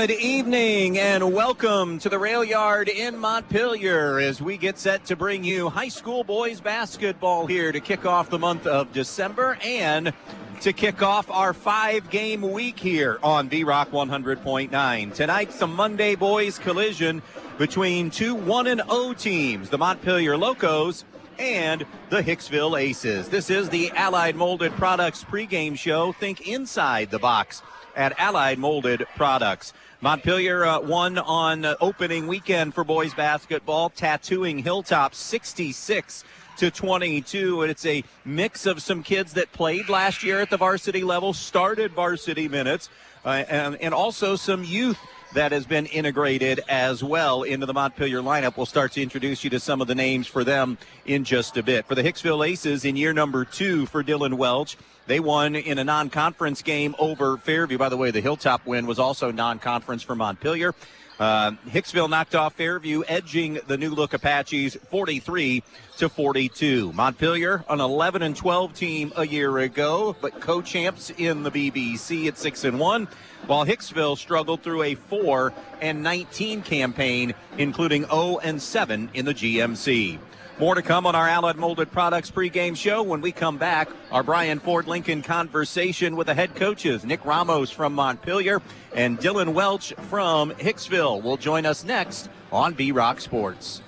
Good evening and welcome to the Rail Yard in Montpelier as we get set to bring you high school boys basketball here to kick off the month of December and to kick off our 5-game week here on V-Rock 100.9. Tonight's a Monday boys collision between two 1-0 teams, the Montpelier Locos and the Hicksville Aces. This is the Allied Molded Products pregame show. Think inside the box at Allied Molded Products. Montpelier won on opening weekend for boys basketball, tattooing Hilltop 66-22. And it's a mix of some kids that played last year at the varsity level, started varsity minutes, and also some youth that has been integrated as well into the Montpelier lineup. We'll start to introduce you to some of the names for them in just a bit. For the Hicksville Aces, in year number 2 for Dylan Welch, they won in a non-conference game over Fairview. By the way, the Hilltop win was also non-conference for Montpelier. Hicksville knocked off Fairview, edging the New Look Apaches 43-42. Montpelier, an 11-12 team a year ago, but co-champs in the BBC at 6-1, while Hicksville struggled through a 4-19 campaign, including 0-7 in the GMC. More to come on our Allied Molded Products pregame show. When we come back, our Brian Ford Lincoln conversation with the head coaches, Nick Ramos from Montpelier and Dylan Welch from Hicksville, will join us next on V-Rock Sports.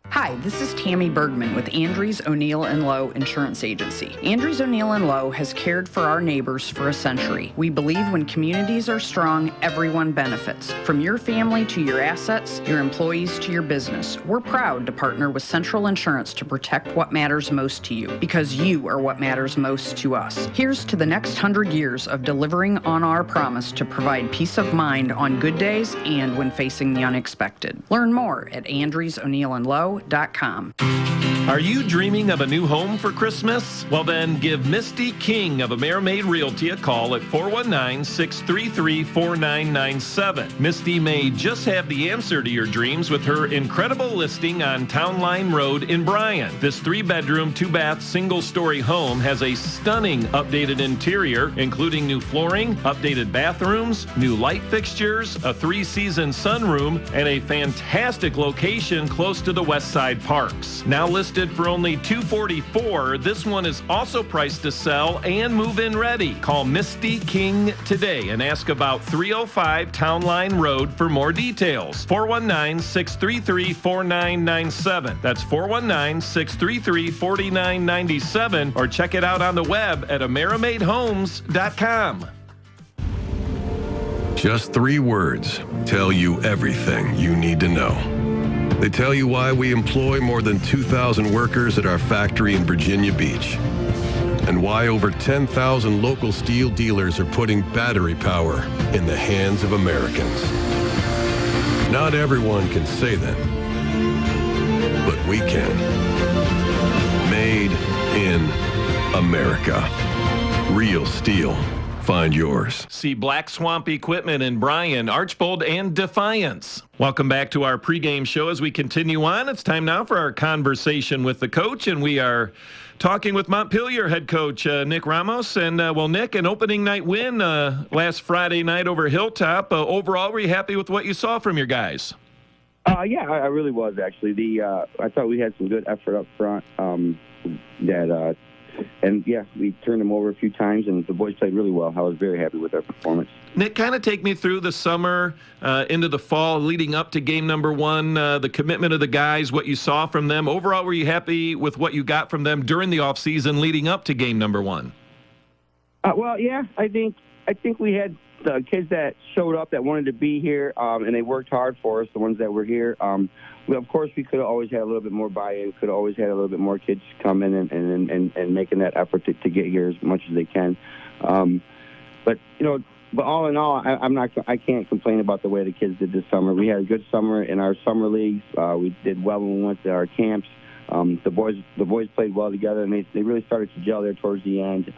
Hi, this is Tammy Bergman with Andrews, O'Neill & Lowe Insurance Agency. Andrews, O'Neill & Lowe has cared for our neighbors for a century. We believe when communities are strong, everyone benefits. From your family to your assets, your employees to your business. We're proud to partner with Central Insurance to protect what matters most to you, because you are what matters most to us. Here's to the next 100 years of delivering on our promise to provide peace of mind on good days and when facing the unexpected. Learn more at AndrewsO'NeillandLowe.com. Are you dreaming of a new home for Christmas? Well then, give Misty King of Amerimaid Realty a call at 419-633-4997. Misty may just have the answer to your dreams with her incredible listing on Town Line Road in Bryan. This 3-bedroom, 2-bath, single-story home has a stunning updated interior, including new flooring, updated bathrooms, new light fixtures, a 3-season sunroom, and a fantastic location close to the West Side Parks. Now listed for only $244, this one is also priced to sell and move-in ready. Call Misty King today and ask about 305 Town Line Road for more details. 419-633-4997. That's 419-633-4997, or check it out on the web at AmeramaidHomes.com. Just 3 words tell you everything you need to know. They tell you why we employ more than 2,000 workers at our factory in Virginia Beach, and why over 10,000 local steel dealers are putting battery power in the hands of Americans. Not everyone can say that, but we can. Made in America. Real steel. Find yours. See Black Swamp Equipment in Bryan, Archbold, and Defiance. Welcome back to our pregame show as we continue on. It's time now for our conversation with the coach, and we are talking with Montpelier head coach Nick Ramos. And, Nick, an opening night win last Friday night over Hilltop. Overall, were you happy with what you saw from your guys? Yeah, I really was, actually. I thought we had some good effort up front And, yeah, we turned them over a few times, and the boys played really well. I was very happy with their performance. Nick, kind of take me through the summer into the fall leading up to game number 1, the commitment of the guys, what you saw from them. Overall, were you happy with what you got from them during the offseason leading up to game number 1? Well, yeah, I think we had the kids that showed up that wanted to be here, and they worked hard for us, the ones that were here. Of course, we could have always had a little bit more buy-in, could have always had a little bit more kids come in and making that effort to get here as much as they can. But all in all, I can't complain about the way the kids did this summer. We had a good summer in our summer leagues. We did well when we went to our camps. The boys played well together, and they really started to gel there towards the end.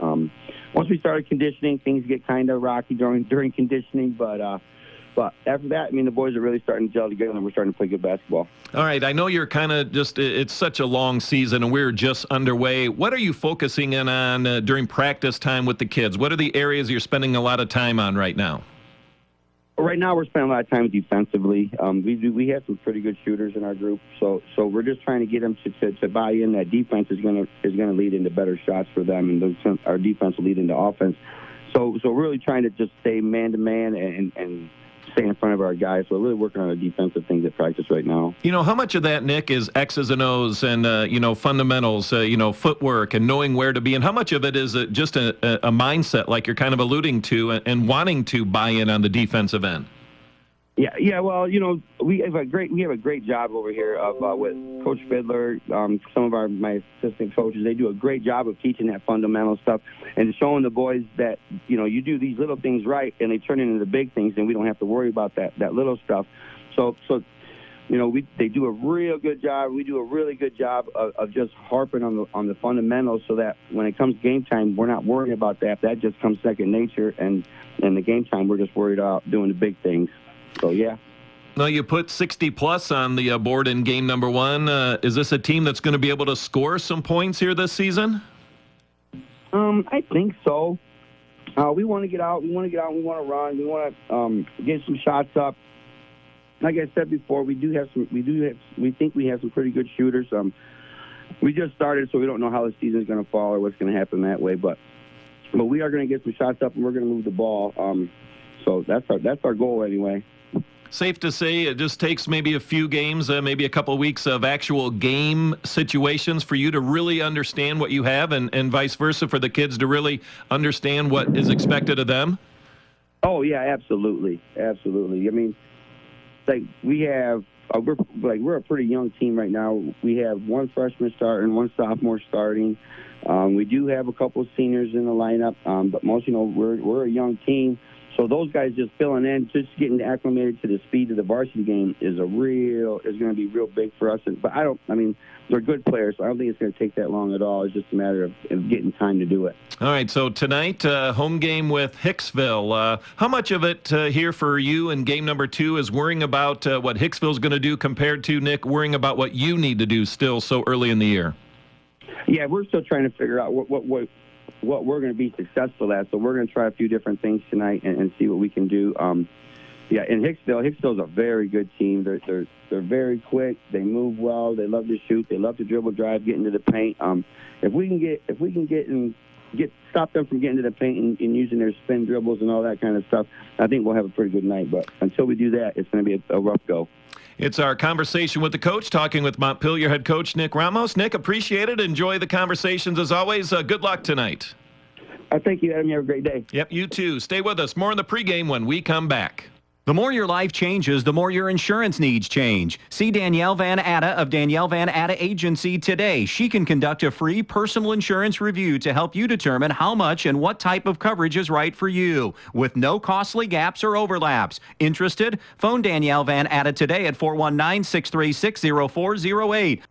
Once we started conditioning, things get kind of rocky during conditioning, but after that, the boys are really starting to gel together, and we're starting to play good basketball. All right, I know you're kind of it's such a long season, and we're just underway. What are you focusing in on during practice time with the kids? What are the areas you're spending a lot of time on right now? right now we're spending a lot of time defensively. We have some pretty good shooters in our group, so we're just trying to get them to buy in that defense is going to lead into better shots for them, and our defense will lead into offense. So really trying to just stay man to man and stay in front of our guys. So we're really working on our defensive things at practice right now. How much of that, Nick, is X's and O's and, fundamentals, footwork and knowing where to be? And how much of it is just a mindset like you're kind of alluding to and wanting to buy in on the defensive end? Yeah. Well, we have a great job over here with Coach Fiddler. Some of my assistant coaches, they do a great job of teaching that fundamental stuff and showing the boys that you do these little things right and they turn into the big things, and we don't have to worry about that little stuff. So they do a real good job. We do a really good job of just harping on the fundamentals, so that when it comes game time, we're not worrying about that. That just comes second nature, and the game time, we're just worried about doing the big things. So, yeah. Now, you put 60-plus on the board in game number 1. Is this a team that's going to be able to score some points here this season? I think so. We want to get out. We want to run. We want to get some shots up. Like I said before, we think we have some pretty good shooters. We just started, so we don't know how the season is going to fall or what's going to happen that way. But we are going to get some shots up, and we're going to move the ball. So that's our goal anyway. Safe to say it just takes maybe a few games, maybe a couple of weeks of actual game situations for you to really understand what you have, and vice versa for the kids to really understand what is expected of them? Oh, yeah, absolutely. Absolutely. I mean, we're a pretty young team right now. We have one freshman starting, one sophomore starting. We do have a couple of seniors in the lineup, but most, we're a young team. So those guys just filling in, just getting acclimated to the speed of the varsity game is going to be real big for us. But they're good players, so I don't think it's going to take that long at all. It's just a matter of getting time to do it. All right, so tonight, home game with Hicksville. How much of it here for you in game number 2 is worrying about what Hicksville's going to do compared to, Nick, worrying about what you need to do still so early in the year? Yeah, we're still trying to figure out what we're going to be successful at. So we're going to try a few different things tonight and see what we can do. In Hicksville's a very good team. They're very quick. They move well. They love to shoot. They love to dribble, drive, get into the paint. If we can stop them from getting to the paint and using their spin dribbles and all that kind of stuff, I think we'll have a pretty good night. But until we do that, it's going to be a rough go. It's our conversation with the coach, talking with Montpelier head coach Nick Ramos. Nick, appreciate it. Enjoy the conversations as always. Good luck tonight. Thank you, Adam. You have a great day. Yep, you too. Stay with us. More in the pregame when we come back. The more your life changes, the more your insurance needs change. See Danielle Van Atta of Danielle Van Atta Agency today. She can conduct a free personal insurance review to help you determine how much and what type of coverage is right for you, with no costly gaps or overlaps. Interested? Phone Danielle Van Atta today at 419-636-0408.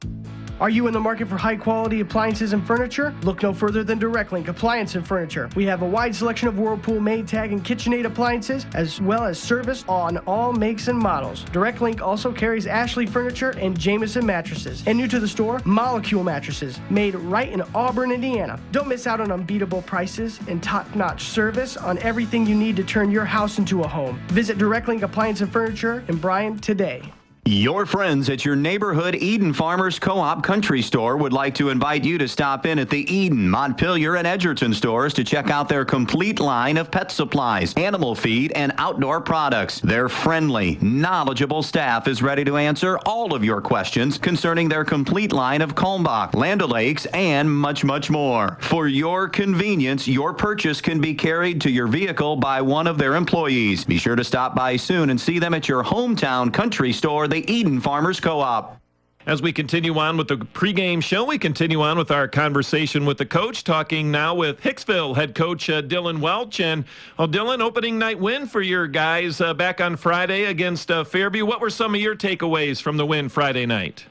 Are you in the market for high-quality appliances and furniture? Look no further than Direct Link Appliance and Furniture. We have a wide selection of Whirlpool, Maytag, and KitchenAid appliances, as well as service on all makes and models. Direct Link also carries Ashley Furniture and Jameson mattresses. And new to the store, Molecule mattresses, made right in Auburn, Indiana. Don't miss out on unbeatable prices and top-notch service on everything you need to turn your house into a home. Visit Direct Link Appliance and Furniture in Bryan today. Your friends at your neighborhood Eden Farmers Co-op Country Store would like to invite you to stop in at the Eden, Montpelier, and Edgerton stores to check out their complete line of pet supplies, animal feed, and outdoor products. Their friendly, knowledgeable staff is ready to answer all of your questions concerning their complete line of Kalmbach, Land O'Lakes, and much, much more. For your convenience, your purchase can be carried to your vehicle by one of their employees. Be sure to stop by soon and see them at your hometown country store, the Eden Farmers Co-op. As we continue on with the pregame show, we continue on with our conversation with the coach, talking now with Hicksville head coach Dylan Welch. And, Dylan, opening night win for your guys back on Friday against Fairview. What were some of your takeaways from the win Friday night?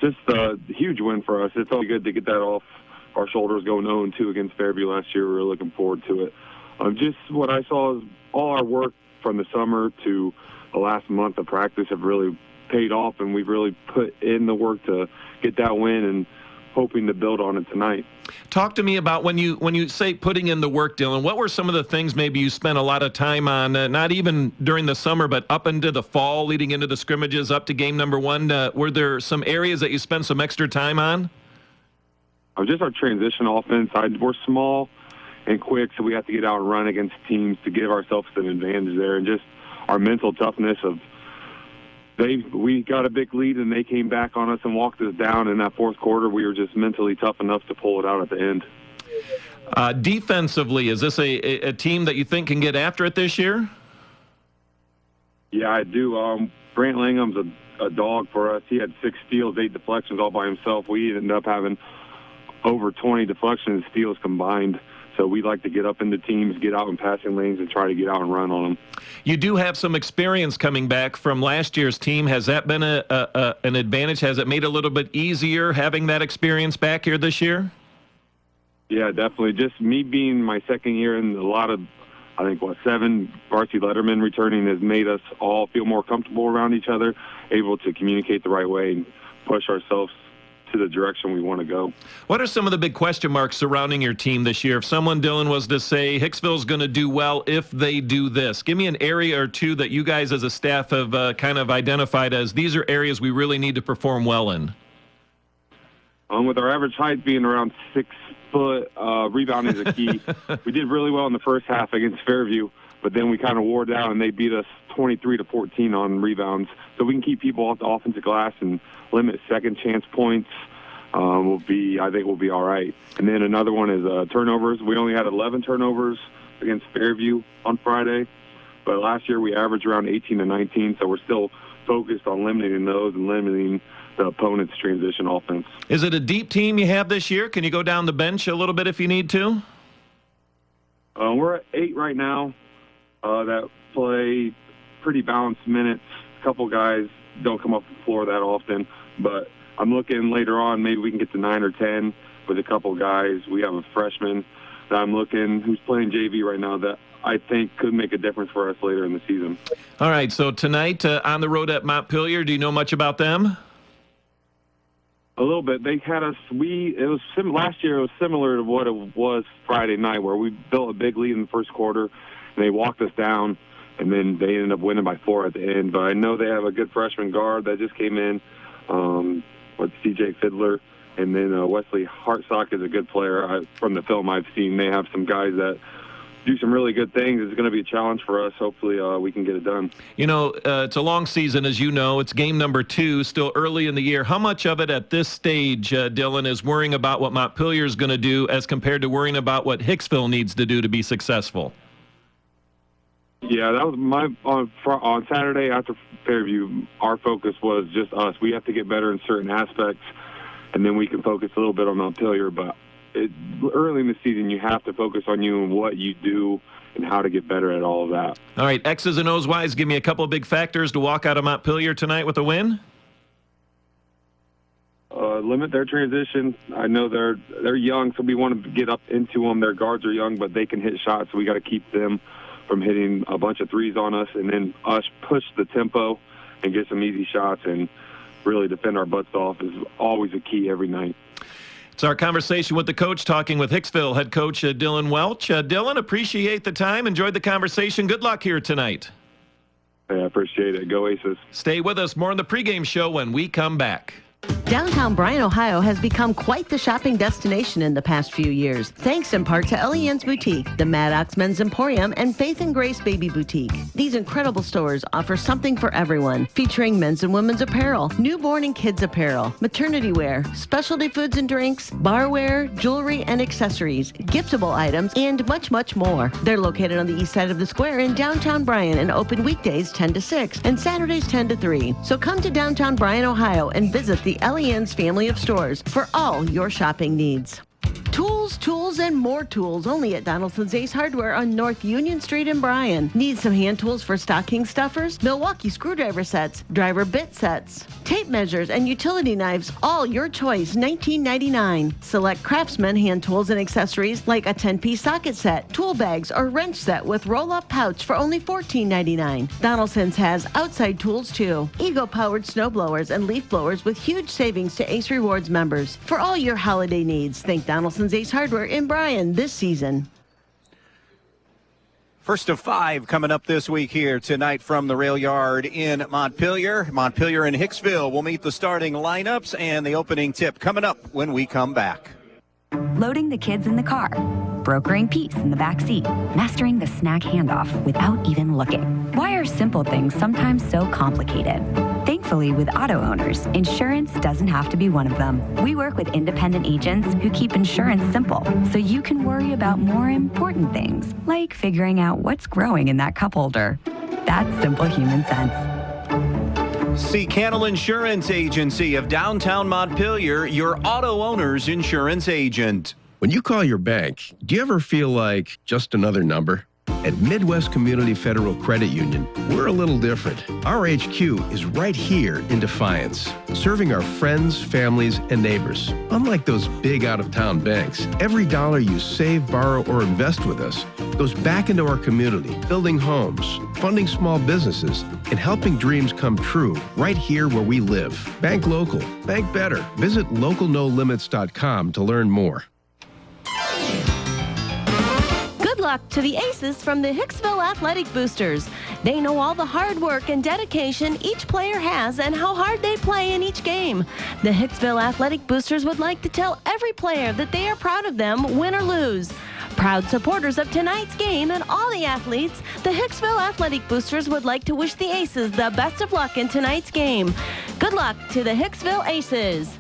Just a huge win for us. It's all good to get that off our shoulders, going 0-2 against Fairview last year. We were looking forward to it. Just what I saw is all our work from the summer to the last month of practice have really paid off, and we've really put in the work to get that win, and hoping to build on it tonight. Talk to me about when you say putting in the work, Dylan, what were some of the things maybe you spent a lot of time on, not even during the summer, but up into the fall, leading into the scrimmages, up to game number 1? Were there some areas that you spent some extra time on? Just our transition offense. We're small and quick, so we have to get out and run against teams to give ourselves an advantage there. And just our mental toughness of we got a big lead and they came back on us and walked us down in that fourth quarter. We were just mentally tough enough to pull it out at the end. Defensively, is this a team that you think can get after it this year? Yeah, I do. Brant Langham's a dog for us. He had 6 steals, 8 deflections all by himself. We ended up having over 20 deflections and steals combined. So we like to get up into teams, get out in passing lanes, and try to get out and run on them. You do have some experience coming back from last year's team. Has that been an advantage? Has it made it a little bit easier having that experience back here this year? Yeah, definitely. Just me being my second year and a lot of, 7 varsity lettermen returning has made us all feel more comfortable around each other, able to communicate the right way and push ourselves to the direction we want to go. What are some of the big question marks surrounding your team this year? If someone, Dylan, was to say Hicksville's going to do well if they do this, give me an area or two that you guys as a staff have kind of identified as these are areas we really need to perform well in. With our average height being around 6 foot, rebounding is a key. We did really well in the first half against Fairview, but then we kind of wore down and they beat us 23-14 on rebounds. So we can keep people off the offensive glass and limit second chance points. I think we'll be all right. And then another one is turnovers. We only had 11 turnovers against Fairview on Friday, but last year we averaged around 18 to 19. So we're still focused on limiting those and limiting the opponent's transition offense. Is it a deep team you have this year? Can you go down the bench a little bit if you need to? We're at 8 right now that play pretty balanced minutes. A couple guys don't come off the floor that often, but I'm looking later on maybe we can get to 9 or 10 with a couple guys. We have a freshman that I'm looking who's playing JV right now that I think could make a difference for us later in the season. All right, so tonight on the road at Montpelier, do you know much about them? A little bit. They had us. Last year. It was similar to what it was Friday night, where we built a big lead in the first quarter, and they walked us down, and then they ended up winning by 4 at the end. But I know they have a good freshman guard that just came in, with CJ Fiddler, and then Wesley Hartsock is a good player. From the film I've seen, they have some guys that do some really good things. It's going to be a challenge for us. Hopefully we can get it done. It's a long season, as you know. It's game number 2, still early in the year. How much of it at this stage, Dylan, is worrying about what Montpelier is going to do as compared to worrying about what Hicksville needs to do to be successful? Yeah, that was on Saturday after Fairview, our focus was just us. We have to get better in certain aspects, and then we can focus a little bit on Montpelier, but early in the season, you have to focus on you and what you do and how to get better at all of that. All right, X's and O's wise, give me a couple of big factors to walk out of Montpelier tonight with a win. Limit their transition. I know they're young, so we want to get up into them. Their guards are young, but they can hit shots, so we got to keep them from hitting a bunch of threes on us, and then us push the tempo and get some easy shots and really defend our butts off is always a key every night. It's our conversation with the coach, talking with Hicksville head coach Dylan Welch. Dylan, appreciate the time. Enjoyed the conversation. Good luck here tonight. Yeah, I appreciate it. Go Aces. Stay with us. More on the pregame show when we come back. Downtown Bryan, Ohio has become quite the shopping destination in the past few years, thanks in part to Ellie Ann's Boutique, the Maddox Men's Emporium, and Faith and Grace Baby Boutique. These incredible stores offer something for everyone, featuring men's and women's apparel, newborn and kids apparel, maternity wear, specialty foods and drinks, barware, jewelry and accessories, giftable items, and much, much more. They're located on the east side of the square in downtown Bryan and open weekdays 10 to 6 and Saturdays 10 to 3. So come to downtown Bryan, Ohio and visit the Ellie Ann's family of stores for all your shopping needs. Tools tools, and more tools. Only at Donaldson's Ace Hardware on North Union Street in Bryan. Need some hand tools for stocking stuffers? Milwaukee screwdriver sets, driver bit sets, tape measures, and utility knives. All your choice, $19.99. Select Craftsman hand tools and accessories like a 10-piece socket set, tool bags, or wrench set with roll-up pouch for only $14.99. Donaldson's has outside tools too. Ego-powered snow blowers and leaf blowers with huge savings to Ace Rewards members. For all your holiday needs, think Donaldson's Ace Hardware in Bryan this season. First of 5 coming up this week here tonight from the Rail Yard in Montpelier. Montpelier and Hicksville will meet the starting lineups and the opening tip coming up when we come back. Loading the kids in the car, brokering peace in the back seat, mastering the snack handoff without even looking. Why are simple things sometimes so complicated? Thankfully, with auto owners, insurance doesn't have to be one of them. We work with independent agents who keep insurance simple, so you can worry about more important things, like figuring out what's growing in that cup holder. That's simple human sense. See Cannell Insurance Agency of downtown Montpelier, your auto owner's insurance agent. When you call your bank, do you ever feel like just another number? At Midwest Community Federal Credit Union, we're a little different. Our HQ is right here in Defiance, serving our friends, families, and neighbors. Unlike those big out-of-town banks, every dollar you save, borrow, or invest with us goes back into our community, building homes, funding small businesses, and helping dreams come true right here where we live. Bank local. Bank better. Visit localnolimits.com to learn more. Good luck to the Aces from the Hicksville Athletic Boosters. They know all the hard work and dedication each player has and how hard they play in each game. The Hicksville Athletic Boosters would like to tell every player that they are proud of them, win or lose. Proud supporters of tonight's game and all the athletes, the Hicksville Athletic Boosters would like to wish the Aces the best of luck in tonight's game. Good luck to the Hicksville Aces.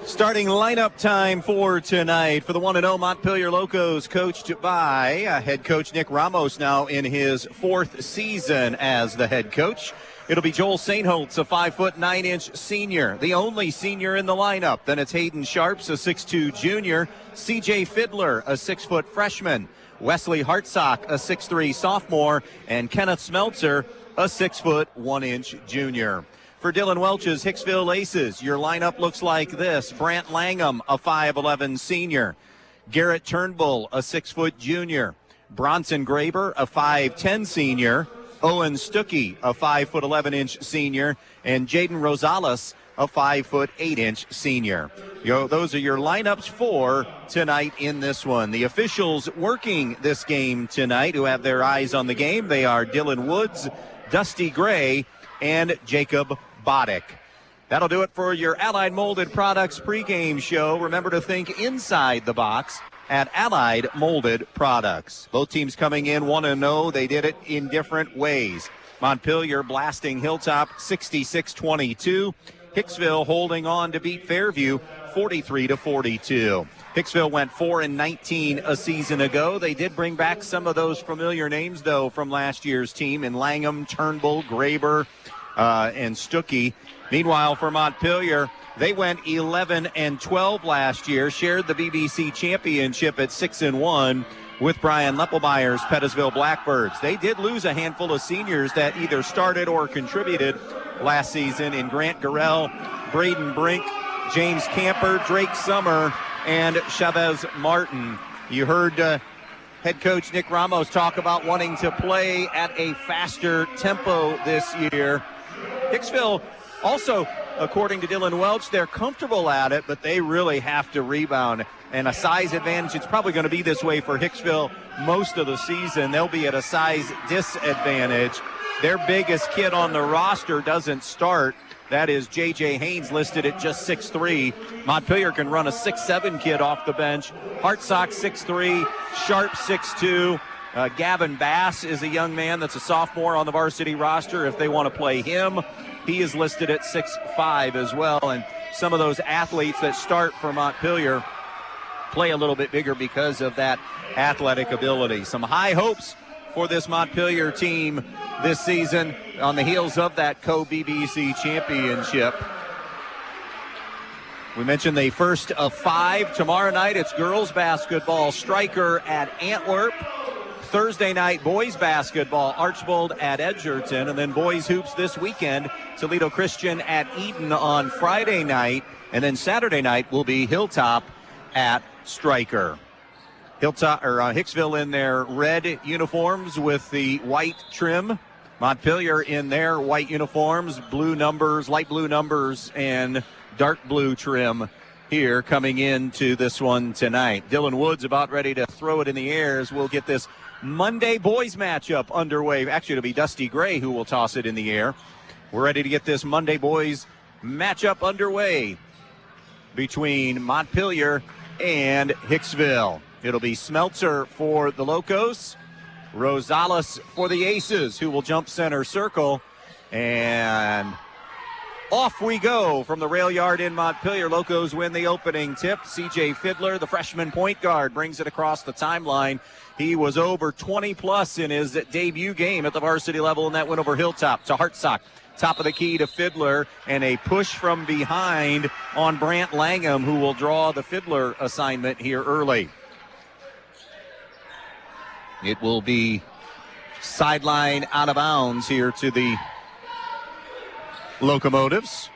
Starting lineup time for tonight for the 1-0 Montpelier Locos, coached by head coach Nick Ramos, now in his 4th season as the head coach. It'll be Joel Saintholtz, a 5'9" senior, the only senior in the lineup. Then it's Hayden Sharps, a 6'2" junior, CJ Fiddler, a 6' freshman, Wesley Hartsock, a 6'3" sophomore, and Kenneth Smeltzer, a 6'1" junior. For Dylan Welch's Hicksville Aces, your lineup looks like this. Brant Langham, a 5'11" senior. Garrett Turnbull, a 6' junior. Bronson Graber, a 5'10" senior. Owen Stuckey, a 5'11" senior. And Jaden Rosales, a 5'8" senior. Those are your lineups for tonight in this one. The officials working this game tonight who have their eyes on the game, they are Dylan Woods, Dusty Gray, and Jacob Boddick. That'll do it for your Allied Molded Products pregame show. Remember to think inside the box at Allied Molded Products. Both teams coming in 1-0. They did it in different ways. Montpelier blasting Hilltop 66-22. Hicksville holding on to beat Fairview 43-42. Hicksville went 4-19 a season ago. They did bring back some of those familiar names, though, from last year's team in Langham, Turnbull, Graber, and Stuckey. Meanwhile, for Montpelier, they went 11-12 last year, shared the BBC championship at 6-1 with Brian Leppelmeyer's Pettisville Blackbirds. They did lose a handful of seniors that either started or contributed last season in Grant Garrell, Braden Brink, James Camper, Drake Summer, and Chavez Martin. You heard head coach Nick Ramos talk about wanting to play at a faster tempo this year. Hicksville also, according to Dylan Welch, they're comfortable at it, but they really have to rebound. And a size advantage, it's probably going to be this way for Hicksville most of the season. They'll be at a size disadvantage. Their biggest kid on the roster doesn't start. That is J.J. Haynes, listed at just 6'3". Montpelier can run a 6'7" kid off the bench. Hartsock 6'3", Sharp 6'2". Gavin Bass is a young man that's a sophomore on the varsity roster. If they want to play him, he is listed at 6'5" as well. And some of those athletes that start for Montpelier play a little bit bigger because of that athletic ability. Some high hopes for this Montpelier team this season on the heels of that co-BBC championship. We mentioned the first of 5. Tomorrow night, it's girls basketball, Stryker at Antwerp. Thursday night, boys basketball, Archbold at Edgerton. And then boys hoops this weekend, Toledo Christian at Eden on Friday night. And then Saturday night will be Hilltop at Stryker. Hicksville in their red uniforms with the white trim. Montpelier in their white uniforms, blue numbers, light blue numbers, and dark blue trim here coming into this one tonight. Dylan Woods about ready to throw it in the air as we'll get this Monday boys matchup underway. Actually, it'll be Dusty Gray who will toss it in the air. We're ready to get this Monday boys matchup underway between Montpelier and Hicksville. It'll be Smeltzer for the Locos, Rosales for the Aces, who will jump center circle. And off we go from the rail yard in Montpelier. Locos win the opening tip. C.J. Fiddler, the freshman point guard, brings it across the timeline. He was over 20-plus in his debut game at the varsity level, and that went over Hilltop to Hartsock. Top of the key to Fiddler, and a push from behind on Brant Langham, who will draw the Fiddler assignment here early. It will be sideline out of bounds here to the Locomotives.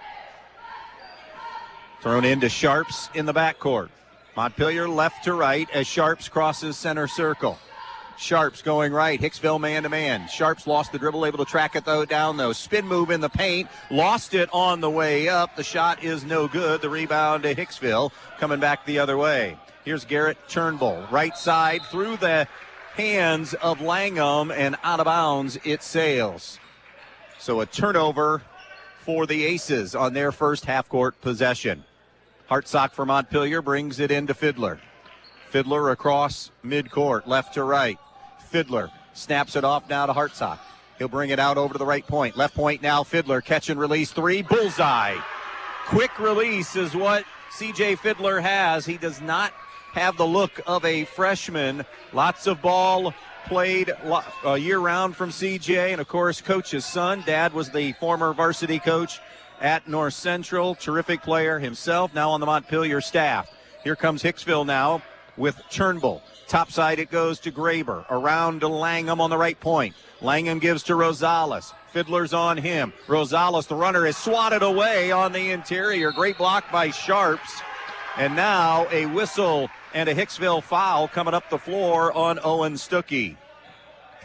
Thrown into Sharps in the backcourt. Montpelier left to right as Sharps crosses center circle. Sharps going right. Hicksville man-to-man. Sharps lost the dribble, able to track it down, though. Spin move in the paint. Lost it on the way up. The shot is no good. The rebound to Hicksville coming back the other way. Here's Garrett Turnbull. Right side through the hands of Langham, and out of bounds it sails. So a turnover for the Aces on their first half-court possession. Hartsock for Montpelier brings it into Fiddler. Fiddler across midcourt, left to right. Fiddler snaps it off now to Hartsock. He'll bring it out over to the right point. Left point now, Fiddler, catch and release three, bullseye. Quick release is what C.J. Fiddler has. He does not have the look of a freshman. Lots of ball played year-round from C.J., and, of course, coach's son. Dad was the former varsity coach at North Central. Terrific player himself, now on the Montpelier staff. Here comes Hicksville now with Turnbull. Top side it goes to Graber. Around to Langham on the right point. Langham gives to Rosales. Fiddler's on him. Rosales, the runner, is swatted away on the interior. Great block by Sharps. And now a whistle and a Hicksville foul coming up the floor on Owen Stuckey.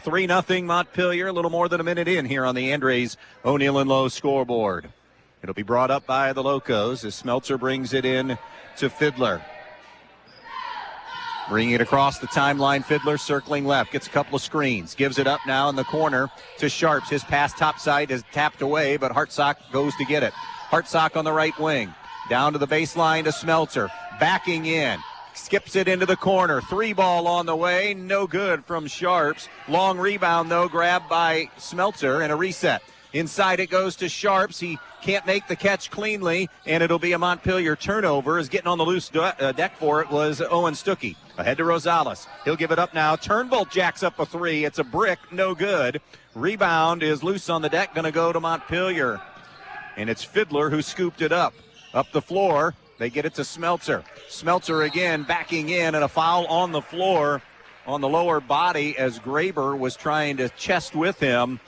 3-0 Montpelier, a little more than a minute in here on the Andres O'Neill and Lowe scoreboard. It'll be brought up by the Locos as Smeltzer brings it in to Fiddler. Bringing it across the timeline, Fiddler circling left, gets a couple of screens, gives it up now in the corner to Sharps. His pass topside is tapped away, but Hartsock goes to get it. Hartsock on the right wing, down to the baseline to Smeltzer, backing in, skips it into the corner. 3-ball on the way, no good from Sharps. Long rebound, though, grabbed by Smeltzer, and a reset. Inside it goes to Sharps. He can't make the catch cleanly, and it'll be a Montpelier turnover. As getting on the loose deck for it was Owen Stuckey. Ahead to Rosales. He'll give it up now. Turnbull jacks up a three. It's a brick, no good. Rebound is loose on the deck, going to go to Montpelier. And it's Fiddler who scooped it up. Up the floor, they get it to Smeltzer. Smeltzer again backing in, and a foul on the floor on the lower body as Graber was trying to chest with him.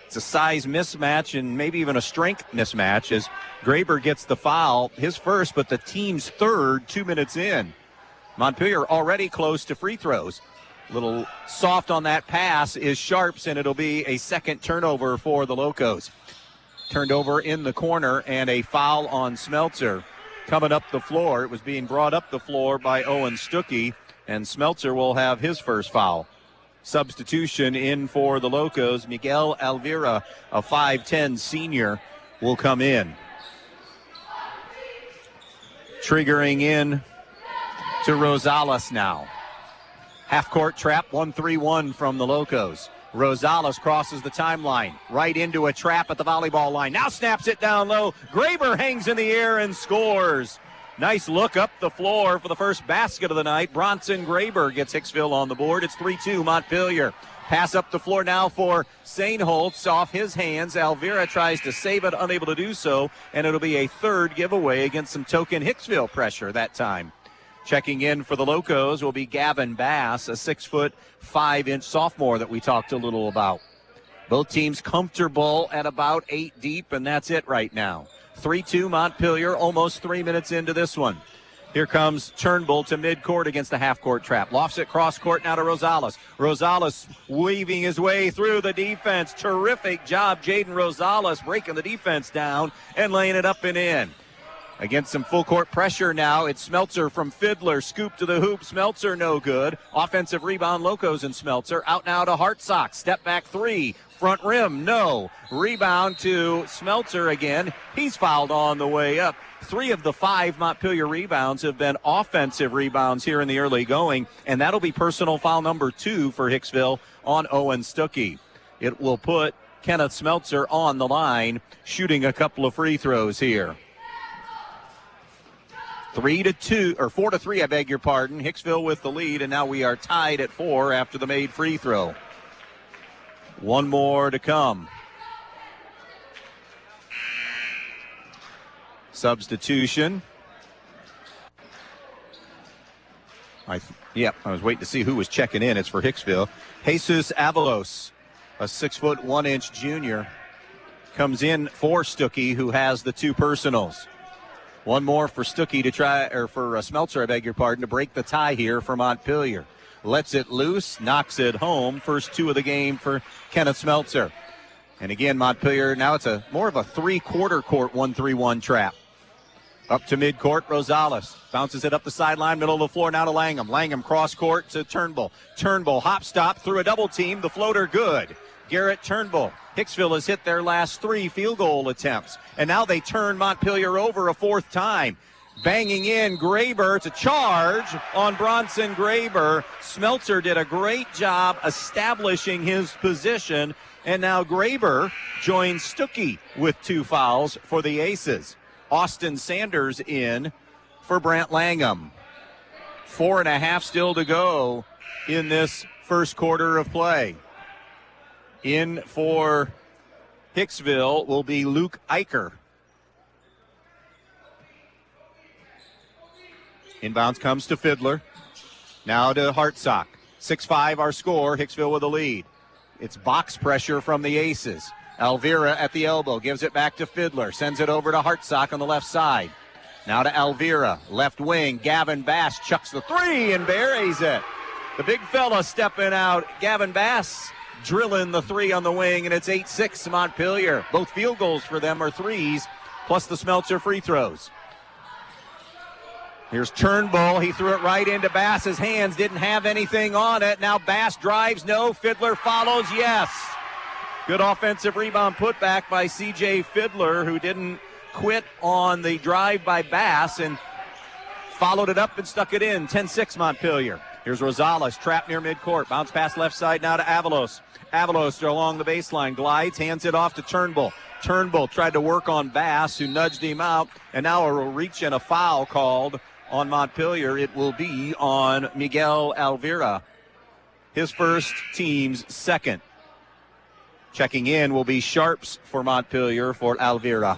It's a size mismatch and maybe even a strength mismatch as Graber gets the foul, his first, but the team's third 2 minutes in. Montpelier already close to free throws. A little soft on that pass is Sharps, and it'll be a second turnover for the Locos. Turned over in the corner, and a foul on Smeltzer coming up the floor. It was being brought up the floor by Owen Stuckey, and Smeltzer will have his first foul. Substitution in for the Locos. Miguel Alvira, a 5'10 senior, will come in. Triggering in to Rosales now. Half-court trap, 1-3-1 from the Locos. Rosales crosses the timeline, right into a trap at the volleyball line. Now snaps it down low. Graber hangs in the air and scores. Nice look up the floor for the first basket of the night. Bronson Graber gets Hicksville on the board. It's 3-2 Montpelier. Pass up the floor now for Sainholtz off his hands. Alvira tries to save it, unable to do so, and it'll be a third giveaway against some token Hicksville pressure that time. Checking in for the Locos will be Gavin Bass, a 6'5" sophomore that we talked a little about. Both teams comfortable at about 8 deep, and that's it right now. 3-2 Montpelier, almost 3 minutes into this one. Here comes Turnbull to midcourt against the half-court trap. Lofts it cross-court now to Rosales. Rosales weaving his way through the defense. Terrific job, Jaden Rosales, breaking the defense down and laying it up and in. Against some full-court pressure now, it's Smeltzer from Fiddler. Scoop to the hoop. Smeltzer no good. Offensive rebound, Locos and Smeltzer. Out now to Hartsock. Step back three. Front rim, no. Rebound to Smeltzer again. He's fouled on the way up. 3 of the 5 Montpelier rebounds have been offensive rebounds here in the early going, and that'll be personal foul number 2 for Hicksville on Owen Stuckey. It will put Kenneth Smeltzer on the line, shooting a couple of free throws here. 4-3, I beg your pardon. Hicksville with the lead, and now we are tied at 4 after the made free throw. One more to come. Substitution. I was waiting to see who was checking in. It's for Hicksville. Jesus Avalos, a 6'1" junior, comes in for Stuckey, who has the 2 personals. One more for Stuckey to try, or for Smeltzer, I beg your pardon, to break the tie here for Montpelier. Lets it loose, knocks it home. First 2 of the game for Kenneth Smeltzer. And again, Montpelier, now it's more of a 3-quarter court 1-3-1 trap. Up to midcourt, Rosales bounces it up the sideline, middle of the floor now to Langham. Langham cross court to Turnbull. Turnbull hop stop through a double team. The floater good. Garrett Turnbull. Hicksville has hit their last 3 field goal attempts, and now they turn Montpelier over a 4th time. Banging in Graber to charge on Bronson Graber. Smeltzer did a great job establishing his position, and now Graber joins Stuckey with 2 fouls for the Aces. Austin Sanders in for Brant Langham. 4.5 still to go in this first quarter of play. In for Hicksville will be Luke Eicher. Inbounds comes to Fiddler. Now to Hartsock. 6-5 our score. Hicksville with the lead. It's box pressure from the Aces. Alvira at the elbow, gives it back to Fiddler, sends it over to Hartsock on the left side. Now to Alvira, left wing, Gavin Bass chucks the 3 and buries it. The big fella stepping out, Gavin Bass drilling the 3 on the wing, and it's 8-6 Montpelier. Both field goals for them are 3s, plus the Smeltzer free throws. Here's Turnbull. He threw it right into Bass's hands, didn't have anything on it. Now Bass drives, no. Fiddler follows, yes. Good offensive rebound put back by C.J. Fiddler, who didn't quit on the drive by Bass and followed it up and stuck it in. 10-6 Montpelier. Here's Rosales, trapped near midcourt. Bounce pass left side now to Avalos. Avalos along the baseline, glides, hands it off to Turnbull. Turnbull tried to work on Bass, who nudged him out, and now a reach and a foul called on Montpelier. It will be on Miguel Alvira, his first, team's second. Checking in will be Sharps for Montpelier for Alvira.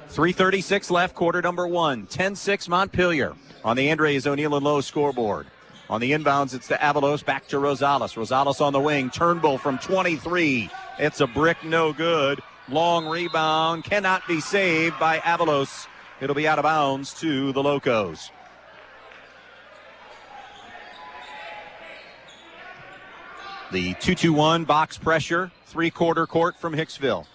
3:36 left, quarter number 1. 10-6 Montpelier on the Andres O'Neill and Lowe scoreboard. On the inbounds, it's to Avalos, back to Rosales. Rosales on the wing, Turnbull from 23. It's a brick, no good. Long rebound, cannot be saved by Avalos. It'll be out of bounds to the Locos. The 2-2-1 box pressure, 3-quarter court from Hicksville.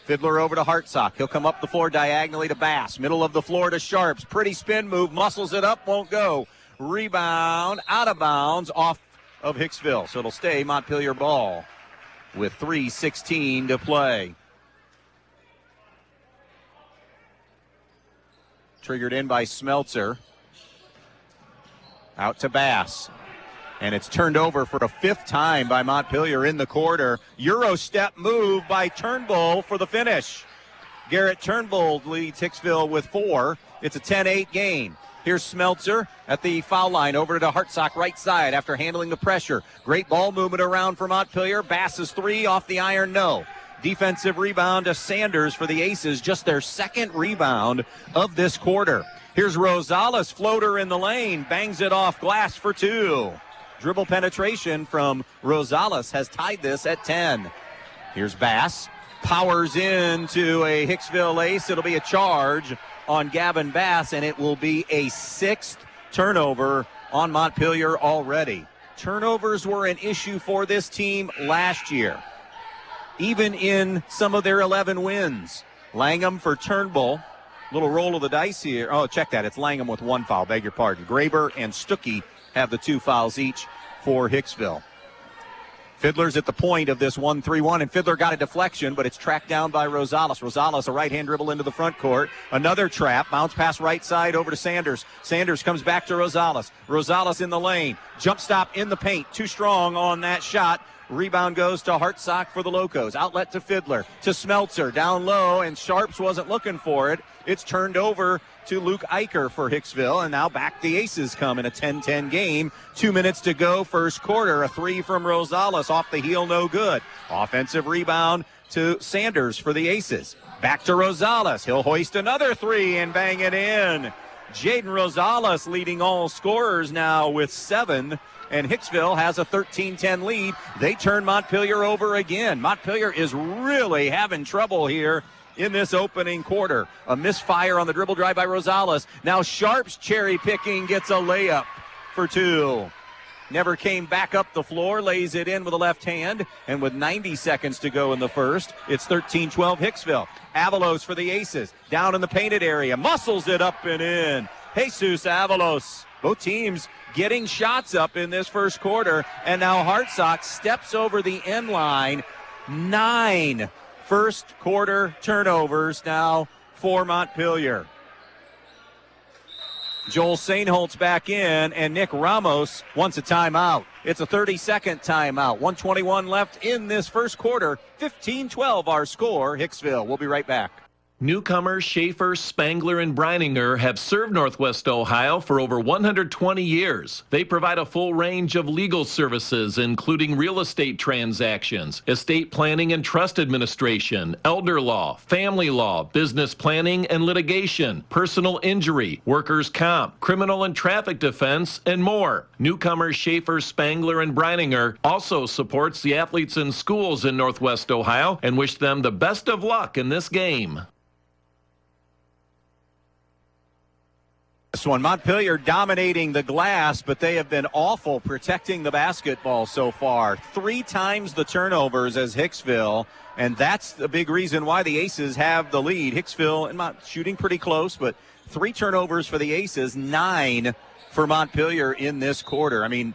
Fiddler over to Hartsock. He'll come up the floor diagonally to Bass. Middle of the floor to Sharps. Pretty spin move, muscles it up, won't go. Rebound, out of bounds, off of Hicksville. So it'll stay Montpelier ball with 3:16 to play. Triggered in by Smeltzer. Out to Bass. And it's turned over for the 5th time by Montpelier in the quarter. Euro step move by Turnbull for the finish. Garrett Turnbull leads Hicksville with 4. It's a 10-8 game. Here's Smeltzer at the foul line, over to Hartsock right side after handling the pressure. Great ball movement around for Montpelier. Bass's 3 off the iron, no. Defensive rebound to Sanders for the Aces, just their second rebound of this quarter. Here's Rosales, floater in the lane, bangs it off glass for 2. Dribble penetration from Rosales has tied this at 10. Here's Bass, powers into a Hicksville ace. It'll be a charge on Gavin Bass, and it will be a 6th turnover on Montpelier already. Turnovers were an issue for this team last year, even in some of their 11 wins. Langham for Turnbull. Little roll of the dice here. Oh, check that. It's Langham with 1 foul. Beg your pardon. Graber and Stuckey have the 2 fouls each for Hicksville. Fiddler's at the point of this 1-3-1, and Fiddler got a deflection, but it's tracked down by Rosales. Rosales, a right-hand dribble into the front court. Another trap, bounce pass right side over to Sanders. Sanders comes back to Rosales. Rosales in the lane. Jump stop in the paint. Too strong on that shot. Rebound goes to Hartsock for the Locos. Outlet to Fiddler, to Smeltzer, down low, and Sharps wasn't looking for it. It's turned over to Luke Eicher for Hicksville, and now back the Aces come in a 10-10 game. 2 minutes to go, first quarter. A 3 from Rosales off the heel, no good. Offensive rebound to Sanders for the Aces. Back to Rosales. He'll hoist another 3 and bang it in. Jaden Rosales leading all scorers now with 7. And Hicksville has a 13-10 lead. They turn Montpelier over again. Montpelier is really having trouble here in this opening quarter. A misfire on the dribble drive by Rosales. Now Sharps cherry picking, gets a layup for 2. Never came back up the floor, lays it in with a left hand. And with 90 seconds to go in the first, it's 13-12 Hicksville. Avalos for the Aces, down in the painted area, muscles it up and in. Jesus Avalos. Both teams getting shots up in this first quarter. And now Hartsock steps over the end line. 9 first quarter turnovers now for Montpelier. Joel Sainholtz back in, and Nick Ramos wants a timeout. It's a 30-second timeout. 1:21 left in this first quarter. 15-12 our score. Hicksville. We'll be right back. Newcomers Schaefer, Spangler, and Breininger have served Northwest Ohio for over 120 years. They provide a full range of legal services, including real estate transactions, estate planning and trust administration, elder law, family law, business planning and litigation, personal injury, workers' comp, criminal and traffic defense, and more. Newcomers Schaefer, Spangler, and Breininger also supports the athletes in schools in Northwest Ohio and wish them the best of luck in this game. This one, Montpelier dominating the glass, but they have been awful protecting the basketball so far. 3 times the turnovers as Hicksville, and that's the big reason why the Aces have the lead. Hicksville shooting pretty close, but 3 turnovers for the Aces, 9 for Montpelier in this quarter. I mean,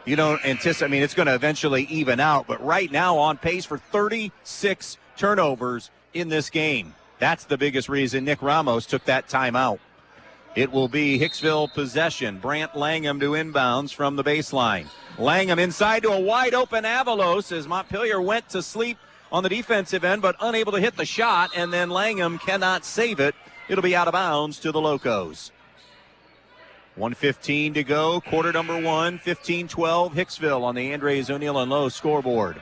you don't anticipate, I mean, it's going to eventually even out, but right now on pace for 36 turnovers in this game. That's the biggest reason Nick Ramos took that timeout. It will be Hicksville possession. Brant Langham to inbounds from the baseline. Langham inside to a wide-open Avalos as Montpelier went to sleep on the defensive end, but unable to hit the shot, and then Langham cannot save it. It'll be out of bounds to the Locos. 1:15 to go, quarter number 1, 15-12 Hicksville on the Andres O'Neill and Lowe scoreboard.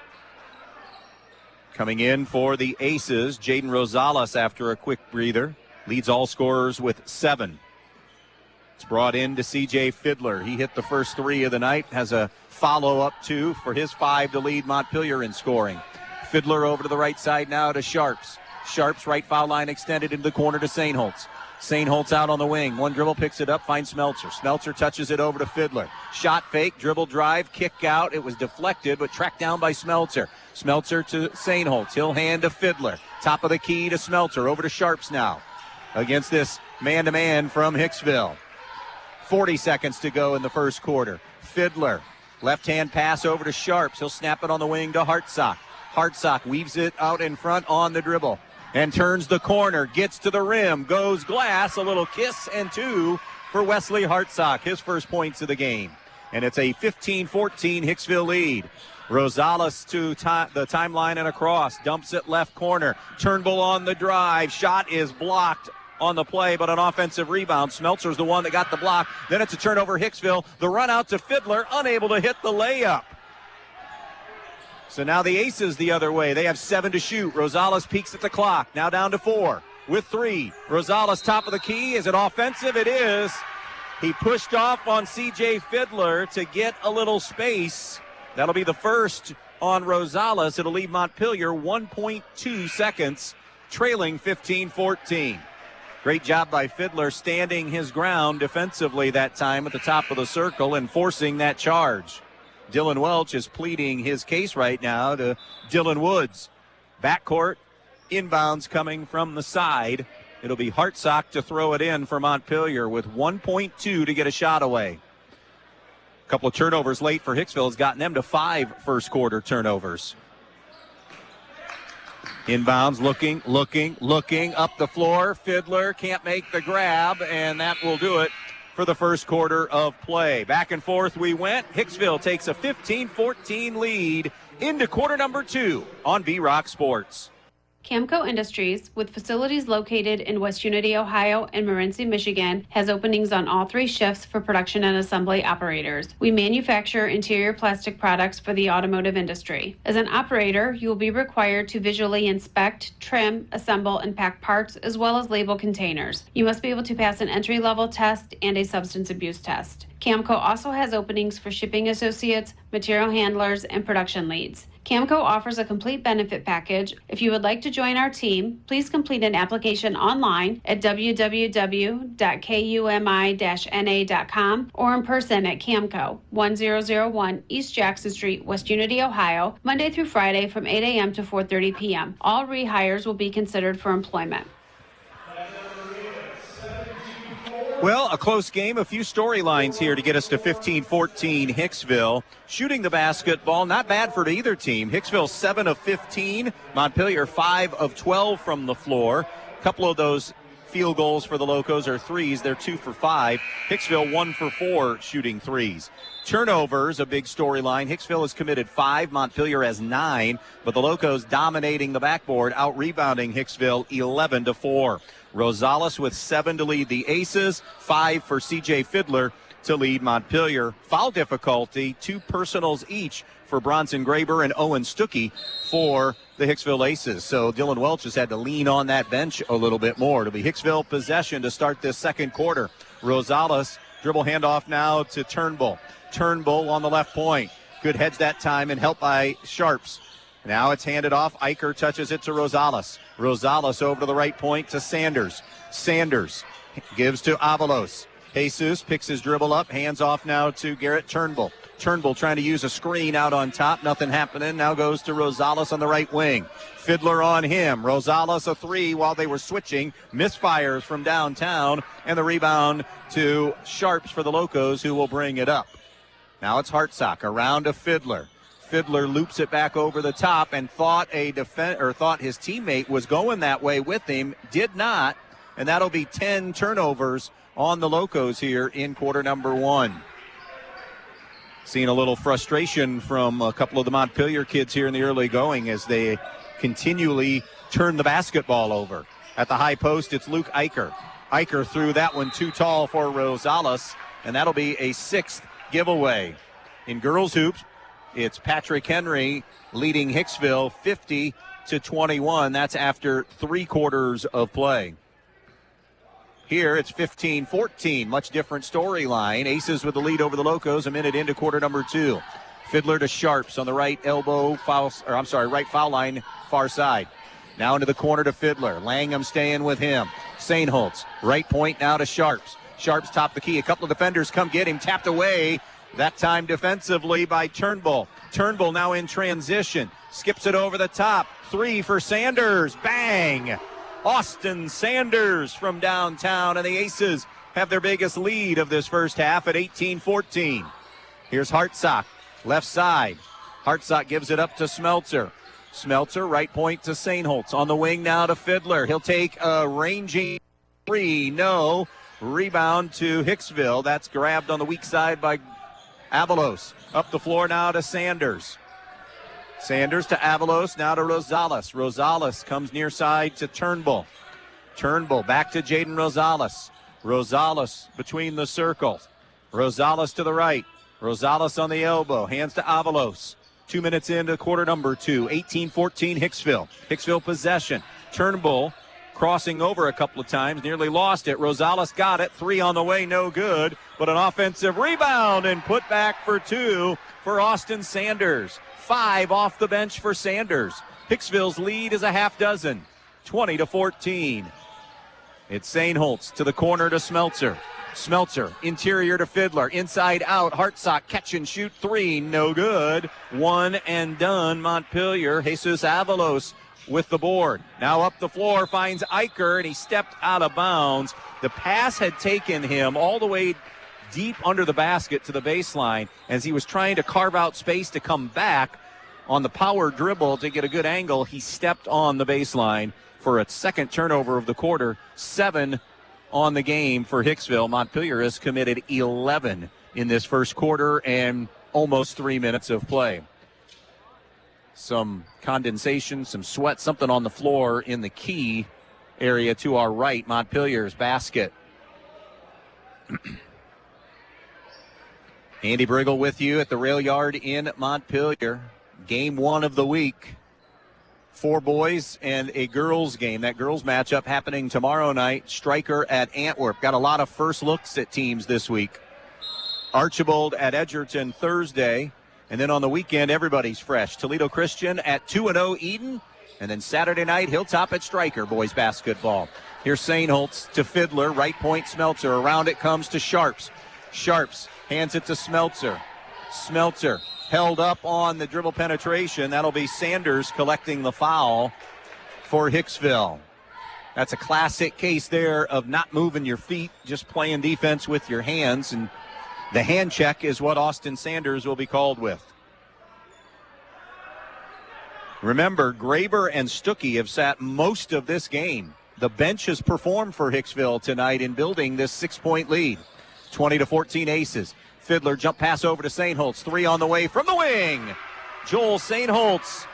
Coming in for the Aces, Jaden Rosales after a quick breather. Leads all scorers with 7. It's brought in to C.J. Fiddler. He hit the first 3 of the night, has a follow-up 2 for his 5 to lead Montpelier in scoring. Fiddler over to the right side now to Sharps. Sharps right foul line extended into the corner to Sainholtz. Sainholtz out on the wing. One dribble, picks it up, finds Smeltzer. Smeltzer touches it over to Fiddler. Shot fake, dribble drive, kick out. It was deflected, but tracked down by Smeltzer. Smeltzer to Sainholtz. He'll hand to Fiddler. Top of the key to Smeltzer. Over to Sharps now against this man-to-man from Hicksville. 40 seconds to go in the first quarter. Fiddler, left-hand pass over to Sharps. He'll snap it on the wing to Hartsock. Hartsock weaves it out in front on the dribble and turns the corner, gets to the rim, goes glass, a little kiss and 2 for Wesley Hartsock, his first points of the game. and it's a 15-14 Hicksville lead. Rosales to the timeline and across, dumps it left corner. Turnbull on the drive, shot is blocked on the play, but an offensive rebound. Smeltzer's the one that got the block. Then it's a turnover, Hicksville. The run out to Fiddler, unable to hit the layup. So now the Aces the other way. They have 7 to shoot. Rosales peeks at the clock, now down to 4 with 3. Rosales top of the key. Is it offensive? It is. He pushed off on C.J. Fiddler to get a little space. That'll be the first on Rosales. It'll leave Montpelier 1.2 seconds, trailing 15-14. Great job by Fiddler standing his ground defensively that time at the top of the circle and forcing that charge. Dylan Welch is pleading his case right now to Dylan Woods. Backcourt, inbounds coming from the side. It'll be Hartsock to throw it in for Montpelier with 1.2 to get a shot away. A couple of turnovers late for Hicksville has gotten them to 5 first quarter turnovers. Inbounds, looking up the floor. Fiddler can't make the grab, and that will do it for the first quarter of play. Back and forth we went. Hicksville takes a 15-14 lead into quarter number 2 on B-Rock Sports. Camco Industries, with facilities located in West Unity, Ohio and Morenci, Michigan, has openings on all 3 shifts for production and assembly operators. We manufacture interior plastic products for the automotive industry. As an operator, you will be required to visually inspect, trim, assemble, and pack parts, as well as label containers. You must be able to pass an entry-level test and a substance abuse test. Camco also has openings for shipping associates, material handlers, and production leads. Camco offers a complete benefit package. If you would like to join our team, please complete an application online at www.kumi-na.com or in person at Camco, 1001 East Jackson Street, West Unity, Ohio, Monday through Friday from 8 a.m. to 4:30 p.m. All rehires will be considered for employment. Well, a close game, a few storylines here to get us to 15-14 Hicksville. Shooting the basketball, not bad for either team. Hicksville 7 of 15, Montpelier 5 of 12 from the floor. A couple of those field goals for the Locos are threes. They're 2 for 5. Hicksville 1 for 4 shooting threes. Turnovers, a big storyline. Hicksville has committed 5, Montpelier has 9, but the Locos dominating the backboard, out-rebounding Hicksville 11-4. Rosales with 7 to lead the Aces, 5 for C.J. Fiddler to lead Montpelier. Foul difficulty, 2 personals each for Bronson Graber and Owen Stuckey for the Hicksville Aces. So Dylan Welch has had to lean on that bench a little bit more. It'll be Hicksville possession to start this second quarter. Rosales, dribble handoff now to Turnbull. Turnbull on the left point. Good heads that time and helped by Sharps. Now it's handed off. Eicher touches it to Rosales. Rosales over to the right point to Sanders. Sanders gives to Avalos. Jesus picks his dribble up. Hands off now to Garrett Turnbull. Turnbull trying to use a screen out on top. Nothing happening. Now goes to Rosales on the right wing. Fiddler on him. Rosales a 3 while they were switching. Misfires from downtown. And the rebound to Sharps for the Locos, who will bring it up. Now it's Hartsock around to Fiddler. Fiddler loops it back over the top and thought his teammate was going that way with him. Did not, and that'll be 10 turnovers on the Locos here in quarter number 1. Seeing a little frustration from a couple of the Montpelier kids here in the early going as they continually turn the basketball over. At the high post, it's Luke Eicher. Eicher threw that one too tall for Rosales, and that'll be a 6th giveaway. In girls hoops, it's Patrick Henry leading Hicksville 50-21. That's after 3 quarters of play. Here it's 15-14, much different storyline. Aces with the lead over the Locos a minute into quarter number 2. Fiddler to Sharps on the right right foul line, far side. Now into the corner to Fiddler. Langham staying with him. Sainholtz, right point now to Sharps. Sharps top the key. A couple of defenders come get him. Tapped away. That time defensively by Turnbull. Turnbull now in transition. Skips it over the top. 3 for Sanders. Bang! Austin Sanders from downtown. And the Aces have their biggest lead of this first half at 18-14. Here's Hartsock. Left side. Hartsock gives it up to Smeltzer. Smeltzer, right point to Sainholtz. On the wing now to Fiddler. He'll take a ranging 3. No. Rebound to Hicksville. That's grabbed on the weak side by Avalos up the floor now to Sanders. Sanders to Avalos, now to Rosales. Rosales comes near side to Turnbull. Turnbull back to Jaden Rosales. Rosales between the circles. Rosales to the right. Rosales on the elbow. Hands to Avalos. 2 minutes into quarter number 2. 18-14 Hicksville. Hicksville possession. Turnbull crossing over a couple of times. Nearly lost it. Rosales got it. 3 on the way. No good. But an offensive rebound and put back for 2 for Austin Sanders. 5 off the bench for Sanders. Hicksville's lead is a half dozen. 20-14. It's Sainholtz to the corner to Smeltzer. Smeltzer, interior to Fiddler. Inside out, Hartsock catch and shoot 3. No good. 1 and done. Montpelier. Jesus Avalos with the board. Now up the floor, finds Eicher, and he stepped out of bounds. The pass had taken him all the way deep under the basket to the baseline as he was trying to carve out space to come back on the power dribble to get a good angle. He stepped on the baseline for a second turnover of the quarter. 7 on the game for Hicksville. Montpelier has committed 11 in this first quarter and almost 3 minutes of play. Some condensation, some sweat, something on the floor in the key area to our right. Montpelier's basket. Andy Brigle with you at the Rail Yard in Montpelier. Game 1 of the week. 4 boys and a girls game. That girls matchup happening tomorrow night. Stryker at Antwerp. Got a lot of first looks at teams this week. Archibald at Edgerton Thursday. And then on the weekend, everybody's fresh. Toledo Christian at 2-0 Eden. And then Saturday night, Hilltop at Stryker boys basketball. Here's Sainholtz to Fiddler. Right point, Smeltzer. Around it comes to Sharps. Sharps hands it to Smeltzer. Smeltzer held up on the dribble penetration. That'll be Sanders collecting the foul for Hicksville. That's a classic case there of not moving your feet, just playing defense with your hands. And the hand check is what Austin Sanders will be called with. Remember, Graber and Stuckey have sat most of this game. The bench has performed for Hicksville tonight in building this 6-point lead. 20-14 Aces. Fiddler jump pass over to Sainholtz. 3 on the way from the wing. Joel Sainholtz,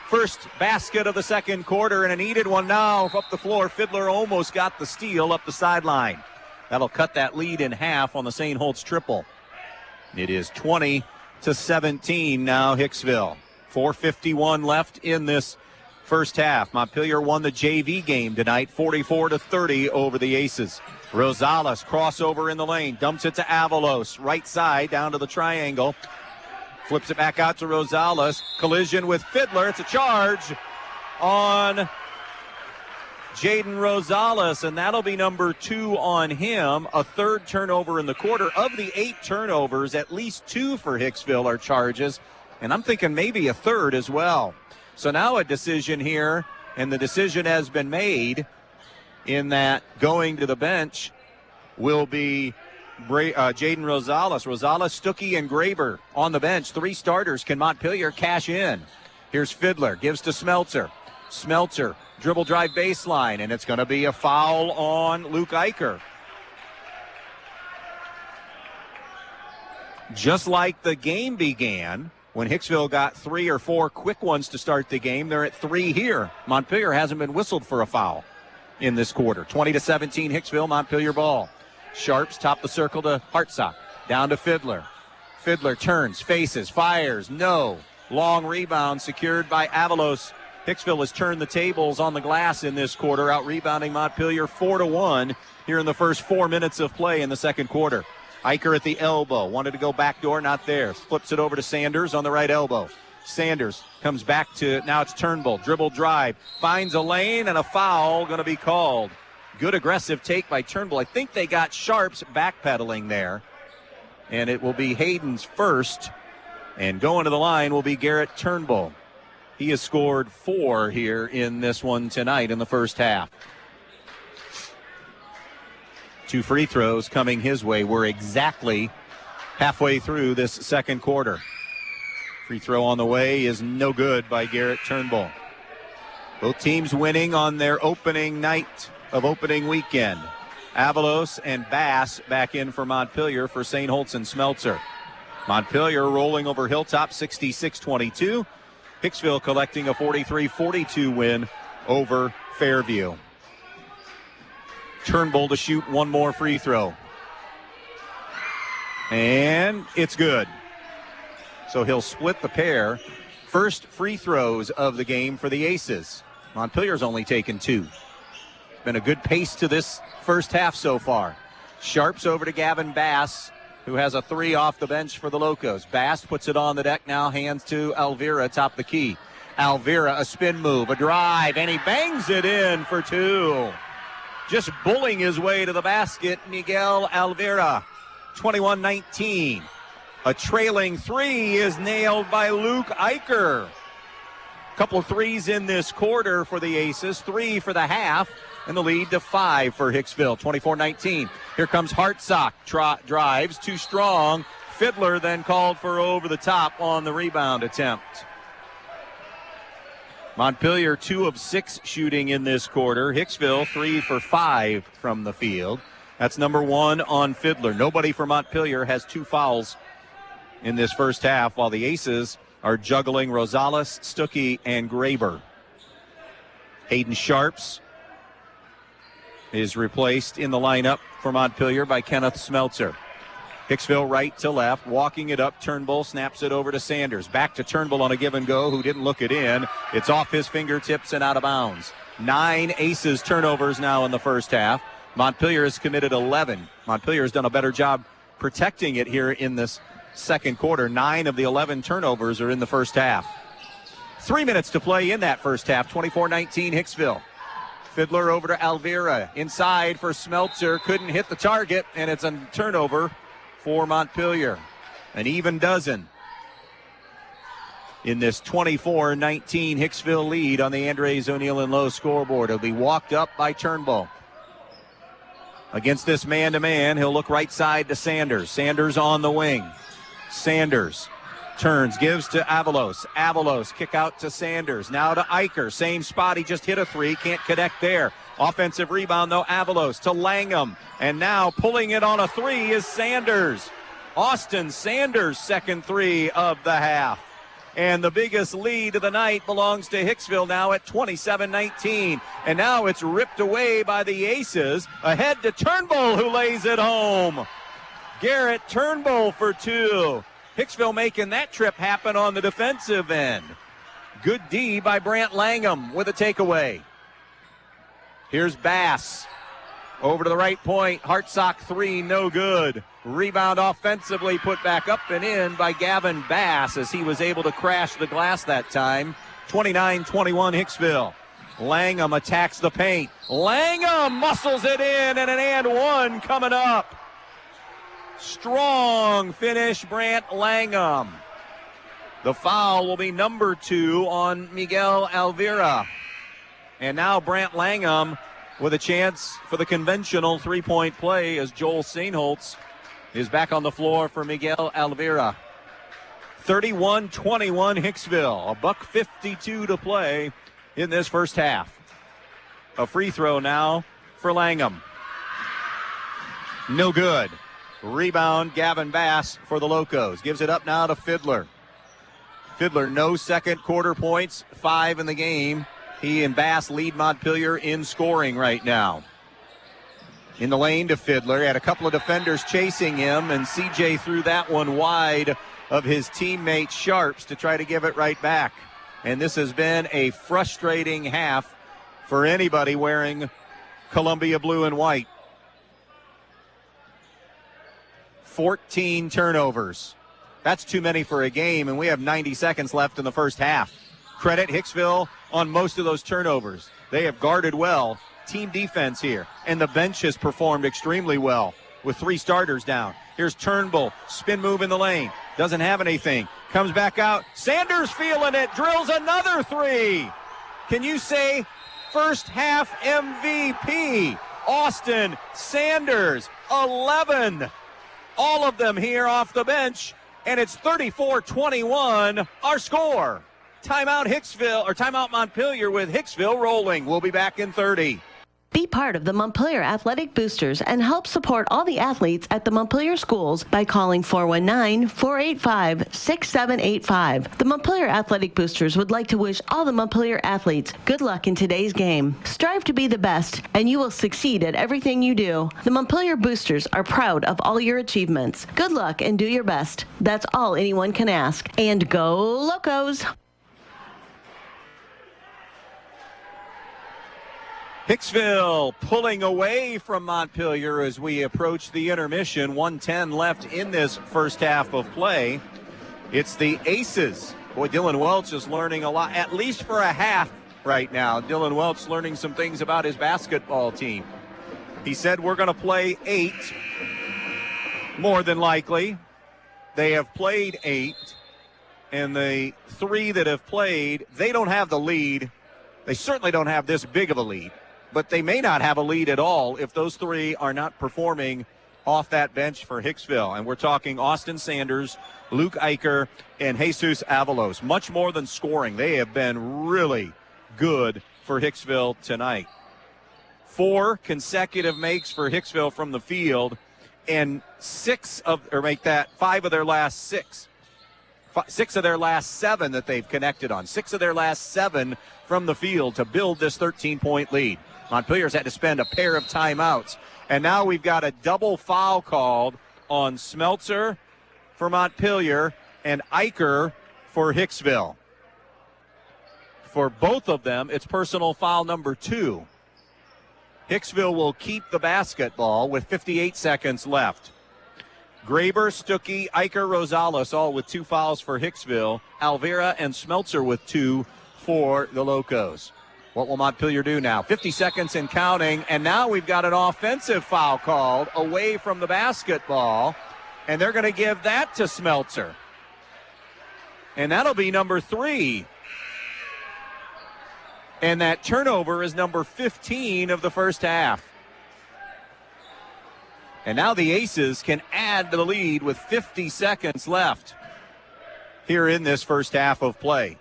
first basket of the second quarter, and a needed one now up the floor. Fiddler almost got the steal up the sideline. That'll cut that lead in half on the Sainholtz triple. It is 20-17 now Hicksville. 4:51 left in this first half. Montpelier won the JV game tonight, 44-30 over the Aces. Rosales crossover in the lane, dumps it to Avalos, right side down to the triangle. Flips it back out to Rosales. Collision with Fiddler. It's a charge on Jaden Rosales, and that'll be number 2 on him. A third turnover in the quarter. Of the 8 turnovers, at least 2 for Hicksville are charges, and I'm thinking maybe a third as well. So now a decision here, and the decision has been made in that going to the bench will be Jaden Rosales. Rosales, Stuckey, and Graber on the bench. 3 starters. Can Montpelier cash in? Here's Fiddler. Gives to Smeltzer. Smeltzer, dribble drive baseline, and it's going to be a foul on Luke Eicher. Just like the game began, when Hicksville got 3 or 4 quick ones to start the game, they're at 3 here. Montpelier hasn't been whistled for a foul in this quarter. 20-17 Hicksville, Montpelier ball. Sharps top the circle to Hartsock. Down to Fiddler. Fiddler turns, faces, fires, no. Long rebound secured by Avalos. Hicksville has turned the tables on the glass in this quarter, out rebounding Montpelier 4-1 here in the first 4 minutes of play in the second quarter. Eicher at the elbow, wanted to go backdoor, not there. Flips it over to Sanders on the right elbow. Sanders comes back to, now it's Turnbull, dribble drive, finds a lane, and a foul going to be called. Good aggressive take by Turnbull. I think they got Sharps backpedaling there, and it will be Hayden's first, and going to the line will be Garrett Turnbull. He has scored 4 here in this one tonight in the first half. 2 free throws coming his way. We're exactly halfway through this second quarter. Free throw on the way is no good by Garrett Turnbull. Both teams winning on their opening night of opening weekend. Avalos and Bass back in for Montpelier for Sainholtz and Smeltzer. Montpelier rolling over Hilltop 66-22. Hicksville collecting a 43-42 win over Fairview. Turnbull to shoot one more free throw. And it's good. So he'll split the pair. First free throws of the game for the Aces. Montpelier's only taken 2. Been a good pace to this first half so far. Sharps over to Gavin Bass, who has a 3 off the bench for the Locos. Bass puts it on the deck now, hands to Alvira, top the key. Alvira, a spin move, a drive, and he bangs it in for 2. Just bullying his way to the basket, Miguel Alvira. 21-19. A trailing 3 is nailed by Luke Eicher. Couple of threes in this quarter for the Aces, 3 for the half, and the lead to 5 for Hicksville, 24-19. Here comes Hartsock, drives, too strong. Fiddler then called for over the top on the rebound attempt. Montpelier 2 of 6 shooting in this quarter. Hicksville 3 for 5 from the field. That's number 1 on Fiddler. Nobody for Montpelier has 2 fouls in this first half, while the Aces are juggling Rosales, Stuckey, and Graber. Hayden Sharps is replaced in the lineup for Montpelier by Kenneth Smeltzer. Hicksville right to left, walking it up. Turnbull snaps it over to Sanders. Back to Turnbull on a give and go, who didn't look it in. It's off his fingertips and out of bounds. 9 Aces turnovers now in the first half. Montpelier has committed 11. Montpelier has done a better job protecting it here in this second quarter. 9 of the 11 turnovers are in the first half. 3 minutes to play in that first half. 24-19 Hicksville. Fiddler over to Alvira. Inside for Smeltzer. Couldn't hit the target, and it's a turnover for Montpelier. An even dozen in this 24-19 Hicksville lead on the Andres O'Neill and Lowe scoreboard. It'll be walked up by Turnbull. Against this man-to-man, he'll look right side to Sanders. Sanders on the wing. Sanders turns, gives to Avalos. Avalos kick out to Sanders. Now to Eicher. Same spot. He just hit a 3. Can't connect there. Offensive rebound, though. Avalos to Langham. And now pulling it on a 3 is Sanders. Austin Sanders' second 3 of the half. And the biggest lead of the night belongs to Hicksville now at 27-19. And now it's ripped away by the Aces. Ahead to Turnbull, who lays it home. Garrett Turnbull for 2. Hicksville making that trip happen on the defensive end. Good D by Brant Langham with a takeaway. Here's Bass. Over to the right point. Hartsock 3, no good. Rebound offensively put back up and in by Gavin Bass as he was able to crash the glass that time. 29-21 Hicksville. Langham attacks the paint. Langham muscles it in, and an and one coming up. Strong finish, Brant Langham. The foul will be number 2 on Miguel Alvira. And now Brant Langham with a chance for the conventional three-point play as Joel Sainholtz is back on the floor for Miguel Alvira. 31-21 Hicksville. $1:52 to play in this first half. A free throw now for Langham. No good. Rebound, Gavin Bass for the Locos. Gives it up now to Fiddler. Fiddler, no second quarter points, 5 in the game. He and Bass lead Montpelier in scoring right now. In the lane to Fiddler. He had a couple of defenders chasing him, and CJ threw that one wide of his teammate Sharps to try to give it right back. And this has been a frustrating half for anybody wearing Columbia blue and white. 14 turnovers. That's too many for a game, and we have 90 seconds left in the first half. Credit Hicksville on most of those turnovers. They have guarded well. Team defense here. And the bench has performed extremely well with 3 starters down. Here's Turnbull. Spin move in the lane. Doesn't have anything. Comes back out. Sanders feeling it. Drills another 3. Can you say first half MVP? Austin Sanders, 11. All of them here off the bench. And it's 34-21, our score. Timeout Hicksville, or timeout Montpelier with Hicksville rolling. We'll be back in 30. Be part of the Montpelier Athletic Boosters and help support all the athletes at the Montpelier schools by calling 419-485-6785. The Montpelier Athletic Boosters would like to wish all the Montpelier athletes good luck in today's game. Strive to be the best, and you will succeed at everything you do. The Montpelier Boosters are proud of all your achievements. Good luck and do your best. That's all anyone can ask. And go Locos! Hicksville pulling away from Montpelier as we approach the intermission. 1:10 left in this first half of play. It's the Aces. Boy, Dylan Welch is learning a lot, at least for a half right now. Dylan Welch learning some things about his basketball team. He said we're going to play 8, more than likely. They have played 8, and the 3 that have played, they don't have the lead. They certainly don't have this big of a lead. But they may not have a lead at all if those 3 are not performing off that bench for Hicksville. And we're talking Austin Sanders, Luke Eicher, and Jesus Avalos. Much more than scoring. They have been really good for Hicksville tonight. 4 consecutive makes for Hicksville from the field, and 5 of their last 6. 6 of their last 7 that they've connected on. 6 of their last 7 from the field to build this 13-point lead. Montpelier's had to spend a pair of timeouts. And now we've got a double foul called on Smeltzer for Montpelier and Eicher for Hicksville. For both of them, it's personal foul number 2. Hicksville will keep the basketball with 58 seconds left. Graber, Stuckey, Eicher, Rosales, all with 2 fouls for Hicksville. Alvera and Smeltzer with 2 for the Locos. What will Montpelier do now? 50 seconds and counting, and now we've got an offensive foul called away from the basketball, and they're going to give that to Smeltzer. And that'll be number 3. And that turnover is number 15 of the first half. And now the Aces can add to the lead with 50 seconds left here in this first half of play.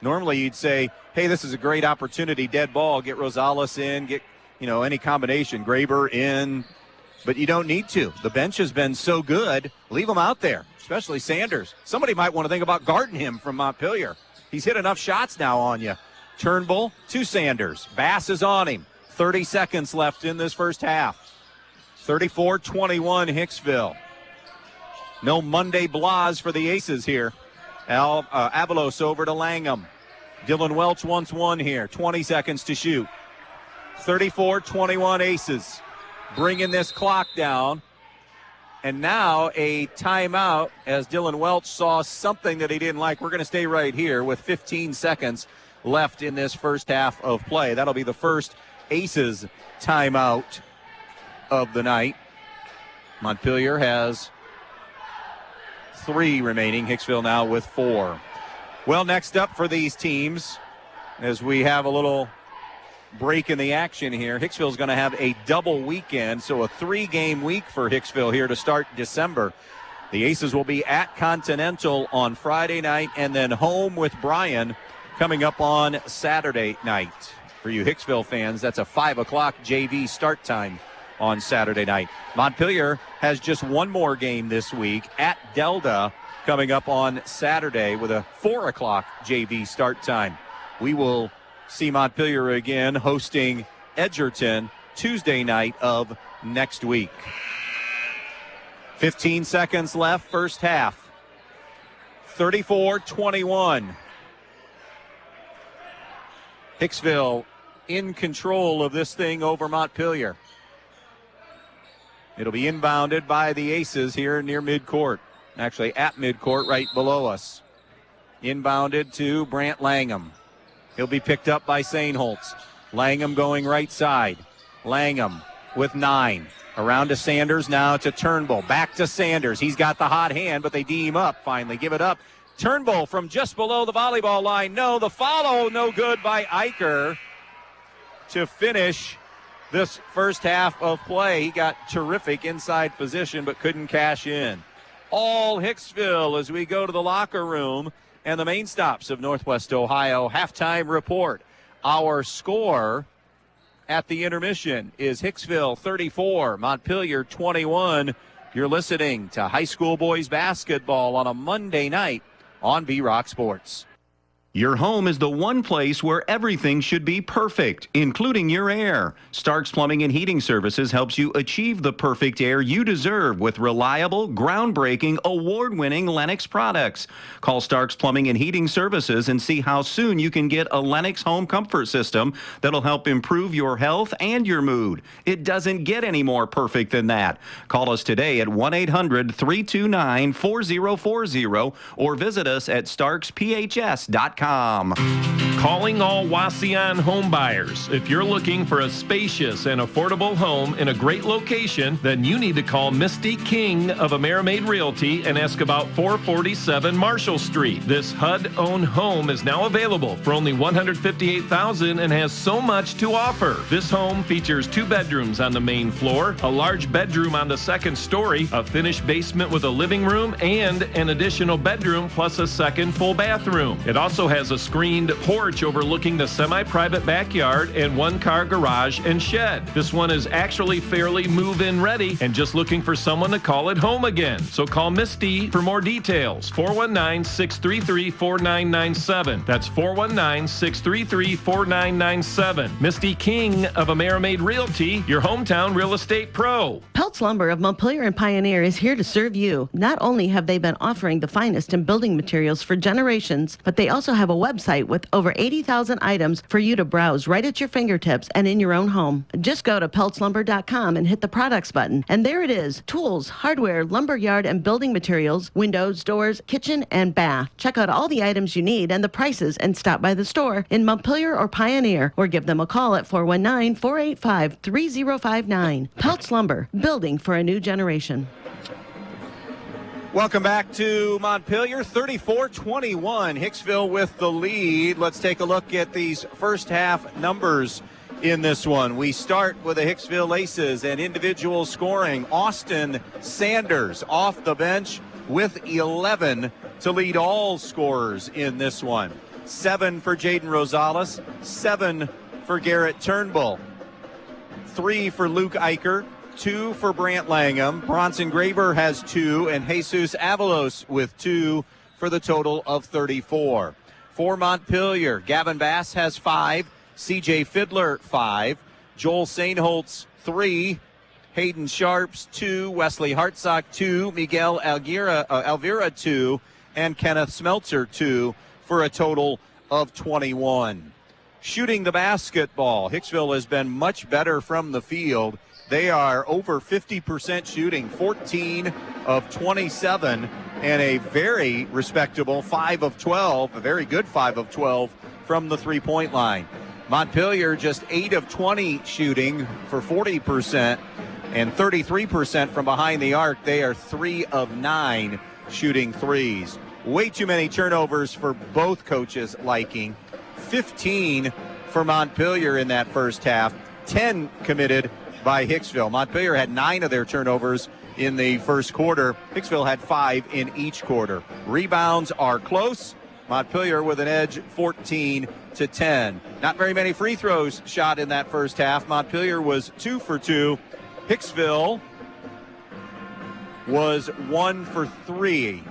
Normally you'd say, hey, this is a great opportunity, dead ball, get Rosales in, get, any combination, Graber in, but you don't need to. The bench has been so good, leave them out there, especially Sanders. Somebody might want to think about guarding him from Montpelier. He's hit enough shots now on you. Turnbull to Sanders. Bass is on him. 30 seconds left in this first half. 34-21 Hicksville. No Monday Blas for the Aces here. Avalos over to Langham. Dylan Welch wants one here. 20 seconds to shoot. 34-21 Aces. Bringing this clock down. And now a timeout as Dylan Welch saw something that he didn't like. We're going to stay right here with 15 seconds left in this first half of play. That'll be the first Aces timeout of the night. Montpelier has 3 remaining. Hicksville now with 4. Well, next up for these teams, as we have a little break in the action here, Hicksville's going to have a double weekend, so a 3-game week for Hicksville here to start December. The Aces will be at Continental on Friday night and then home with Bryan coming up on Saturday night. For you Hicksville fans, that's a 5 o'clock JV start time on Saturday night. Montpelier has just one more game this week at Delta coming up on Saturday with a 4 o'clock JV start time. We will see Montpelier again hosting Edgerton Tuesday night of next week. 15 seconds left, first half. 34-21. Hicksville in control of this thing over Montpelier. It'll be inbounded by the Aces here near midcourt. Actually at midcourt right below us. Inbounded to Brant Langham. He'll be picked up by Sainholtz. Langham going right side. Langham with 9. Around to Sanders, now to Turnbull. Back to Sanders. He's got the hot hand, but they D him up finally. Give it up. Turnbull from just below the volleyball line. No, the follow no good by Eicher to finish this first half of play. He got terrific inside position, but couldn't cash in. All Hicksville as we go to the locker room and the main stops of Northwest Ohio halftime report. Our score at the intermission is Hicksville 34, Montpelier 21. You're listening to high school boys basketball on a Monday night on V-Rock Sports. Your home is the one place where everything should be perfect, including your air. Stark's Plumbing and Heating Services helps you achieve the perfect air you deserve with reliable, groundbreaking, award-winning Lennox products. Call Stark's Plumbing and Heating Services and see how soon you can get a Lennox home comfort system that'll help improve your health and your mood. It doesn't get any more perfect than that. Call us today at 1-800-329-4040 or visit us at starksphs.com. Calling all Wasion home buyers. If you're looking for a spacious and affordable home in a great location, then you need to call Misty King of Amerimaid Realty and ask about 447 Marshall Street. This HUD-owned home is now available for only $158,000 and has so much to offer. This home features 2 bedrooms on the main floor, a large bedroom on the second story, a finished basement with a living room, and an additional bedroom plus a second full bathroom. It also has a screened porch overlooking the semi-private backyard and 1-car garage and shed. This one is actually fairly move-in ready and just looking for someone to call it home again. So call Misty for more details. 419-633-4997. That's 419-633-4997. Misty King of Amerimaid Realty, your hometown real estate pro. Peltz Lumber of Montpelier and Pioneer is here to serve you. Not only have they been offering the finest in building materials for generations, but they also have a website with over 80,000 items for you to browse right at your fingertips and in your own home. Just go to peltzlumber.com and hit the products button, and there it is. Tools, hardware, lumberyard, and building materials, windows, doors, kitchen, and bath. Check out all the items you need and the prices and stop by the store in Montpelier or Pioneer, or give them a call at 419-485-3059. Peltz Lumber, building for a new generation. Welcome back to Montpelier, 34-21. Hicksville with the lead. Let's take a look at these first half numbers in this one. We start with the Hicksville Aces and individual scoring. Austin Sanders off the bench with 11 to lead all scorers in this one. 7 for Jaden Rosales, 7 for Garrett Turnbull, 3 for Luke Eicher, 2 for Brant Langham. Bronson Graver has 2, and Jesus Avalos with 2 for the total of 34. For Montpelier, Gavin Bass has 5, CJ Fiddler 5, Joel Sainholtz 3, Hayden Sharps 2, Wesley Hartsock 2, Miguel Alvira 2, and Kenneth Smeltzer 2 for a total of 21. Shooting the basketball, Hicksville has been much better from the field. They are over 50% shooting, 14 of 27, and a very respectable 5 of 12, a very good 5 of 12 from the three-point line. Montpelier just 8 of 20 shooting for 40% and 33% from behind the arc. They are 3 of 9 shooting threes. Way too many turnovers for both coaches' liking. 15 for Montpelier in that first half, 10 committed by Hicksville. Montpelier had 9 of their turnovers in the first quarter. Hicksville had 5 in each quarter. Rebounds are close. Montpelier with an edge, 14-10. Not very many free throws shot in that first half. Montpelier was 2 for 2. Hicksville was 1 for 3.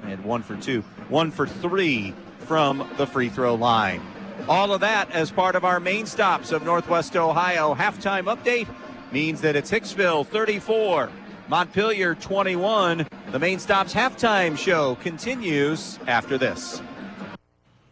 And 1 for 2. 1 for 3 from the free throw line. All of that as part of our main stops of Northwest Ohio halftime update means that it's Hicksville 34, Montpelier 21. The main stops halftime show continues after this.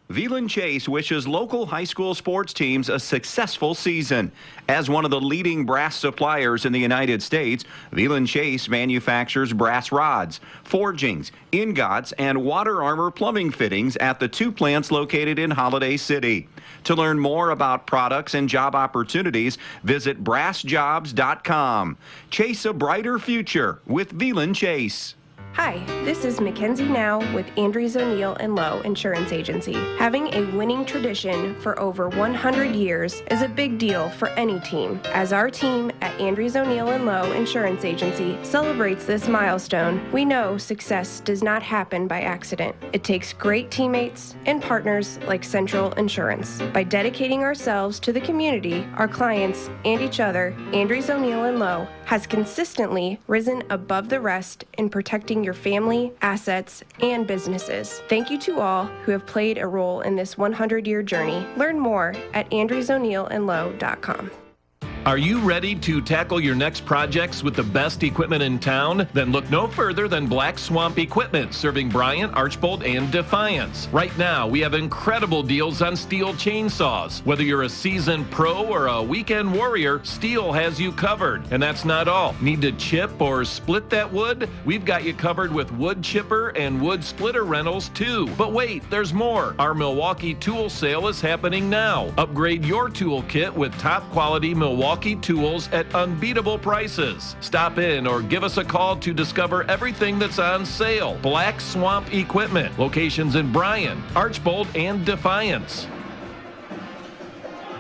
Veland Chase wishes local high school sports teams a successful season. As one of the leading brass suppliers in the United States, Veland Chase manufactures brass rods, forgings, ingots, and water armor plumbing fittings at the 2 plants located in Holiday City. To learn more about products and job opportunities, visit brassjobs.com. Chase a brighter future with Veland Chase. Hi, this is Mackenzie Now with Andrews O'Neill & Lowe Insurance Agency. Having a winning tradition for over 100 years is a big deal for any team. As our team at Andrews O'Neill & Lowe Insurance Agency celebrates this milestone, we know success does not happen by accident. It takes great teammates and partners like Central Insurance. By dedicating ourselves to the community, our clients, and each other, Andrews O'Neill & Lowe has consistently risen above the rest in protecting your family, assets, and businesses. Thank you to all who have played a role in this 100-year journey. Learn more at andrewsoneillandlowe.com. Are you ready to tackle your next projects with the best equipment in town? Then look no further than Black Swamp Equipment, serving Bryant, Archbold, and Defiance. Right now, we have incredible deals on Steel chainsaws. Whether you're a seasoned pro or a weekend warrior, Steel has you covered. And that's not all. Need to chip or split that wood? We've got you covered with wood chipper and wood splitter rentals too. But wait, there's more. Our Milwaukee tool sale is happening now. Upgrade your tool kit with top quality Milwaukee tools at unbeatable prices. Stop in or give us a call to discover everything that's on sale. Black Swamp Equipment. Locations in Bryan, Archbold, and Defiance.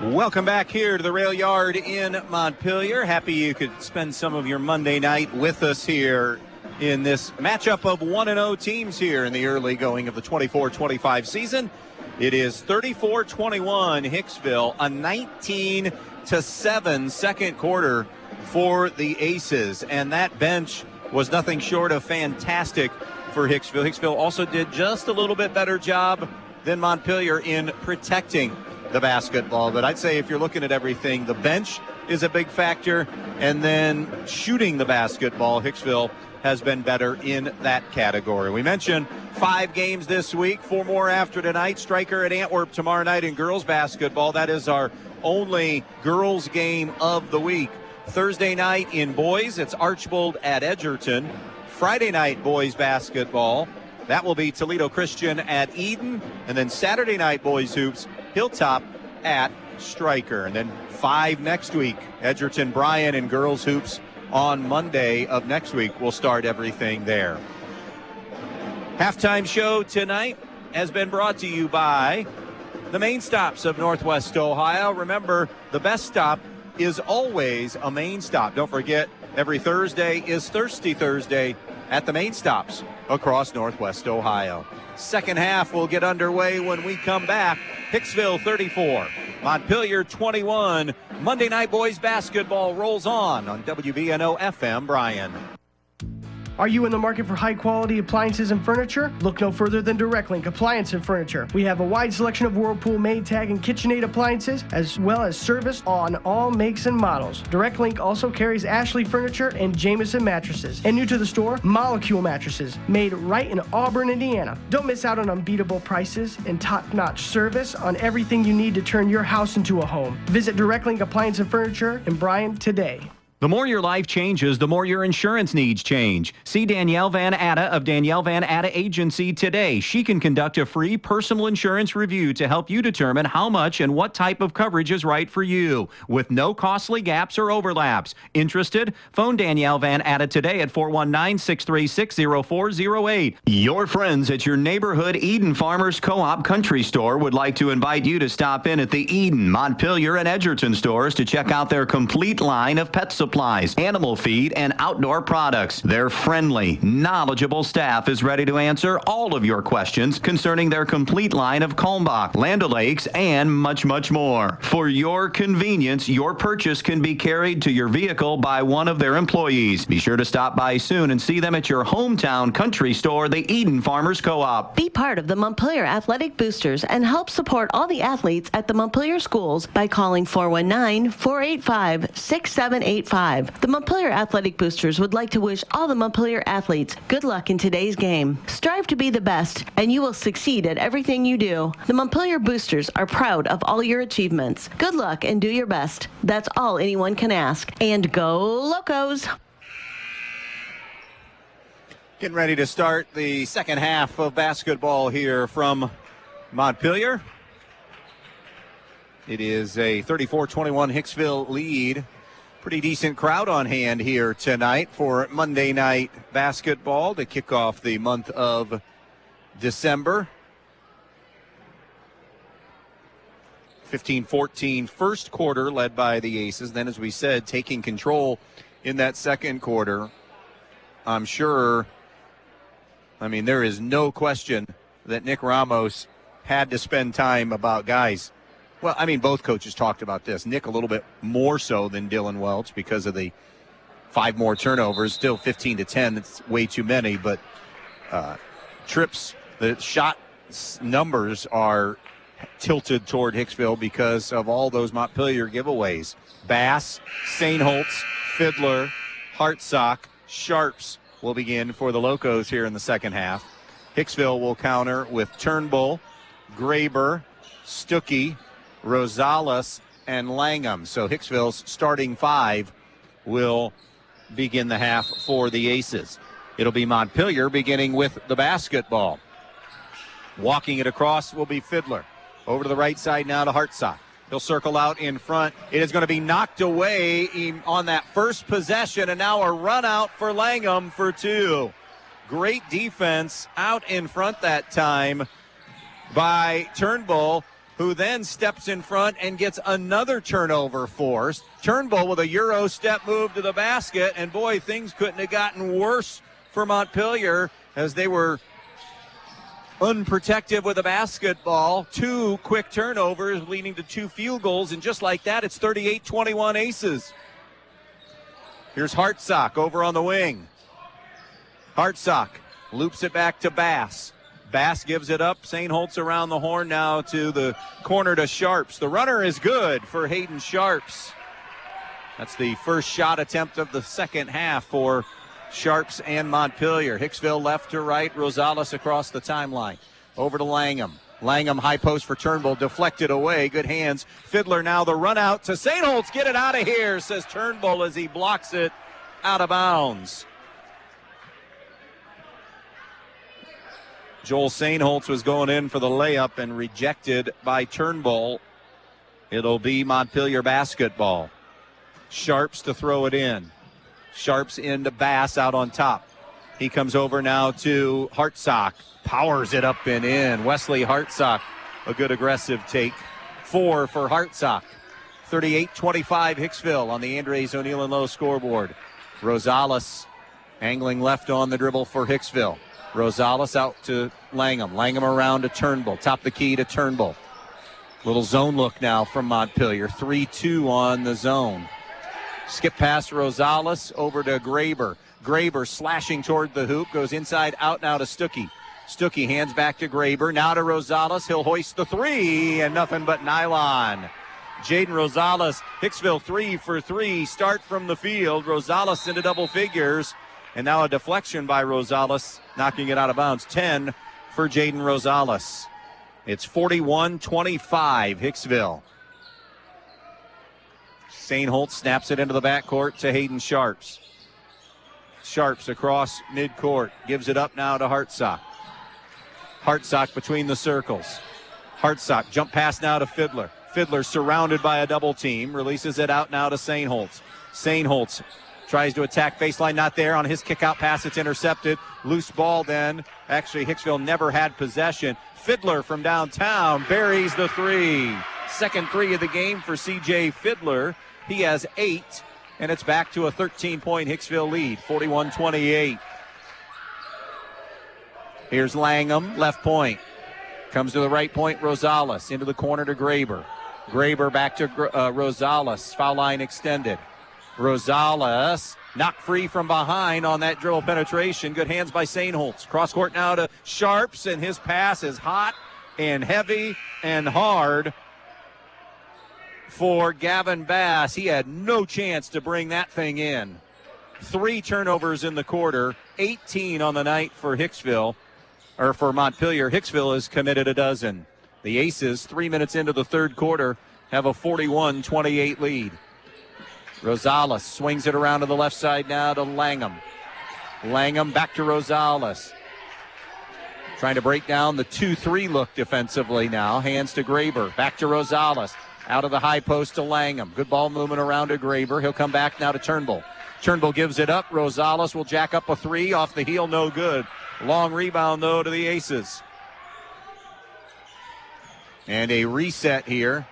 Welcome back here to the Rail Yard in Montpelier. Happy you could spend some of your Monday night with us here in this matchup of 1-0 teams here in the early going of the 24-25 season. It is 34-21 Hicksville, a 19-7 second quarter for the Aces, and that bench was nothing short of fantastic for Hicksville. Hicksville also did just a little bit better job than Montpelier in protecting the basketball, but I'd say if you're looking at everything, the bench is a big factor, and then shooting the basketball, Hicksville has been better in that category. We mentioned 5 games this week, 4 more after tonight. Stryker at Antwerp tomorrow night in girls basketball. That is our only girls game of the week. Thursday night in boys, it's Archbold at Edgerton. Friday night boys basketball, that will be Toledo Christian at Eden. And then Saturday night boys hoops, Hilltop at Stryker. And then 5 next week, Edgerton, Bryan, and girls hoops on Monday of next week. We'll start everything there. Halftime show tonight has been brought to you by the main stops of Northwest Ohio. Remember, the best stop is always a main stop. Don't forget, every Thursday is Thirsty Thursday at the main stops across Northwest Ohio. Second half will get underway when we come back. Hicksville 34, Montpelier 21. Monday Night Boys Basketball rolls on WBNO FM Bryan. Are you in the market for high-quality appliances and furniture? Look no further than Direct Link Appliance and Furniture. We have a wide selection of Whirlpool, Maytag, and KitchenAid appliances, as well as service on all makes and models. Direct Link also carries Ashley Furniture and Jameson mattresses. And new to the store, Molecule mattresses, made right in Auburn, Indiana. Don't miss out on unbeatable prices and top-notch service on everything you need to turn your house into a home. Visit Direct Link Appliance and Furniture in Bryan today. The more your life changes, the more your insurance needs change. See Danielle Van Atta of Danielle Van Atta Agency today. She can conduct a free personal insurance review to help you determine how much and what type of coverage is right for you, with no costly gaps or overlaps. Interested? Phone Danielle Van Atta today at 419-636-0408. Your friends at your neighborhood Eden Farmers Co-op Country Store would like to invite you to stop in at the Eden, Montpelier, and Edgerton stores to check out their complete line of pet supplies, animal feed, and outdoor products. Their friendly, knowledgeable staff is ready to answer all of your questions concerning their complete line of Kalmbach, Land O'Lakes, and much, much more. For your convenience, your purchase can be carried to your vehicle by one of their employees. Be sure to stop by soon and see them at your hometown country store, the Eden Farmers Co-op. Be part of the Montpelier Athletic Boosters and help support all the athletes at the Montpelier schools by calling 419-485-6785. The Montpelier Athletic Boosters would like to wish all the Montpelier athletes good luck in today's game. Strive to be the best, and you will succeed at everything you do. The Montpelier Boosters are proud of all your achievements. Good luck and do your best. That's all anyone can ask. And go Locos! Getting ready to start the second half of basketball here from Montpelier. It is a 34-21 Hicksville lead Pretty decent crowd on hand here tonight for Monday night basketball to kick off the month of December. 15-14 first quarter led by the Aces. Then, as we said, taking control in that second quarter. I'm sure, there is no question that Nick Ramos had to spend time about guys. Well, both coaches talked about this. Nick a little bit more so than Dylan Welch because of the 5 more turnovers. Still 15-10. That's way too many. But trips, the shot numbers are tilted toward Hicksville because of all those Montpelier giveaways. Bass, Sainholtz, Fiddler, Hartsock, Sharps will begin for the Locos here in the second half. Hicksville will counter with Turnbull, Graber, Stuckey, Rosales, and Langham. So Hicksville's starting 5 will begin the half for the Aces. It'll be Montpelier beginning with the basketball. Walking it across will be Fiddler. Over to the right side now to Hartsock. He'll circle out in front. It is going to be knocked away on that first possession, and now a run out for Langham for 2. Great defense out in front that time by Turnbull, who then steps in front and gets another turnover forced. Turnbull with a Euro step move to the basket, and boy, things couldn't have gotten worse for Montpelier as they were unprotected with the basketball. 2 quick turnovers leading to 2 field goals, and just like that, it's 38-21 Aces. Here's Hartsock over on the wing. Hartsock loops it back to Bass. Bass gives it up. Sainholtz around the horn now to the corner to Sharps. The runner is good for Hayden Sharps. That's the first shot attempt of the second half for Sharps and Montpelier. Hicksville left to right. Rosales across the timeline. Over to Langham. Langham high post for Turnbull. Deflected away. Good hands. Fiddler now the run out to Sainholtz. Get it out of here, says Turnbull as he blocks it out of bounds. Joel Sainholtz was going in for the layup and rejected by Turnbull. It'll be Montpelier basketball. Sharps to throw it in. Sharps into Bass out on top. He comes over now to Hartsock. Powers it up and in. Wesley Hartsock, a good aggressive take. 4 for Hartsock. 38-25 Hicksville on the Andres O'Neill and Lowe scoreboard. Rosales angling left on the dribble for Hicksville. Rosales out to Langham. Langham around to Turnbull. Top the key to Turnbull. Little zone look now from Montpelier. 3-2 on the zone. Skip past Rosales over to Graber. Graber slashing toward the hoop. Goes inside out now to Stuckey. Stuckey hands back to Graber. Now to Rosales. He'll hoist the 3 and nothing but nylon. Jaden Rosales, Hicksville 3 for 3. Start from the field. Rosales into double figures. And now a deflection by Rosales, knocking it out of bounds. 10 for Jaden Rosales. It's 41-25, Hicksville. Sainholtz snaps it into the backcourt to Hayden Sharps. Sharps across midcourt. Gives it up now to Hartsock. Hartsock between the circles. Hartsock jump pass now to Fiddler. Fiddler surrounded by a double team. Releases it out now to Sainholtz. Sainholtz tries to attack baseline, not there. On his kick-out pass, it's intercepted. Loose ball then. Actually, Hicksville never had possession. Fiddler from downtown buries the 3. Second 3 of the game for C.J. Fiddler. He has 8, and it's back to a 13-point Hicksville lead, 41-28. Here's Langham, left point. Comes to the right point, Rosales. Into the corner to Graber. Graber back to Rosales. Foul line extended. Rosales knocked free from behind on that dribble penetration. Good hands by Sainholtz. Cross court now to Sharps, and his pass is hot and heavy and hard for Gavin Bass. He had no chance to bring that thing in. 3 turnovers in the quarter, 18 on the night for Hicksville, or for Montpelier. Hicksville has committed a dozen. The Aces, 3 minutes into the third quarter, have a 41-28 lead. Rosales swings it around to the left side now to Langham. Langham back to Rosales. Trying to break down the 2-3 look defensively now. Hands to Graber. Back to Rosales. Out of the high post to Langham. Good ball movement around to Graber. He'll come back now to Turnbull. Turnbull gives it up. Rosales will jack up a three off the heel. No good. Long rebound, though, to the Aces. And a reset here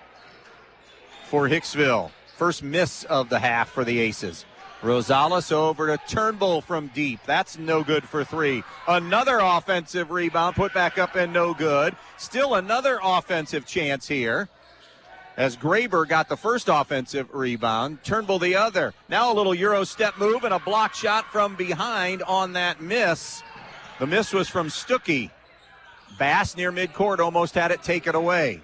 for Hicksville. First miss of the half for the Aces. Rosales over to Turnbull from deep. That's no good for three. Another offensive rebound put back up and no good. Still another offensive chance here, as Graber got the first offensive rebound. Turnbull the other. Now a little Euro step move and a block shot from behind on that miss. The miss was from Stuckey. Bass near midcourt almost had it taken away.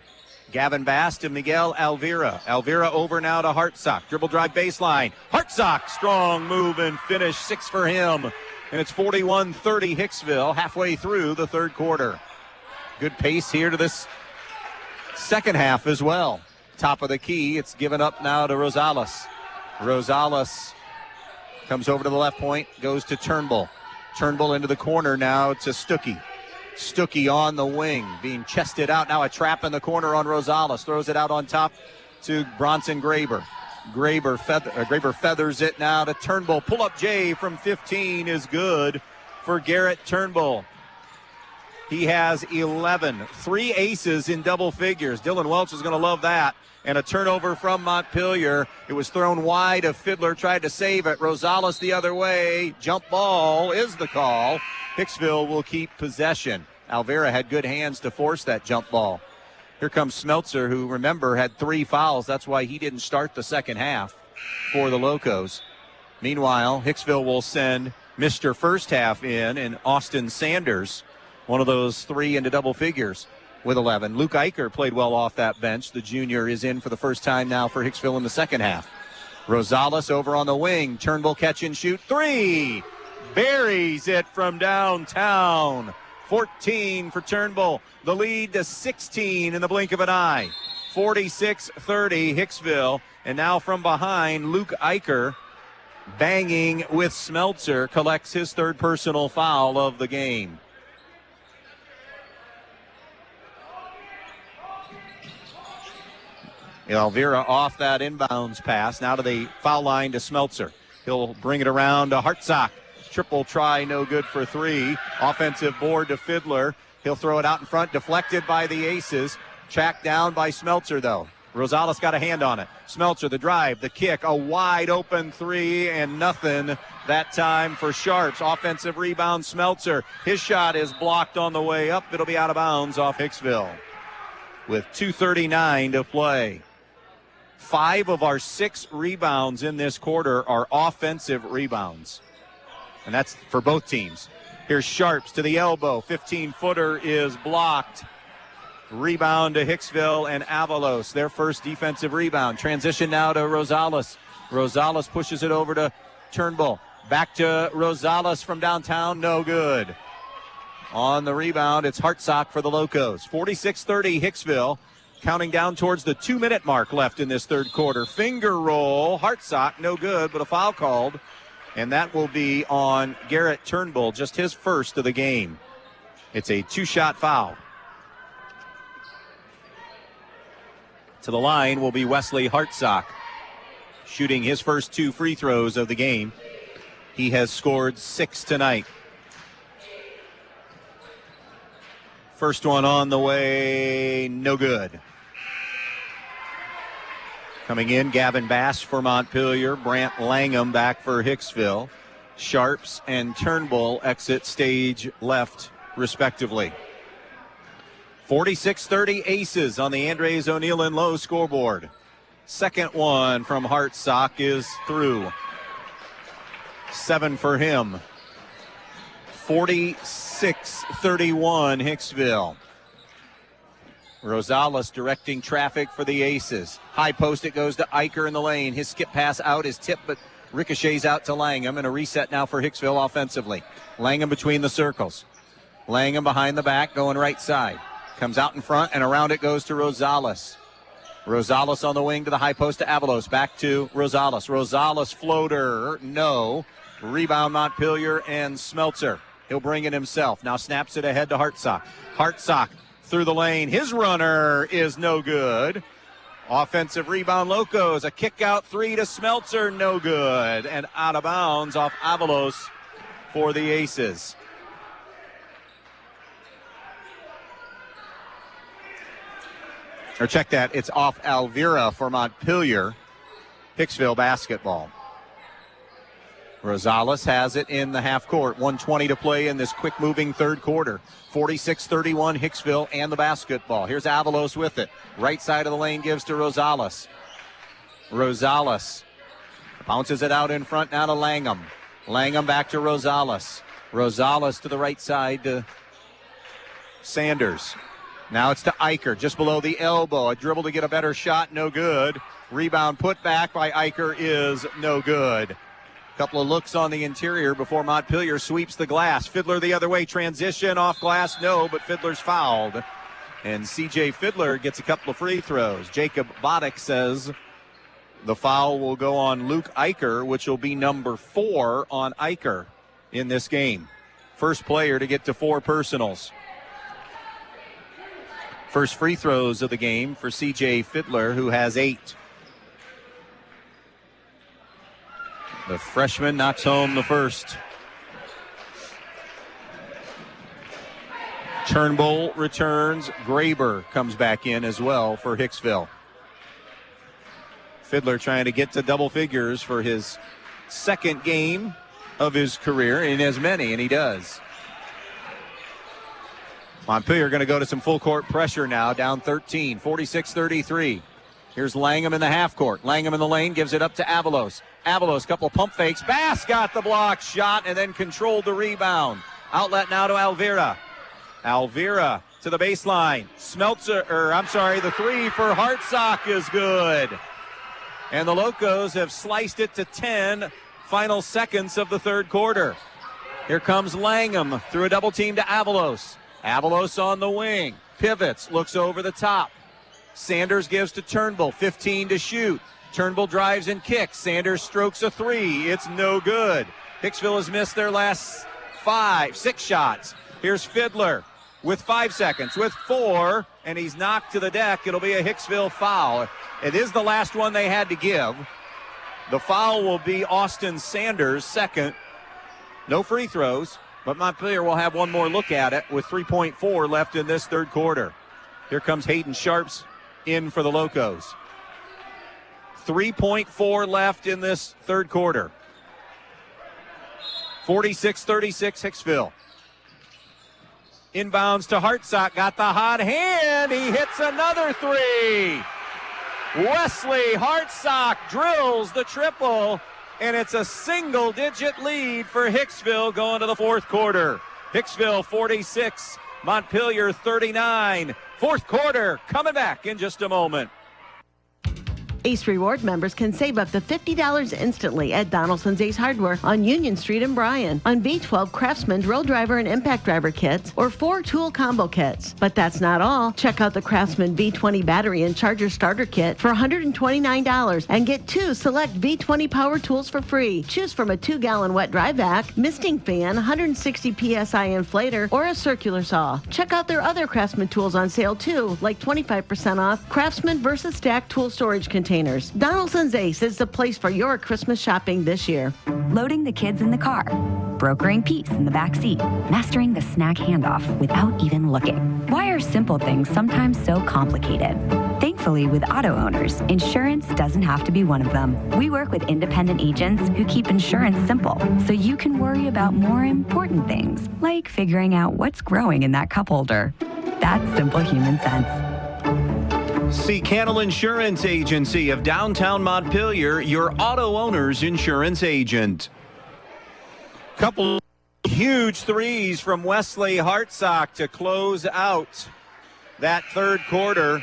Gavin Bass to Miguel Alvira. Alvira over now to Hartsock. Dribble drive baseline. Hartsock, strong move and finish. 6 for him. And it's 41-30 Hicksville halfway through the third quarter. Good pace here to this second half as well. Top of the key. It's given up now to Rosales. Rosales comes over to the left point. Goes to Turnbull. Turnbull into the corner now to Stuckey. Stuckey on the wing, being chested out. Now a trap in the corner on Rosales. Throws it out on top to Bronson Graber. Graber feathers it now to Turnbull. Pull-up J from 15 is good for Garrett Turnbull. He has 11. 3 aces in double figures. Dylan Welch is going to love that. And a turnover from Montpelier. It was thrown wide. A Fiddler tried to save it. Rosales the other way. Jump ball is the call. Hicksville will keep possession. Alvira had good hands to force that jump ball. Here comes Smeltzer, who, remember, had 3 fouls. That's why he didn't start the second half for the Locos. Meanwhile, Hicksville will send Mr. First Half in, and Austin Sanders, one of those 3 into double figures with 11. Luke Eicher played well off that bench. The junior is in for the first time now for Hicksville in the second half. Rosales over on the wing. Turnbull catch and shoot. 3. Buries it from downtown. 14 for Turnbull. The lead to 16 in the blink of an eye. 46-30 Hicksville. And now from behind, Luke Eicher banging with Smeltzer collects his third personal foul of the game. Alvira off that inbounds pass. Now to the foul line to Smeltzer. He'll bring it around to Hartsock. Triple try, no good for 3. Offensive board to Fiddler. He'll throw it out in front, deflected by the Aces. Tracked down by Smeltzer, though. Rosales got a hand on it. Smeltzer, the drive, the kick, a wide open 3, and nothing that time for Sharps. Offensive rebound, Smeltzer. His shot is blocked on the way up. It'll be out of bounds off Hicksville with 2:39 to play. 5 of our 6 rebounds in this quarter are offensive rebounds. And that's for both teams. Here's Sharps to the elbow. 15-footer is blocked. Rebound to Hicksville and Avalos. Their first defensive rebound. Transition now to Rosales. Rosales pushes it over to Turnbull. Back to Rosales from downtown. No good. On the rebound, it's Hartsock for the Locos. 46-30 Hicksville. Counting down towards the 2-minute mark left in this third quarter. Finger roll. Hartsock, no good, but a foul called. And that will be on Garrett Turnbull, just his first of the game. It's a 2-shot foul. To the line will be Wesley Hartsock, shooting his first 2 free throws of the game. He has scored 6 tonight. First one on the way, no good. Coming in, Gavin Bass for Montpelier, Brant Langham back for Hicksville. Sharps and Turnbull exit stage left, respectively. 46-30 Aces on the Andres O'Neill and Lowe scoreboard. Second one from Hartsock is through. 7 for him. 46-31 Hicksville. Rosales directing traffic for the Aces. High post, it goes to Eicher in the lane. His skip pass out is tipped, but ricochets out to Langham, and a reset now for Hicksville offensively. Langham between the circles. Langham behind the back, going right side. Comes out in front, and around it goes to Rosales. Rosales on the wing to the high post to Avalos. Back to Rosales. Rosales floater, no. Rebound Montpelier and Smeltzer. He'll bring it himself. Now snaps it ahead to Hartsock. Hartsock through the lane. His runner is no good. Offensive rebound, Locos. A kick out three to Smeltzer, no good. And out of bounds off Avalos for the Aces. Or check that, it's off Alvira for Montpelier. Hicksville basketball. Rosales has it in the half court. 1:20 to play in this quick-moving third quarter. 46-31 Hicksville and the basketball. Here's Avalos with it. Right side of the lane gives to Rosales. Rosales bounces it out in front now to Langham. Langham back to Rosales. Rosales to the right side to Sanders. Now it's to Eicher, just below the elbow. A dribble to get a better shot, no good. Rebound put back by Eicher is no good. Couple of looks on the interior before Montpelier sweeps the glass. Fiddler the other way, transition off glass, no, but Fiddler's fouled. And C.J. Fiddler gets a couple of free throws. Jacob Boddick says the foul will go on Luke Eicher, which will be number 4 on Eicher in this game. First player to get to 4 personals. First free throws of the game for C.J. Fiddler, who has 8. The freshman knocks home the first. Turnbull returns. Graber comes back in as well for Hicksville. Fiddler trying to get to double figures for his second game of his career in as many, and he does. Montpelier going to go to some full court pressure now, down 13, 46-33. Here's Langham in the half court. Langham in the lane, gives it up to Avalos. Avalos, couple of pump fakes. Bass got the block shot and then controlled the rebound. Outlet now to Alvira. Alvira to the baseline. The three for Hartsock is good. And the Locos have sliced it to 10, final seconds of the third quarter. Here comes Langham through a double team to Avalos. Avalos on the wing, pivots, looks over the top. Sanders gives to Turnbull, 15 to shoot. Turnbull drives and kicks. Sanders strokes a 3. It's no good. Hicksville has missed their last 6 shots. Here's Fiddler with 5 seconds, with 4, and he's knocked to the deck. It'll be a Hicksville foul. It is the last one they had to give. The foul will be Austin Sanders, second. No free throws. But Montpelier will have one more look at it with 3.4 left in this third quarter. Here comes Hayden Sharps in for the Locos. 3.4 left in this third quarter. 46-36 Hicksville. Inbounds to Hartsock, got the hot hand. He hits another 3. Wesley Hartsock drills the triple. And it's a single-digit lead for Hicksville going to the fourth quarter. Hicksville 46, Montpelier 39. Fourth quarter coming back in just a moment. Ace Reward members can save up to $50 instantly at Donaldson's Ace Hardware on Union Street in Bryan on V12 Craftsman drill driver and impact driver kits or 4 tool combo kits. But that's not all. Check out the Craftsman V20 battery and charger starter kit for $129 and get 2 select V20 power tools for free. Choose from a 2-gallon wet dry vac, misting fan, 160 PSI inflator, or a circular saw. Check out their other Craftsman tools on sale too, like 25% off Craftsman Versa Stack tool storage containers. Donaldson's Ace is the place for your Christmas shopping this year. Loading the kids in the car, brokering peace in the back seat, mastering the snack handoff without even looking. Why are simple things sometimes so complicated? Thankfully, with auto owners, insurance doesn't have to be one of them. We work with independent agents who keep insurance simple, so you can worry about more important things, like figuring out what's growing in that cup holder. That's simple human sense. See Cannell Insurance Agency of downtown Montpelier, your auto owner's insurance agent. Couple huge threes from Wesley Hartsock to close out that third quarter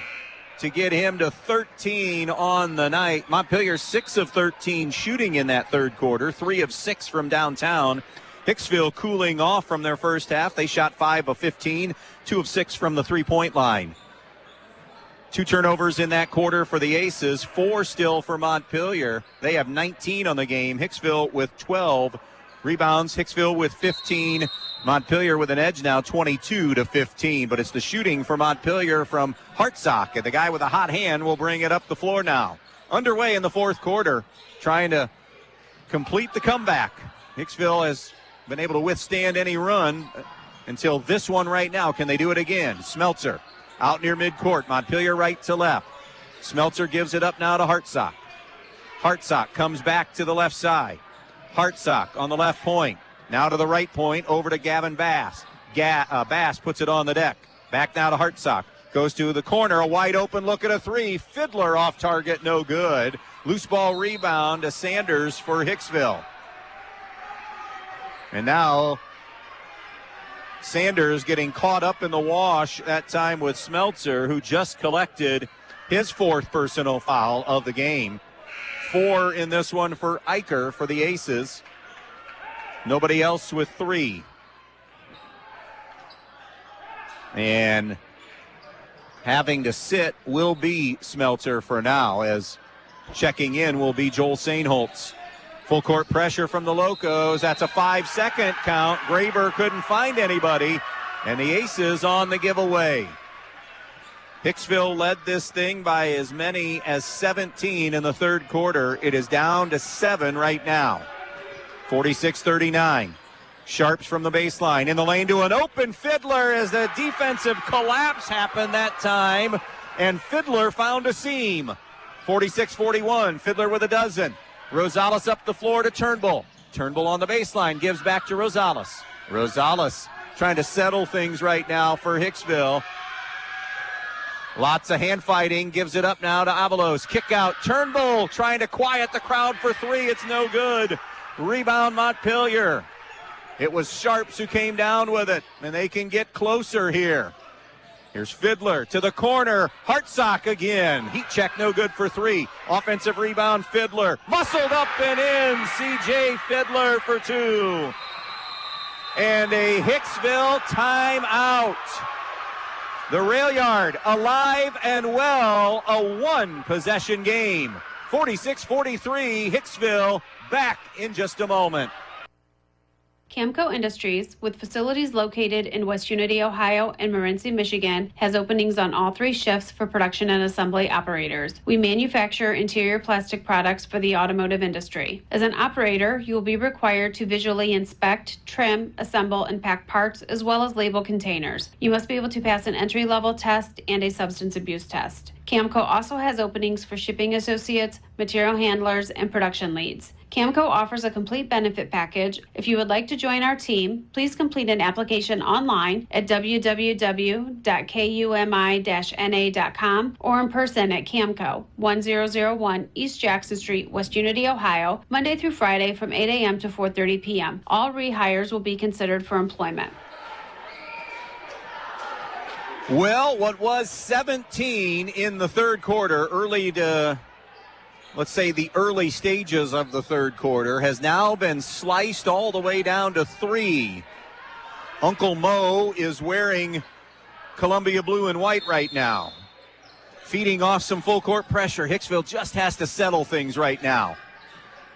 to get him to 13 on the night. Montpelier 6 of 13 shooting in that third quarter, 3 of 6 from downtown. Hicksville cooling off from their first half. They shot 5 of 15, 2 of 6 from the three-point line. 2 turnovers in that quarter for the Aces, 4 still for Montpelier. They have 19 on the game. Hicksville with 12 Rebounds, Hicksville with 15. Montpelier with an edge now, 22-15. But it's the shooting for Montpelier from Hartsock. And the guy with a hot hand will bring it up the floor now. Underway in the fourth quarter, trying to complete the comeback. Hicksville has been able to withstand any run until this one right now. Can they do it again? Smeltzer out near midcourt. Montpelier right to left. Smeltzer gives it up now to Hartsock. Hartsock comes back to the left side. Hartsock on the left point. Now to the right point, over to Gavin Bass. Bass puts it on the deck. Back now to Hartsock. Goes to the corner, a wide open look at a three. Fiddler off target, no good. Loose ball rebound to Sanders for Hicksville. And now Sanders getting caught up in the wash, that time with Smeltzer, who just collected his fourth personal foul of the game. 4 in this one for Eicher for the Aces. Nobody else with 3. And having to sit will be Smeltzer for now, as checking in will be Joel Sainholtz. Full court pressure from the Locos. That's a 5-second count. Graber couldn't find anybody, and the Aces on the giveaway. Hicksville led this thing by as many as 17 in the third quarter. It is down to 7 right now. 46-39. Sharps from the baseline. In the lane to an open Fiddler as the defensive collapse happened that time. And Fiddler found a seam. 46-41. Fiddler with a dozen. Rosales up the floor to Turnbull. Turnbull on the baseline. Gives back to Rosales. Rosales trying to settle things right now for Hicksville. Lots of hand fighting. Gives it up now to Avalos. Kick out. Turnbull trying to quiet the crowd for 3. It's no good. Rebound Montpelier. It was Sharps who came down with it, and they can get closer here. Here's Fiddler to the corner. Hartsock again. Heat check, no good for 3. Offensive rebound, Fiddler. Muscled up and in. C.J. Fiddler for 2. And a Hicksville timeout. The rail yard alive and well, a 1-possession game. 46-43, Hicksville back in just a moment. Camco Industries, with facilities located in West Unity, Ohio and Morenci, Michigan, has openings on all 3 shifts for production and assembly operators. We manufacture interior plastic products for the automotive industry. As an operator, you will be required to visually inspect, trim, assemble, and pack parts, as well as label containers. You must be able to pass an entry-level test and a substance abuse test. Camco also has openings for shipping associates, material handlers, and production leads. Camco offers a complete benefit package. If you would like to join our team, please complete an application online at www.kumi-na.com or in person at Camco, 1001 East Jackson Street, West Unity, Ohio, Monday through Friday from 8 a.m. to 4:30 p.m. All rehires will be considered for employment. Well, what was 17 in the third quarter, let's say the early stages of the third quarter, has now been sliced all the way down to 3. Uncle Mo is wearing Columbia blue and white right now, feeding off some full court pressure. Hicksville just has to settle things right now.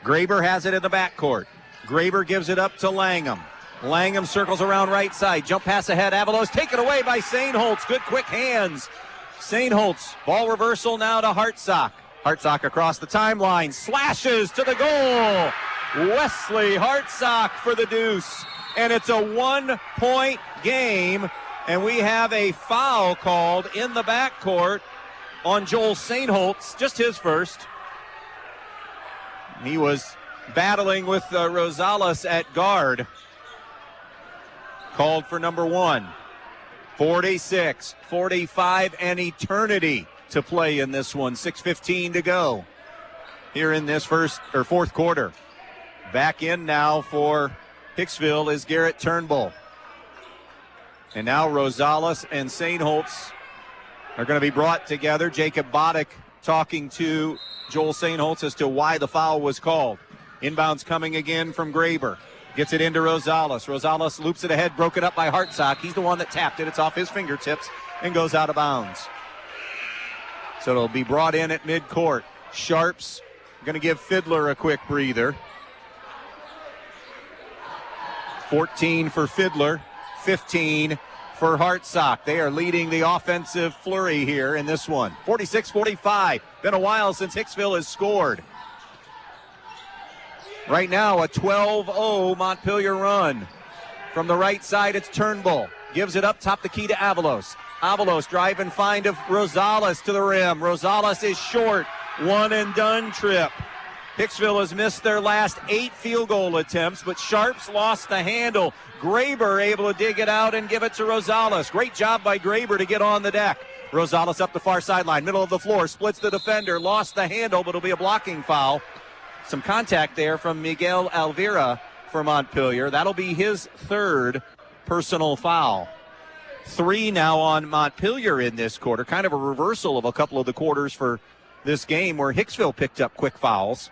Graber has it in the backcourt. Graber gives it up to Langham. Langham circles around right side. Jump pass ahead. Avalos taken away by Sainholtz. Good quick hands. Sainholtz, ball reversal now to Hartsock. Hartsock across the timeline, slashes to the goal. Wesley Hartsock for the deuce. And it's a 1-point game. And we have a foul called in the backcourt on Joel Sainholtz, just his first. He was battling with Rosales at guard. Called for number 1. 46, 45, an eternity to play in this one. 6:15 to go here in this fourth quarter. Back in now for Hicksville is Garrett Turnbull. And now Rosales and Sainholtz are going to be brought together. Jacob Boddick talking to Joel Sainholtz as to why the foul was called. Inbounds coming again from Graber. Gets it into Rosales. Rosales loops it ahead, broken up by Hartsock. He's the one that tapped it. It's off his fingertips and goes out of bounds. So it'll be brought in at midcourt. Sharps going to give Fiddler a quick breather. 14 for Fiddler, 15 for Hartsock. They are leading the offensive flurry here in this one. 46-45. Been a while since Hicksville has scored. Right now, a 12-0 Montpelier run. From the right side, it's Turnbull. Gives it up top the key to Avalos. Avalos drive and find of Rosales to the rim. Rosales is short. One and done trip. Hicksville has missed their last 8 field goal attempts, but Sharps lost the handle. Graber able to dig it out and give it to Rosales. Great job by Graber to get on the deck. Rosales up the far sideline, middle of the floor, splits the defender, lost the handle, but it'll be a blocking foul. Some contact there from Miguel Alvira for Montpelier. That'll be his 3rd personal foul. 3 now on Montpelier in this quarter. Kind of a reversal of a couple of the quarters for this game where Hicksville picked up quick fouls.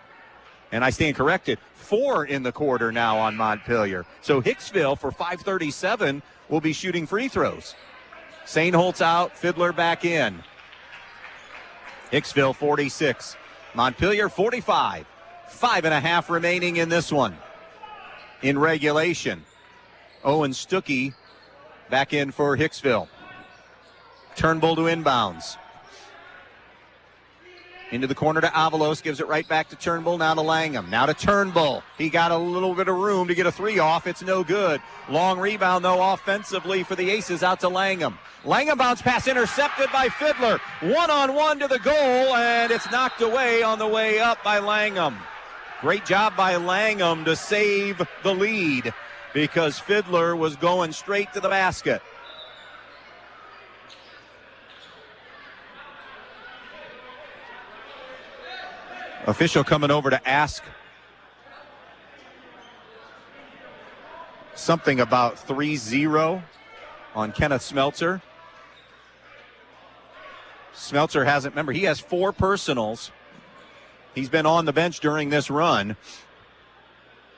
And I stand corrected, 4 in the quarter now on Montpelier. So Hicksville for 5:37 will be shooting free throws. Sainholtz out, Fiddler back in. Hicksville 46, Montpelier 45. 5.5 remaining in this one. In regulation, Owen Stuckey back in for Hicksville. Turnbull to inbounds. Into the corner to Avalos, gives it right back to Turnbull, now to Langham, now to Turnbull. He got a little bit of room to get a 3 off, it's no good. Long rebound, though, offensively for the Aces, out to Langham. Langham bounce pass intercepted by Fiddler. 1-on-1 to the goal, and it's knocked away on the way up by Langham. Great job by Langham to save the lead because Fiddler was going straight to the basket. Official coming over to ask something about 3-0 on Kenneth Smeltzer. Smeltzer hasn't, remember, he has 4 personals. He's been on the bench during this run.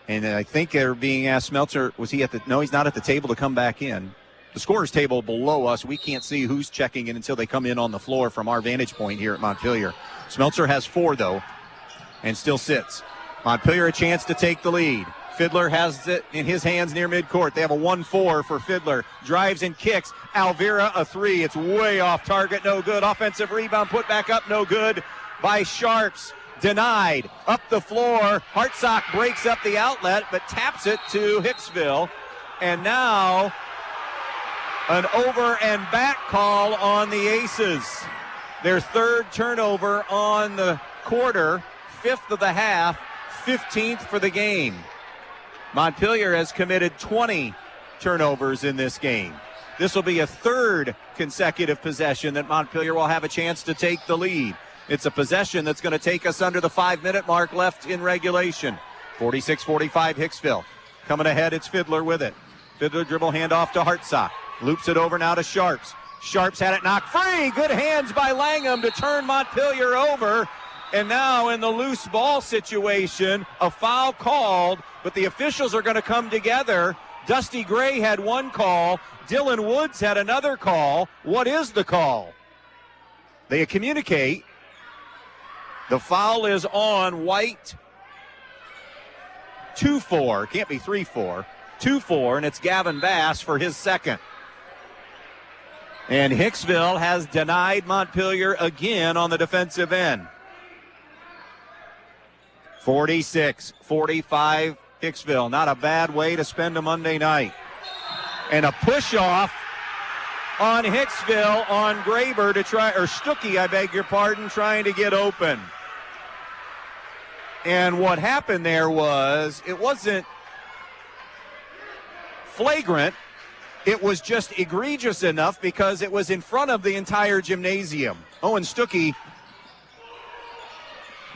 And I think they're being asked, Smeltzer, was he at the, no, he's not at the table to come back in. The scorer's table below us, we can't see who's checking in until they come in on the floor from our vantage point here at Montpelier. Smeltzer has 4, though, and still sits. Montpelier a chance to take the lead. Fiddler has it in his hands near midcourt. They have a 1-4 for Fiddler. Drives and kicks. Alvira a 3. It's way off target. No good. Offensive rebound put back up. No good by Sharps. Denied. Up the floor. Hartsock breaks up the outlet but taps it to Hicksville. And now an over and back call on the Aces. Their 3rd turnover on the quarter. 5th of the half, 15th for the game. Montpelier has committed 20 turnovers in this game. This will be a 3rd consecutive possession that Montpelier will have a chance to take the lead. It's a possession that's going to take us under the 5-minute mark left in regulation. 46-45 Hicksville. Coming ahead, it's Fiddler with it. Fiddler dribble handoff to Hartsock. Loops it over now to Sharps. Sharps had it knocked free. Good hands by Langham to turn Montpelier over. And now in the loose ball situation, a foul called, but the officials are going to come together. Dusty Gray had 1 call. Dylan Woods had another call. What is the call? They communicate. The foul is on White. 2-4. Can't be 3-4. 2-4, and it's Gavin Bass for his 2nd. And Hicksville has denied Montpelier again on the defensive end. 46-45 Hicksville. Not a bad way to spend a Monday night. And a push-off on Hicksville on Graber to try, or Stuckey, I beg your pardon, trying to get open. And what happened there was, it wasn't flagrant. It was just egregious enough because it was in front of the entire gymnasium. Owen Stuckey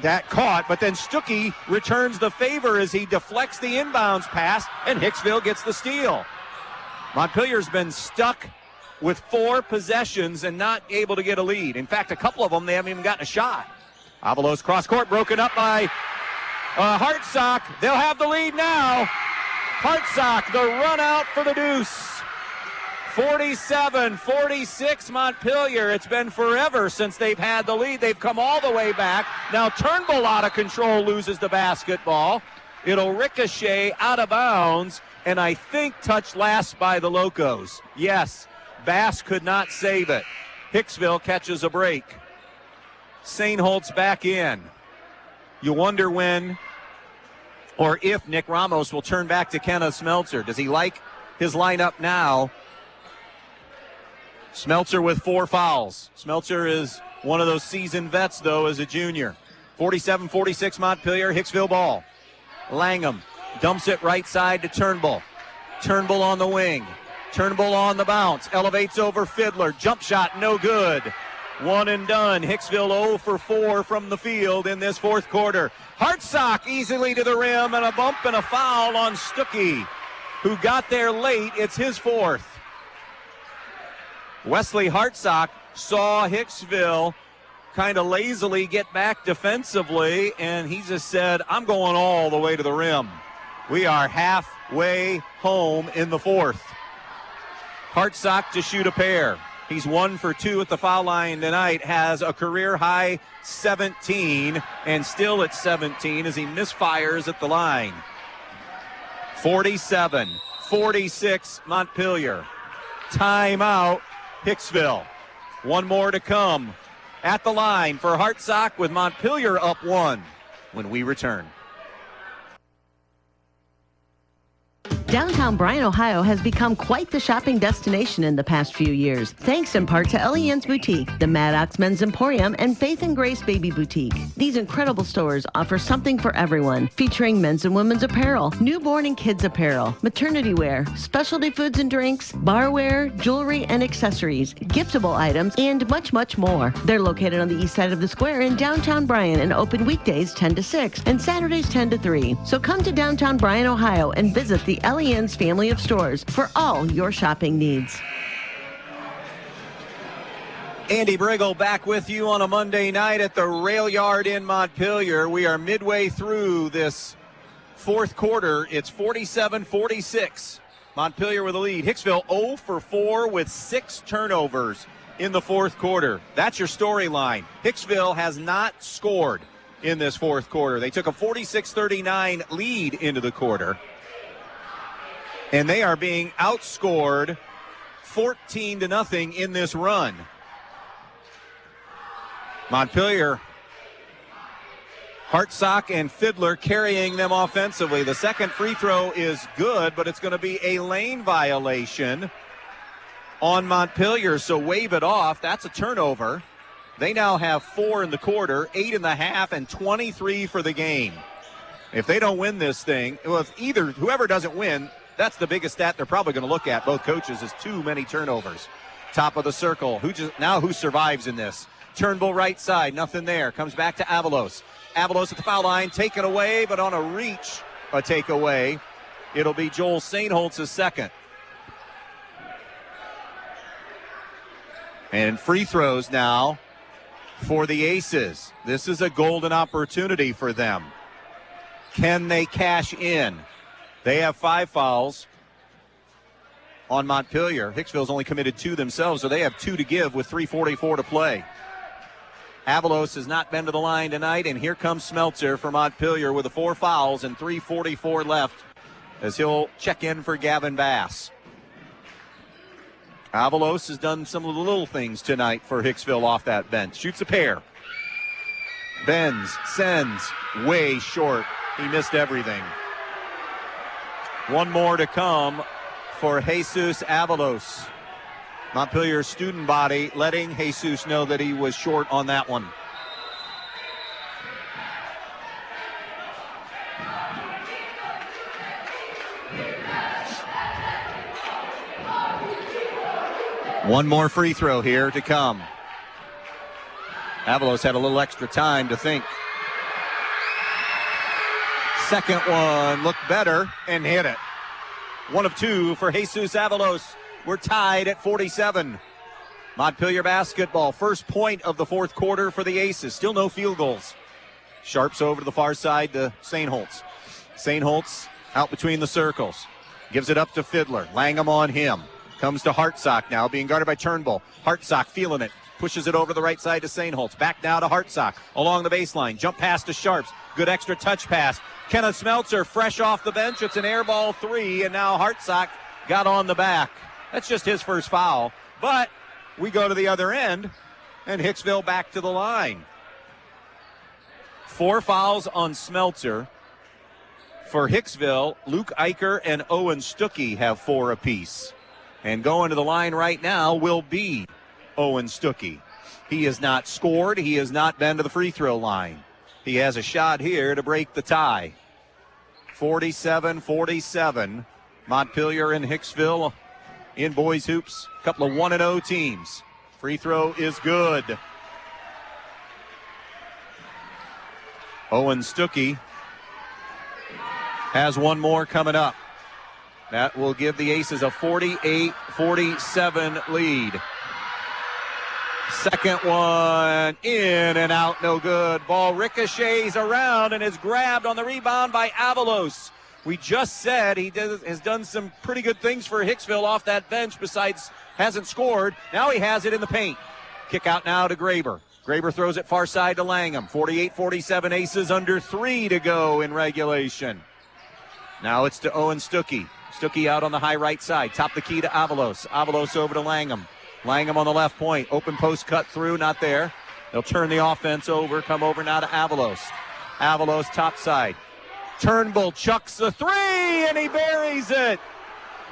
that caught, but then Stuckey returns the favor as he deflects the inbounds pass, and Hicksville gets the steal. Montpelier's been stuck with 4 possessions and not able to get a lead. In fact, a couple of them, they haven't even gotten a shot. Avalos cross court, broken up by Hartsock. They'll have the lead now. Hartsock, the run out for the deuce. 47-46 Montpelier. It's been forever since they've had the lead. They've come all the way back. Now Turnbull out of control loses the basketball. It'll ricochet out of bounds, and I think touched last by the Locos. Yes, Bass could not save it. Hicksville catches a break. Sainholtz back in. You wonder when or if Nick Ramos will turn back to Kenneth Smeltzer. Does he like his lineup now? Smeltzer with 4 fouls. Smeltzer is one of those seasoned vets, though, as a junior. 47-46 Montpelier, Hicksville ball. Langham dumps it right side to Turnbull. Turnbull on the wing. Turnbull on the bounce. Elevates over Fiddler. Jump shot, no good. One and done. Hicksville 0 for 4 from the field in this fourth quarter. Hartsock easily to the rim, and a bump and a foul on Stuckey, who got there late. It's his fourth. Wesley Hartsock saw Hicksville kind of lazily get back defensively, and he just said, I'm going all the way to the rim. We are halfway home in the fourth. Hartsock to shoot a pair. He's 1 for 2 at the foul line tonight, has a career-high 17, and still at 17 as he misfires at the line. 47-46 Montpelier. Timeout Hicksville. One more to come. At the line for Hartsock with Montpelier up 1 when we return. Downtown Bryan, Ohio has become quite the shopping destination in the past few years, thanks in part to Elian's Boutique, the Maddox Men's Emporium, and Faith and Grace Baby Boutique. These incredible stores offer something for everyone, featuring men's and women's apparel, newborn and kids apparel, maternity wear, specialty foods and drinks, barware, jewelry and accessories, giftable items, and much, much more. They're located on the east side of the square in downtown Bryan and open weekdays 10 to 6 and Saturdays 10 to 3. So come to downtown Bryan, Ohio, and visit the Elian's family of stores for all your shopping needs. Andy Brigle back with you on a Monday night at the Rail Yard in Montpelier. We are midway through this fourth quarter. It's 47-46. Montpelier with a lead. Hicksville 0 for 4 with 6 turnovers in the fourth quarter. That's your storyline. Hicksville has not scored in this fourth quarter. They took a 46-39 lead into the quarter, and they are being outscored 14-0 in this run. Montpelier, Hartsock and Fiddler carrying them offensively. The second free throw is good, but it's going to be a lane violation on Montpelier, so wave it off. That's a turnover. They now have 4 in the quarter, 8 in the half, and 23 for the game. If they don't win this thing, well, whoever doesn't win, that's the biggest stat they're probably going to look at, both coaches, is too many turnovers. Top of the circle. Who survives in this? Turnbull right side, nothing there. Comes back to Avalos. Avalos at the foul line, taken away, but on a reach, a takeaway. It'll be Joel Sainholtz's second. And free throws now for the Aces. This is a golden opportunity for them. Can they cash in? They have 5 fouls on Montpelier. Hicksville's only committed 2 themselves, so they have 2 to give with 3:44 to play. Avalos has not been to the line tonight, and here comes Smeltzer for Montpelier with the 4 fouls and 3:44 left as he'll check in for Gavin Bass. Avalos has done some of the little things tonight for Hicksville off that bench. Shoots a pair. Bends, sends, way short. He missed everything. One more to come for Jesus Avalos. Montpelier student body letting Jesus know that he was short on that one. One more free throw here to come. Avalos had a little extra time to think. Second one looked better and hit it. 1 of 2 for Jesus Avalos. We're tied at 47. Montpelier basketball. First point of the fourth quarter for the Aces. Still no field goals. Sharps over to the far side to Sainholtz. Sainholtz out between the circles. Gives it up to Fiddler. Langham on him. Comes to Hartsock now, being guarded by Turnbull. Hartsock feeling it. pushes it over the right side to Sainholtz. Back now to Hartsock along the baseline. Jump pass to Sharps. Good extra touch pass. Kenneth Smeltzer fresh off the bench. It's an air ball 3, and now Hartsock got on the back. That's just his first foul. But we go to the other end, and Hicksville back to the line. 4 fouls on Smeltzer. For Hicksville, Luke Eicher and Owen Stuckey have 4 apiece. And going to the line right now will be Owen Stuckey. He has not scored. He has not been to the free throw line. He has a shot here to break the tie. 47-47. Montpelier and Hicksville in boys hoops. A couple of 1-0 teams. Free throw is good. Owen Stuckey has one more coming up. That will give the Aces a 48-47 lead. Second one in and out, no good. Ball ricochets around and is grabbed on the rebound by Avalos. We just said he has done some pretty good things for Hicksville off that bench besides hasn't scored. Now he has it in the paint. Kick out now to Graber. Graber throws it far side to Langham. 48-47 Aces, under 3 to go in regulation. Now it's to Owen Stuckey. Stuckey out on the high right side. Top the key to Avalos. Avalos over to Langham. Langham on the left point. Open post cut through, not there. They'll turn the offense over. Come over now to Avalos. Avalos top side. Turnbull chucks the 3 and he buries it.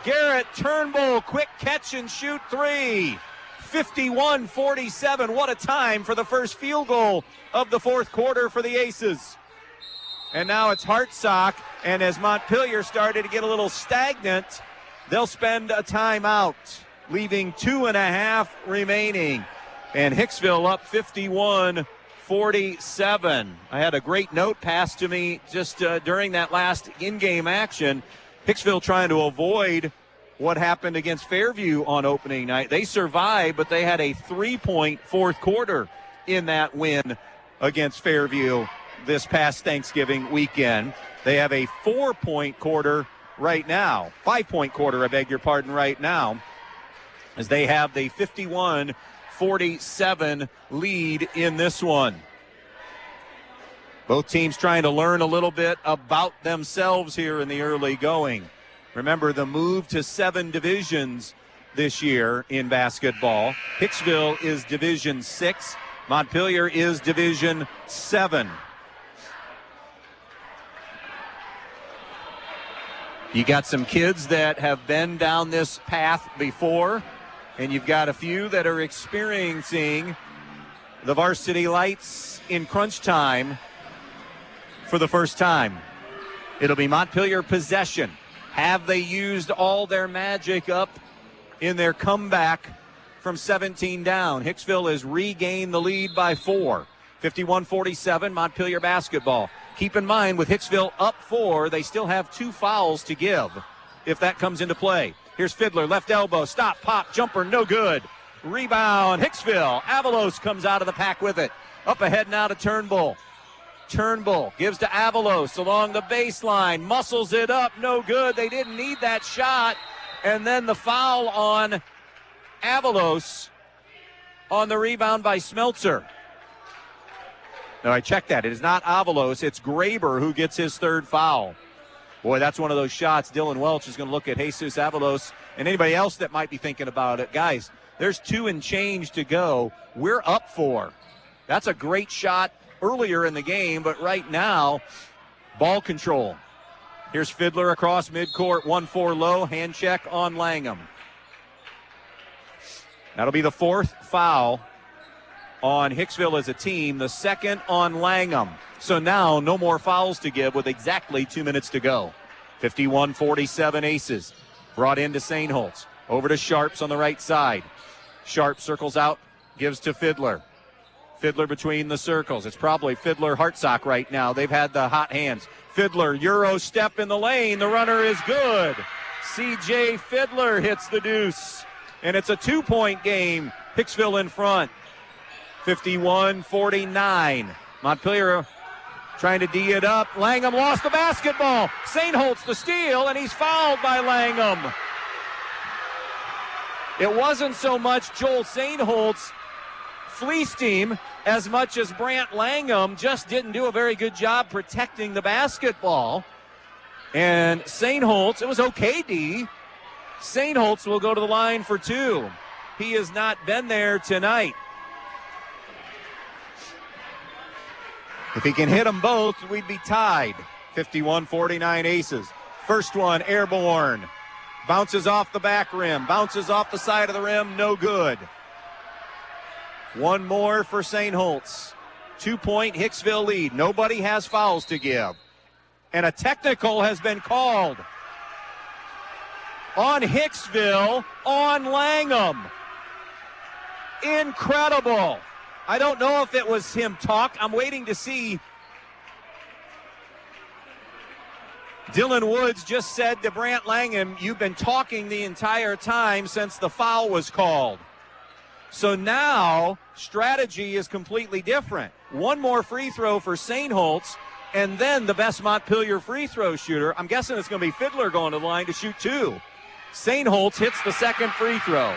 Garrett Turnbull, quick catch and shoot 3. 51-47. What a time for the first field goal of the fourth quarter for the Aces. And now it's Hartsock, and as Montpelier started to get a little stagnant, they'll spend a timeout, leaving 2.5 remaining. And Hicksville up 51-47. I had a great note passed to me just during that last in-game action. Hicksville trying to avoid what happened against Fairview on opening night. They survived, but they had a 3-point fourth quarter in that win against Fairview this past Thanksgiving weekend. They have a 4-point quarter right now. 5-point quarter, I beg your pardon, right now, as they have the 51-47 lead in this one. Both teams trying to learn a little bit about themselves here in the early going. Remember the move to 7 divisions this year in basketball. Hicksville is Division 6. Montpelier is Division 7. You got some kids that have been down this path before, and you've got a few that are experiencing the varsity lights in crunch time for the first time. It'll be Montpelier possession. Have they used all their magic up in their comeback from 17 down? Hicksville has regained the lead by 4. 51-47, Montpelier basketball. Keep in mind, with Hicksville up 4, they still have 2 fouls to give if that comes into play. Here's Fiddler, left elbow, stop, pop, jumper, no good. Rebound, Hicksville. Avalos comes out of the pack with it. Up ahead now to Turnbull. Turnbull gives to Avalos along the baseline, muscles it up, no good. They didn't need that shot. And then the foul on Avalos on the rebound by Smeltzer. No, I checked that. It is not Avalos. It's Graber who gets his 3rd foul. Boy, that's one of those shots. Dylan Welch is going to look at Jesus Avalos and anybody else that might be thinking about it. Guys, there's 2 and change to go. We're up 4. That's a great shot earlier in the game, but right now, ball control. Here's Fiddler across midcourt, 1-4 low, hand check on Langham. That'll be the 4th foul on Hicksville as a team, the 2nd on Langham. So now no more fouls to give with exactly 2 minutes to go. 51-47 Aces. Brought into Sainholtz. Over to Sharps on the right side. Sharp circles out, gives to Fiddler. Fiddler between the circles. It's probably Fiddler Hartsock right now. They've had the hot hands. Fiddler, Euro step in the lane. The runner is good. C.J. Fiddler hits the deuce. And it's a 2-point game. Hicksville in front. 51-49. Montpelier trying to D it up. Langham lost the basketball. Sainholtz the steal, and he's fouled by Langham. It wasn't so much Joel Sainholtz fleeced him as much as Brant Langham just didn't do a very good job protecting the basketball. And Sainholtz, it was okay, D. Sainholtz will go to the line for 2. He has not been there tonight. If he can hit them both, we'd be tied. 51-49 Aces. First one, airborne. Bounces off the back rim. Bounces off the side of the rim. No good. One more for Sainholtz. 2-point Hicksville lead. Nobody has fouls to give. And a technical has been called on Hicksville, on Langham. Incredible. I don't know if it was him talk. I'm waiting to see. Dylan Woods just said to Brant Langham, you've been talking the entire time since the foul was called. So now strategy is completely different. One more free throw for Sainholtz, and then the best Montpelier free throw shooter. I'm guessing it's going to be Fiddler going to the line to shoot 2. Sainholtz hits the second free throw.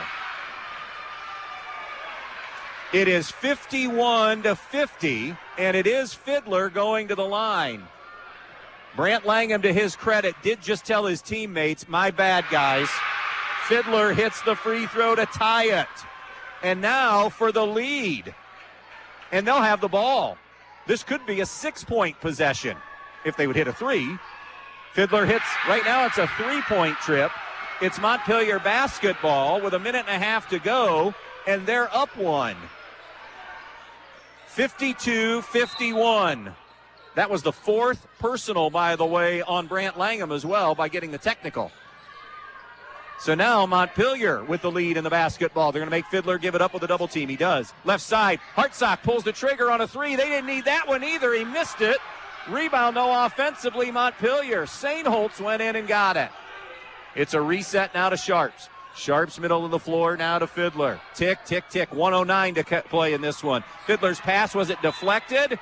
It is 51-50, and it is Fiddler going to the line. Brant Langham, to his credit, did just tell his teammates, my bad, guys. Fiddler hits the free throw to tie it. And now for the lead. And they'll have the ball. This could be a 6-point possession if they would hit a 3. Fiddler hits, right now it's a 3-point trip. It's Montpelier basketball with a minute and a half to go, and they're up 1. 52-51. That was the 4th personal, by the way, on Brant Langham as well by getting the technical. So now Montpelier with the lead in the basketball. They're going to make Fiddler give it up with a double team. He does. Left side, Hartsock pulls the trigger on a 3. They didn't need that one either. He missed it. Rebound, though, offensively, Montpelier. Sainholtz went in and got it. It's a reset now to Sharps. Sharps middle of the floor now to Fiddler. Tick, tick, tick. 109 to play in this one. Fiddler's pass, was it deflected?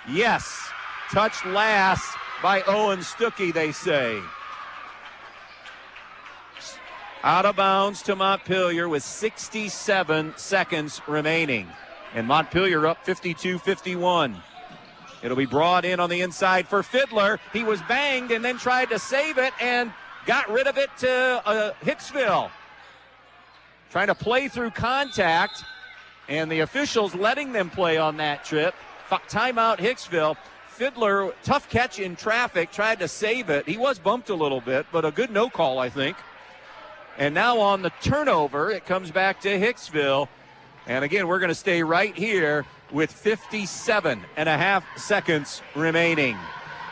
Yes. Touched last by Owen Stuckey, they say. Out of bounds to Montpelier with 67 seconds remaining. And Montpelier up 52-51. It'll be brought in on the inside for Fiddler. He was banged and then tried to save it and got rid of it to Hicksville. Trying to play through contact, and the officials letting them play on that trip. Timeout Hicksville. Fiddler, tough catch in traffic, tried to save it. He was bumped a little bit, but a good no call, I think. And now on the turnover, it comes back to Hicksville. And again, we're going to stay right here with 57.5 seconds remaining.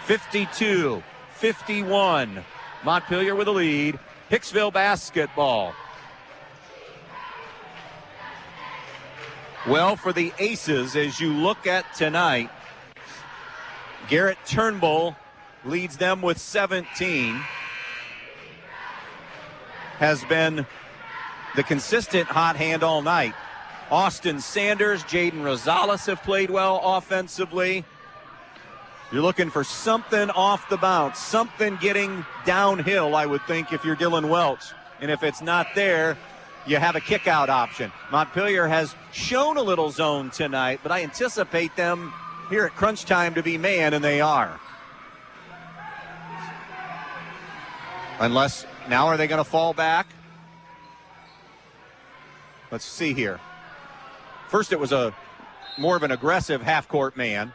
52-51. Montpelier with a lead. Hicksville basketball. Well, for the Aces, as you look at tonight, Garrett Turnbull leads them with 17. Has been the consistent hot hand all night. Austin Sanders, Jaden Rosales have played well offensively. You're looking for something off the bounce, something getting downhill, I would think, if you're Dylan Welch. And if it's not there, you have a kick-out option. Montpelier has shown a little zone tonight, but I anticipate them here at crunch time to be man, and they are. Unless, now are they going to fall back? Let's see here. First it was a more of an aggressive half-court man.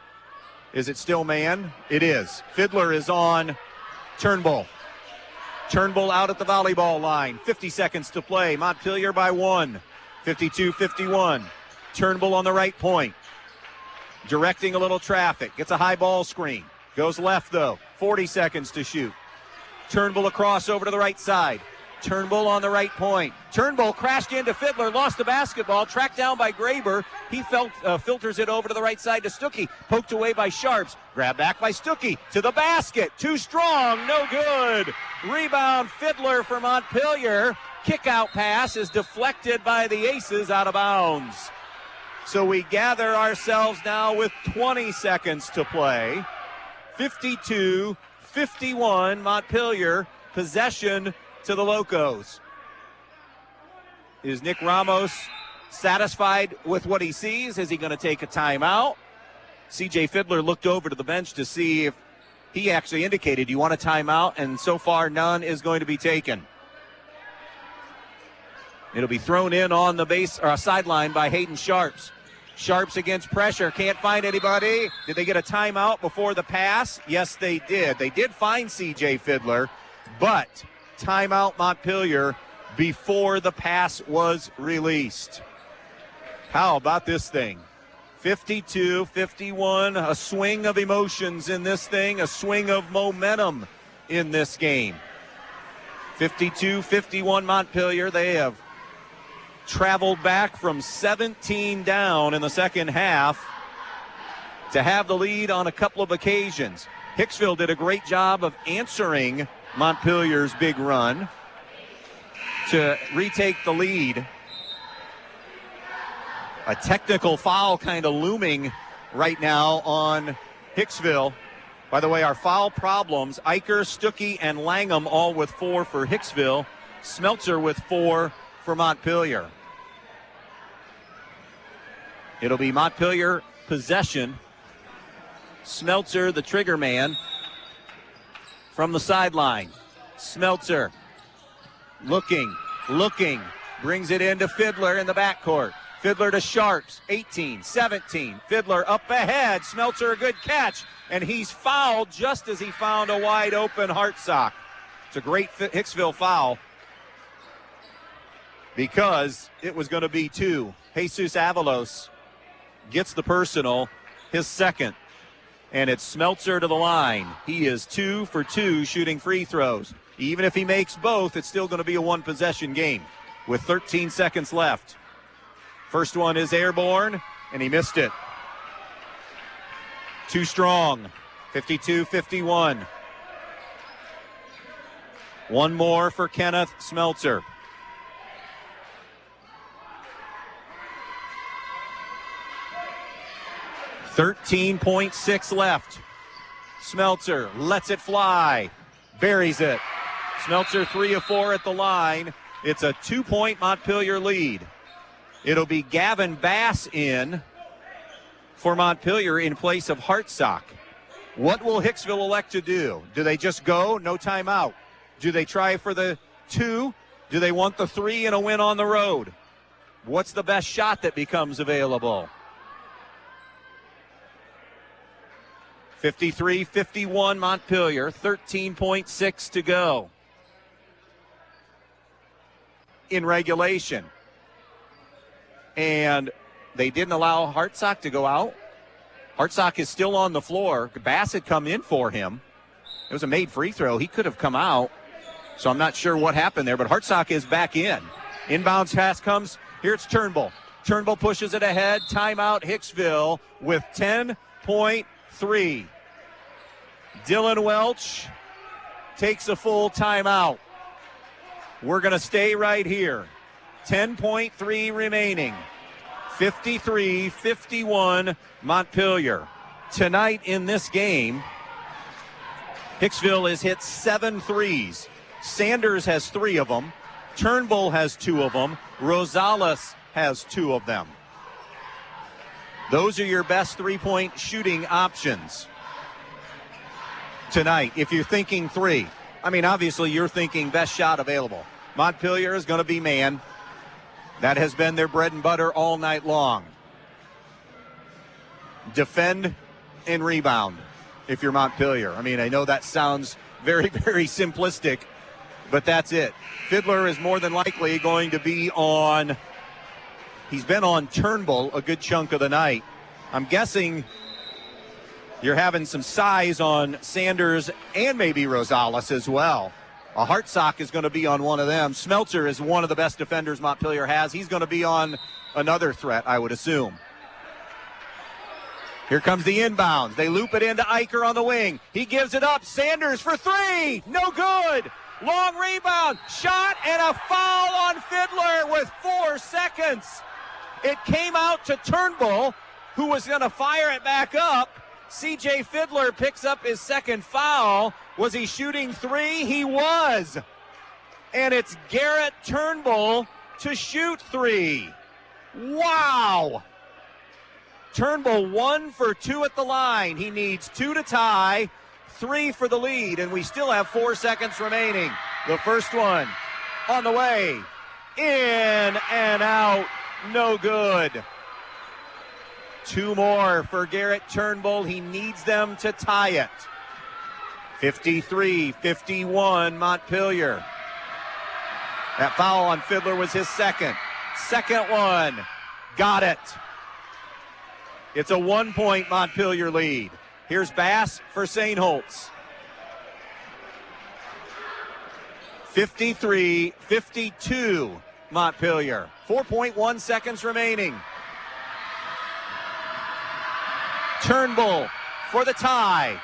Is it still man? It is. Fiddler is on Turnbull. Turnbull out at the volleyball line. 50 seconds to play. Montpelier by 1. 52-51. Turnbull on the right point. Directing a little traffic. Gets a high ball screen. Goes left, though. 40 seconds to shoot. Turnbull across over to the right side. Turnbull on the right point. Turnbull crashed into Fiddler, lost the basketball, tracked down by Graber. He filters it over to the right side to Stuckey. Poked away by Sharps. Grabbed back by Stuckey. To the basket. Too strong. No good. Rebound Fiddler for Montpelier. Kick-out pass is deflected by the Aces out of bounds. So we gather ourselves now with 20 seconds to play. 52-51 Montpelier. Possession to the Locos. Is Nick Ramos satisfied with what he sees? Is he going to take a timeout? C.J. Fiddler looked over to the bench to see if he actually indicated, you want a timeout? And so far, none is going to be taken. It'll be thrown in on the base or sideline by Hayden Sharps. Sharps against pressure, can't find anybody. Did they get a timeout before the pass? Yes, they did. They did find C.J. Fiddler, but timeout Montpelier before the pass was released. How about this thing? 52-51, a swing of emotions in this thing, a swing of momentum in this game. 52-51 Montpelier. They have traveled back from 17 down in the second half to have the lead on a couple of occasions. Hicksville did a great job of answering Montpelier's big run to retake the lead. A technical foul kind of looming right now on Hicksville. By the way, our foul problems, Eicher, Stuckey, and Langham all with 4 for Hicksville. Smeltzer with 4 for Montpelier. It'll be Montpelier possession. Smeltzer, the trigger man, from the sideline. Smeltzer looking, brings it into Fiddler in the backcourt. Fiddler to Sharps, 18, 17. Fiddler up ahead. Smeltzer a good catch, and he's fouled just as he found a wide open Hartsock. It's a great Hicksville foul because it was going to be 2. Jesus Avalos gets the personal, his second, and it's Smeltzer to the line. He is 2 for 2 shooting free throws. Even if he makes both, it's still going to be a one-possession game with 13 seconds left. First one is airborne, and he missed it. Too strong, 52-51. One more for Kenneth Smeltzer. .6 left. Smeltzer lets it fly, buries it. Smeltzer 3 of 4 at the line. It's a 2-point Montpelier lead. It'll be Gavin Bass in for Montpelier in place of Hartsock. What will Hicksville elect to do? Do they just go, no timeout? Do they try for the 2? Do they want the 3 and a win on the road? What's the best shot that becomes available? 53-51 Montpelier, 13.6 to go in regulation. And they didn't allow Hartsock to go out. Hartsock is still on the floor. Bass had come in for him. It was a made free throw. He could have come out. So I'm not sure what happened there, but Hartsock is back in. Inbounds pass comes. Here it's Turnbull. Turnbull pushes it ahead. Timeout Hicksville with 10.3. Dylan Welch takes a full timeout. We're going to stay right here. 10.3 remaining. 53-51 Montpelier. Tonight in this game, Hicksville has hit 7 threes. Sanders has 3 of them. Turnbull has 2 of them. Rosales has 2 of them. Those are your best three-point shooting options tonight. If you're thinking 3, I mean, obviously you're thinking best shot available. Montpelier is going to be man. That has been their bread and butter all night long. Defend and rebound if you're Montpelier. I mean, I know that sounds very, very simplistic, but that's it. Fiddler is more than likely going to be on, he's been on Turnbull a good chunk of the night. I'm guessing you're having some size on Sanders and maybe Rosales as well. A Hartsock is going to be on one of them. Smeltzer is one of the best defenders Montpelier has. He's going to be on another threat, I would assume. Here comes the inbounds. They loop it into Eicher on the wing. He gives it up. Sanders for 3. No good. Long rebound. Shot and a foul on Fiddler with 4 seconds. It came out to Turnbull, who was going to fire it back up. C.J. Fiddler picks up his second foul. Was he shooting 3? He was. And it's Garrett Turnbull to shoot 3. Wow! Turnbull 1 for 2 at the line. He needs 2 to tie, 3 for the lead, and we still have 4 seconds remaining. The first one on the way. In and out. No good. 2 more for Garrett Turnbull. He needs them to tie it. 53-51 Montpelier. That foul on Fiddler was his second. Second one. Got it. It's a 1-point Montpelier lead. Here's Bass for St. Holtz. 53-52 Montpelier. 4.1 seconds remaining. Turnbull for the tie.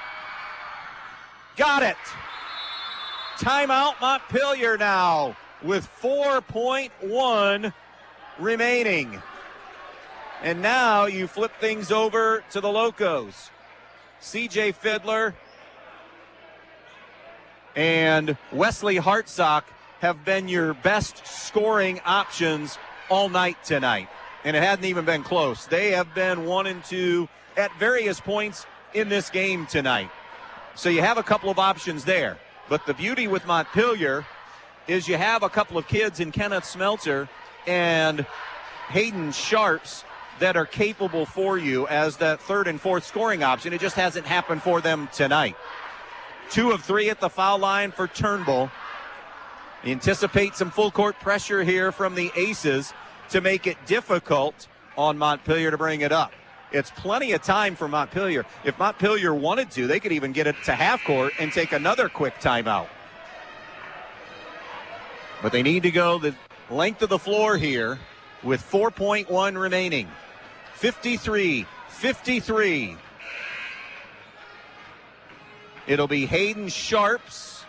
Got it. Timeout Montpelier now with 4.1 remaining. And now you flip things over to the Locos. C.J. Fiddler and Wesley Hartsock have been your best scoring options all night tonight. And it hadn't even been close. They have been 1 and 2 at various points in this game tonight. So you have a couple of options there. But the beauty with Montpelier is you have a couple of kids in Kenneth Smeltzer and Hayden Sharps that are capable for you as that third and fourth scoring option. It just hasn't happened for them tonight. 2 of 3 at the foul line for Turnbull. Anticipate some full court pressure here from the Aces to make it difficult on Montpelier to bring it up. It's plenty of time for Montpelier. If Montpelier wanted to, they could even get it to half court and take another quick timeout. But they need to go the length of the floor here with 4.1 remaining. 53-53. It'll be Hayden Sharps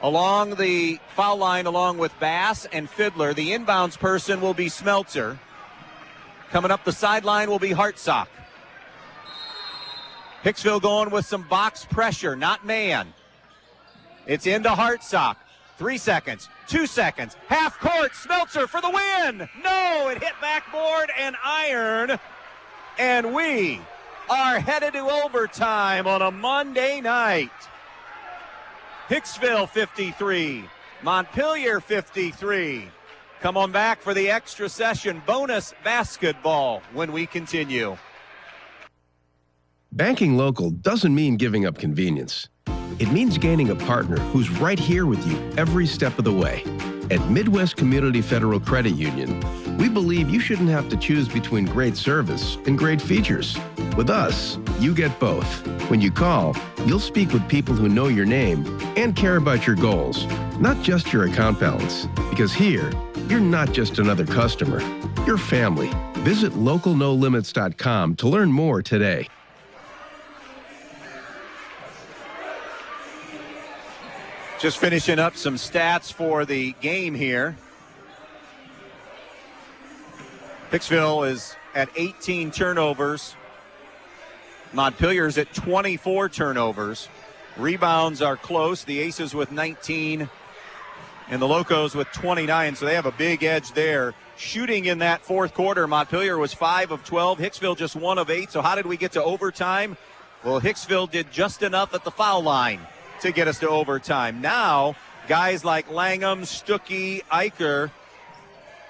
along the foul line along with Bass and Fiddler. The inbounds person will be Smeltzer. Coming up the sideline will be Hartsock. Hicksville going with some box pressure, not man. It's into Hartsock. 3 seconds, 2 seconds, half court, Smeltzer for the win. No, it hit backboard and iron. And we are headed to overtime on a Monday night. Hicksville 53, Montpelier 53. Come on back for the extra session bonus basketball when we continue. Banking local doesn't mean giving up convenience. It means gaining a partner who's right here with you every step of the way. At Midwest Community Federal Credit Union, we believe you shouldn't have to choose between great service and great features. With us, you get both. When you call, you'll speak with people who know your name and care about your goals, not just your account balance. Because here, you're not just another customer, you're family. Visit localnolimits.com to learn more today. Just finishing up some stats for the game here. Hicksville is at 18 turnovers. Montpelier's at 24 turnovers. Rebounds are close. The Aces with 19 and the Locos with 29, so they have a big edge there. Shooting in that fourth quarter, Montpelier was 5 of 12. Hicksville just 1 of 8. So how did we get to overtime? Well, Hicksville did just enough at the foul line to get us to overtime. Now, guys like Langham, Stuckey, Eicher,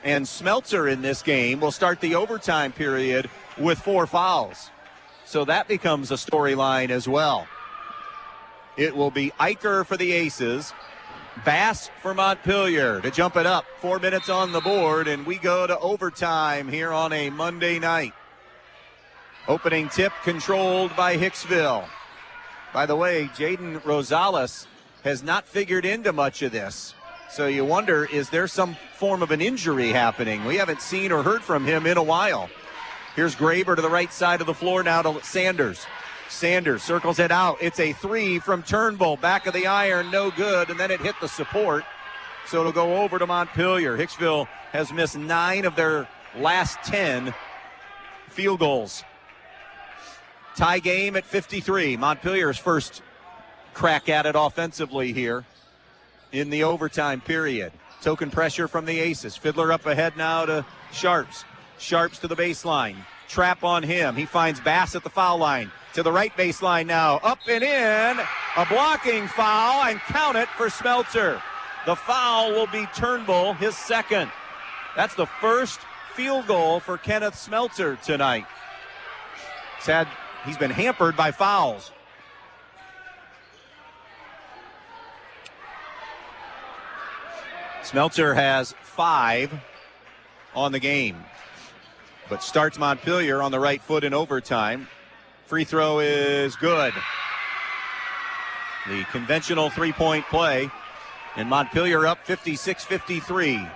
and Smeltzer in this game will start the overtime period with 4 fouls. So that becomes a storyline as well. It will be Eicher for the Aces, Bass for Montpelier to jump it up. 4 minutes on the board, and we go to overtime here on a Monday night. Opening tip controlled by Hicksville. By the way, Jaden Rosales has not figured into much of this. So you wonder, is there some form of an injury happening? We haven't seen or heard from him in a while. Here's Graber to the right side of the floor now to Sanders. Sanders circles it out. It's a 3 from Turnbull. Back of the iron, no good, and then it hit the support. So it'll go over to Montpelier. Hicksville has missed 9 of their last 10 field goals. Tie game at 53. Montpelier's first crack at it offensively here in the overtime period. Token pressure from the Aces. Fiddler up ahead now to Sharps. Sharps to the baseline. Trap on him. He finds Bass at the foul line. To the right baseline now. Up and in. A blocking foul, and count it for Smeltzer. The foul will be Turnbull, his second. That's the first field goal for Kenneth Smeltzer tonight. He's been hampered by fouls. Smeltzer has 5 on the game, but starts Montpelier on the right foot in overtime. Free throw is good. The conventional three-point play, and Montpelier up 56-53.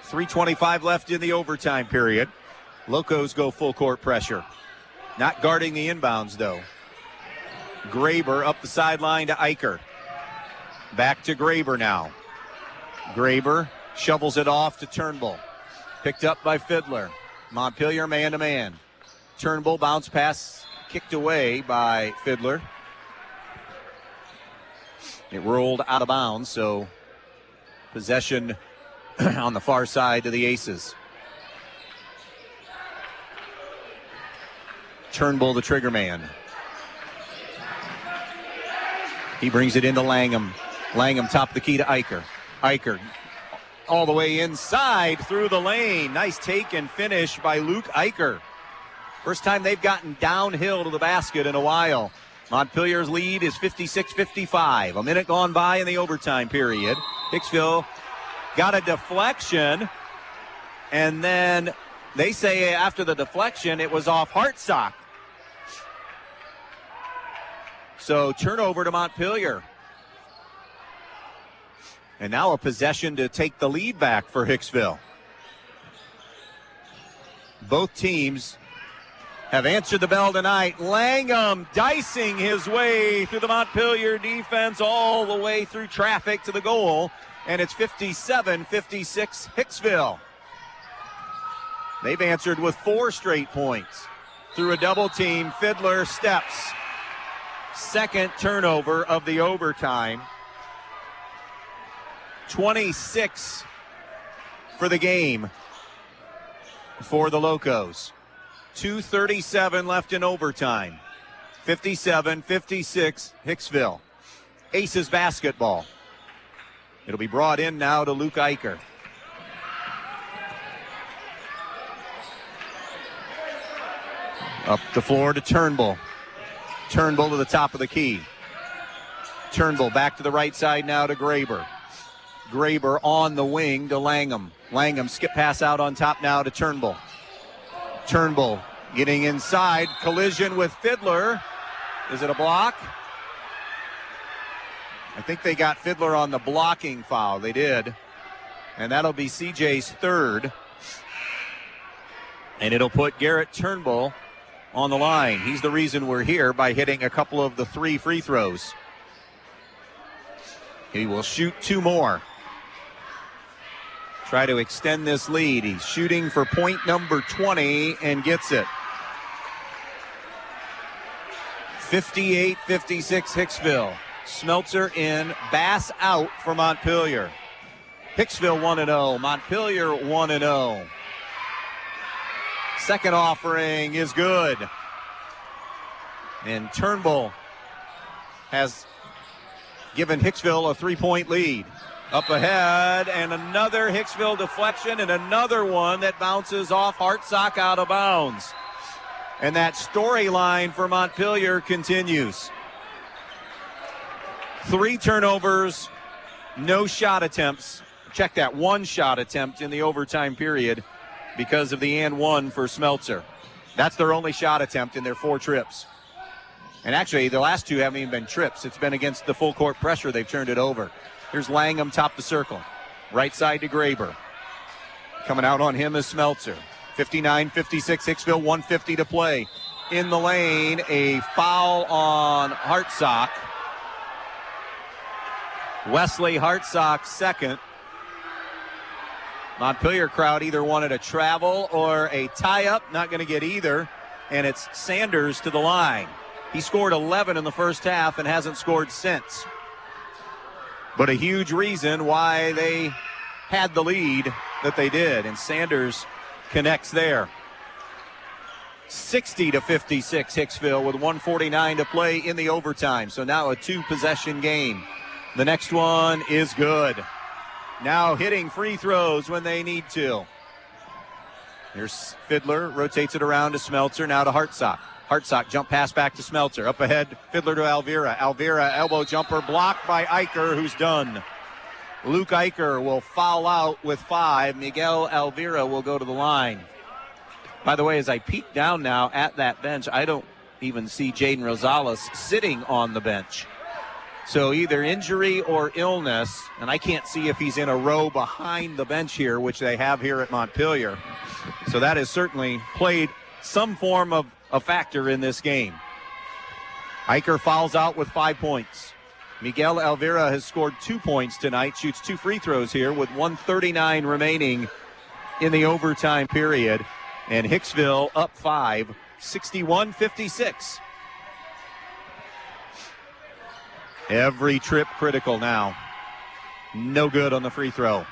3:25 left in the overtime period. Locos go full court pressure. Not guarding the inbounds, though. Graber up the sideline to Eicher. Back to Graber now. Graber shovels it off to Turnbull. Picked up by Fiddler. Montpelier man-to-man. Turnbull bounce pass kicked away by Fiddler. It rolled out of bounds, so possession on the far side to the Aces. Turnbull, the trigger man. He brings it into Langham. Langham top of the key to Eicher. Eicher all the way inside through the lane. Nice take and finish by Luke Eicher. First time they've gotten downhill to the basket in a while. Montpelier's lead is 56-55. A minute gone by in the overtime period. Hicksville got a deflection, and then they say after the deflection it was off Hartsock. So turnover to Montpelier. And now a possession to take the lead back for Hicksville. Both teams have answered the bell tonight. Langham dicing his way through the Montpelier defense all the way through traffic to the goal. And it's 57-56 Hicksville. They've answered with 4 straight points. Through a double team, Fiddler steps. Second turnover of the overtime. 26 for the game for the Locos. 2:37 left in overtime. 57-56 Hicksville. Aces basketball. It'll be brought in now to Luke Eicher. Up the floor to Turnbull. Turnbull to the top of the key. Turnbull back to the right side now to Graber. Graber on the wing to Langham. Langham skip pass out on top now to Turnbull. Turnbull getting inside. Collision with Fiddler. Is it a block? I think they got Fiddler on the blocking foul. They did. And that'll be CJ's third. And it'll put Garrett Turnbull on the line. He's the reason we're here by hitting a couple of the 3 free throws. He will shoot 2 more. Try to extend this lead. He's shooting for point number 20 and gets it. 58-56 Hicksville. Smeltzer in, Bass out for Montpelier. Hicksville 1-0, Montpelier 1-0. Second offering is good. And Turnbull has given Hicksville a 3-point lead. Up ahead, and another Hicksville deflection, and another one that bounces off Hartsock out of bounds. And that storyline for Montpelier continues. 3 turnovers, no shot attempts. Check that, 1 shot attempt in the overtime period because of the and 1 for Smeltzer. That's their only shot attempt in their 4 trips. And actually, the last 2 haven't even been trips. It's been against the full court pressure. They've turned it over. Here's Langham top the circle. Right side to Graber. Coming out on him is Smeltzer. 59-56 Hicksville, 1:50 to play. In the lane, a foul on Hartsock. Wesley Hartsock second. Montpelier crowd either wanted a travel or a tie-up. Not going to get either. And it's Sanders to the line. He scored 11 in the first half and hasn't scored since. But a huge reason why they had the lead that they did, and Sanders connects there. 60-56 Hicksville with 1:49 to play in the overtime. So now a 2-possession game. The next one is good. Now hitting free throws when they need to. Here's Fiddler, rotates it around to Smeltzer, now to Hartsock. Hartsock jump pass back to Smeltzer. Up ahead, Fiddler to Alvira. Alvira elbow jumper blocked by Eicher, who's done. Luke Eicher will foul out with 5. Miguel Alvira will go to the line. By the way, as I peek down now at that bench, I don't even see Jaden Rosales sitting on the bench. So either injury or illness, and I can't see if he's in a row behind the bench here, which they have here at Montpelier. So that has certainly played some form of a factor in this game. Eicher fouls out with 5 points. Miguel Alvira has scored 2 points tonight, shoots 2 free throws here with 1:39 remaining in the overtime period. And Hicksville up 5, 61-56. Every trip critical now. No good on the free throw.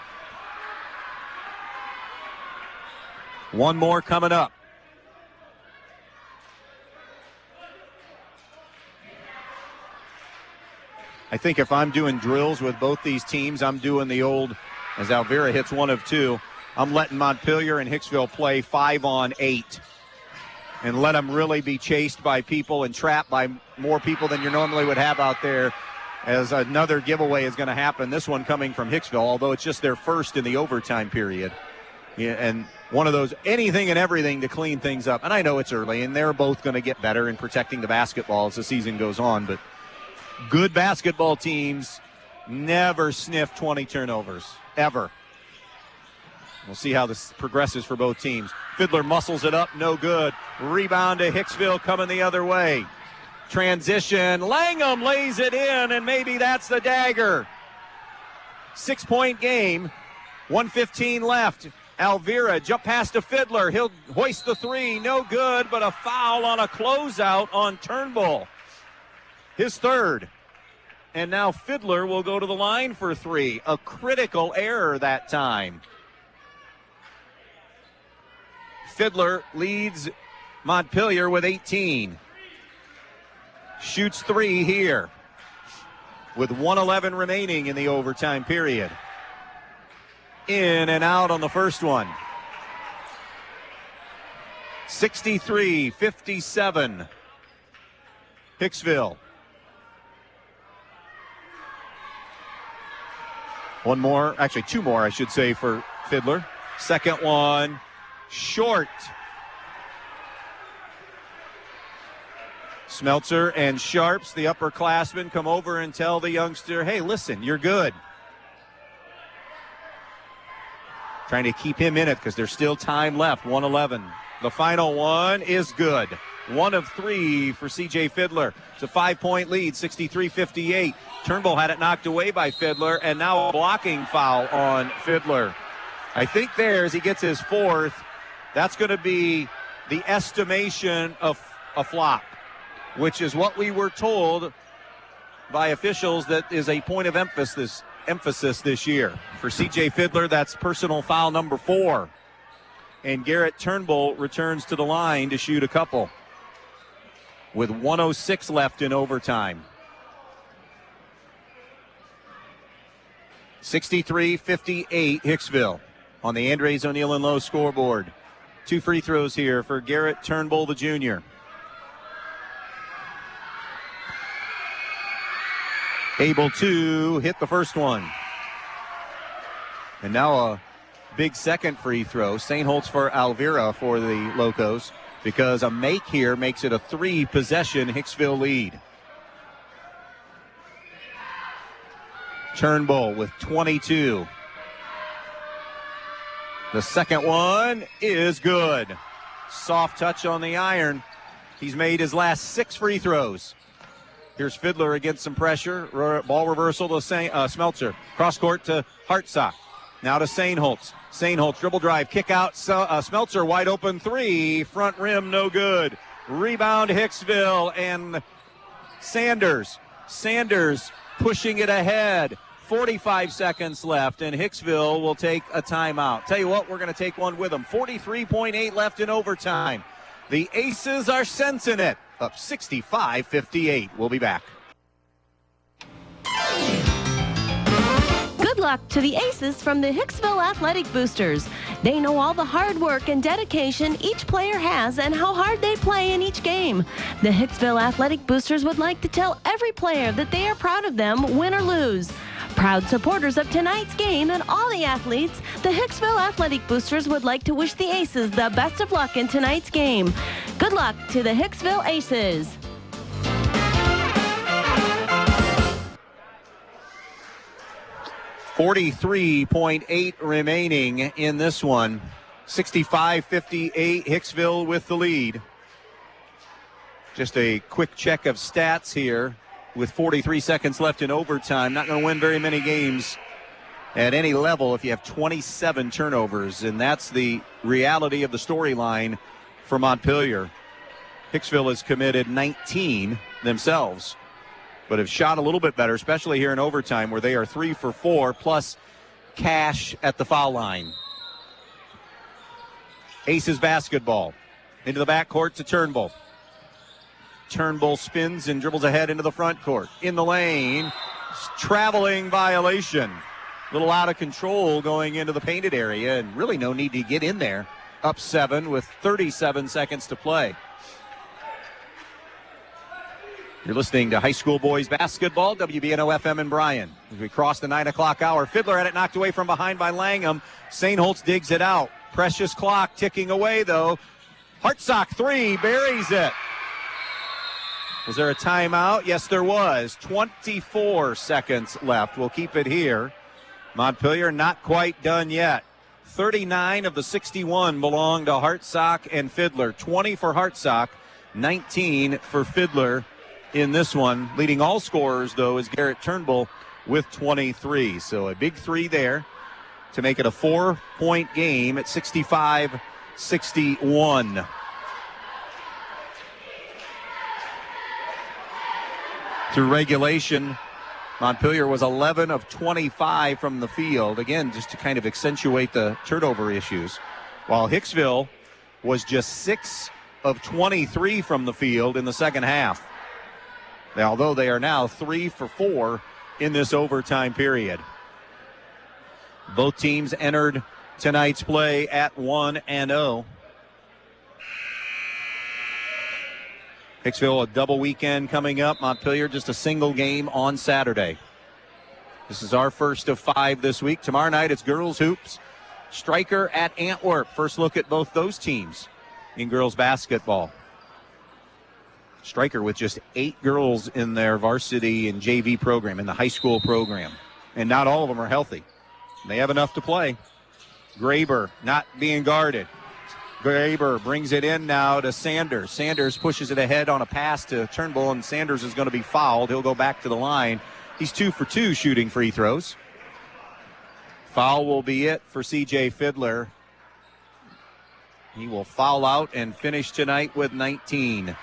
One more coming up. I think if I'm doing drills with both these teams, I'm doing the old, as Alvira hits 1 of 2, I'm letting Montpelier and Hicksville play 5-on-8 and let them really be chased by people and trapped by more people than you normally would have out there, as another giveaway is going to happen. This one coming from Hicksville, although it's just their first in the overtime period. Yeah, and one of those anything and everything to clean things up. And I know it's early, and they're both going to get better in protecting the basketball as the season goes on, but good basketball teams never sniff 20 turnovers, ever. We'll see how this progresses for both teams. Fiddler muscles it up, no good. Rebound to Hicksville coming the other way. Transition, Langham lays it in, and maybe that's the dagger. 6-point game, 1:15 left. Alvira jump pass to Fiddler. He'll hoist the 3, no good, but a foul on a closeout on Turnbull. His 3rd. And now Fiddler will go to the line for 3. A critical error that time. Fiddler leads Montpelier with 18. Shoots 3 here with 1:11 remaining in the overtime period. In and out on the first one. 63-57. Hicksville. One more, actually 2 more, I should say, for Fiddler. Second one, short. Smeltzer and Sharps, the upperclassmen, come over and tell the youngster, hey, listen, you're good. Trying to keep him in it because there's still time left, 1:11. The final one is good. 1 of 3 for C.J. Fiddler. It's a 5-point lead, 63-58. Turnbull had it knocked away by Fiddler, and now a blocking foul on Fiddler. I think there, as he gets his 4th, that's going to be the estimation of a flop, which is what we were told by officials that is a point of emphasis this year. For C.J. Fiddler, that's personal foul number 4. And Garrett Turnbull returns to the line to shoot a couple with 1:06 left in overtime. 63-58 Hicksville on the Andres O'Neill and Lowe scoreboard. 2 free throws here for Garrett Turnbull, the junior. Able to hit the first one. And now a big second free throw. Sainholtz for Alvira for the Locos, because a make here makes it a 3-possession Hicksville lead. Turnbull with 22. The second one is good. Soft touch on the iron. He's made his last 6 free throws. Here's Fiddler against some pressure. Ball reversal to Smeltzer. Cross court to Hartsock. Now to Sainholtz. Sainholtz dribble drive, kick out. Smeltzer wide open 3. Front rim no good. Rebound Hicksville and Sanders. Sanders pushing it ahead. 45 seconds left, and Hicksville will take a timeout. Tell you what, we're going to take one with them. 43.8 left in overtime. The Aces are sensing it. Up 65-58. We'll be back. Good luck to the Aces from the Hicksville Athletic Boosters. They know all the hard work and dedication each player has and how hard they play in each game. The Hicksville Athletic Boosters would like to tell every player that they are proud of them, win or lose. Proud supporters of tonight's game and all the athletes, the Hicksville Athletic Boosters would like to wish the Aces the best of luck in tonight's game. Good luck to the Hicksville Aces. .8 remaining in this one. 65-58, Hicksville with the lead. Just a quick check of stats here with 43 seconds left in overtime. Not going to win very many games at any level if you have 27 turnovers, and that's the reality of the storyline for Montpelier. Hicksville has committed 19 themselves, but have shot a little bit better, especially here in overtime where they are 3 for 4 plus cash at the foul line. Aces basketball into the backcourt to Turnbull. Turnbull spins and dribbles ahead into the front court. In the lane, traveling violation. A little out of control going into the painted area, and really no need to get in there. Up 7 with 37 seconds to play. You're listening to high school boys basketball, WBNO FM in Bryan. As we cross the 9 o'clock hour, Fiddler had it knocked away from behind by Langham. Sainholtz digs it out. Precious clock ticking away, though. Hartsock 3 buries it. Was there a timeout? Yes, there was. 24 seconds left. We'll keep it here. Montpelier not quite done yet. 39 of the 61 belong to Hartsock and Fiddler. 20 for Hartsock, 19 for Fiddler in this one. Leading all scorers, though, is Garrett Turnbull with 23. So a big 3 there to make it a 4-point game at 65-61. Through regulation, Montpelier was 11 of 25 from the field. Again, just to kind of accentuate the turnover issues. While Hicksville was just 6 of 23 from the field in the second half. Although they are now 3 for 4 in this overtime period. Both teams entered tonight's play at 1-0. Hicksville, a double weekend coming up. Montpelier, just a single game on Saturday. This is our first of 5 this week. Tomorrow night, it's girls hoops. Stryker at Antwerp. First look at both those teams in girls basketball. Stryker with just 8 girls in their varsity and JV program, in the high school program. And not all of them are healthy. They have enough to play. Graber not being guarded. Graber brings it in now to Sanders. Sanders pushes it ahead on a pass to Turnbull, and Sanders is going to be fouled. He'll go back to the line. He's 2 for 2 shooting free throws. Foul will be it for C.J. Fiddler. He will foul out and finish tonight with 19.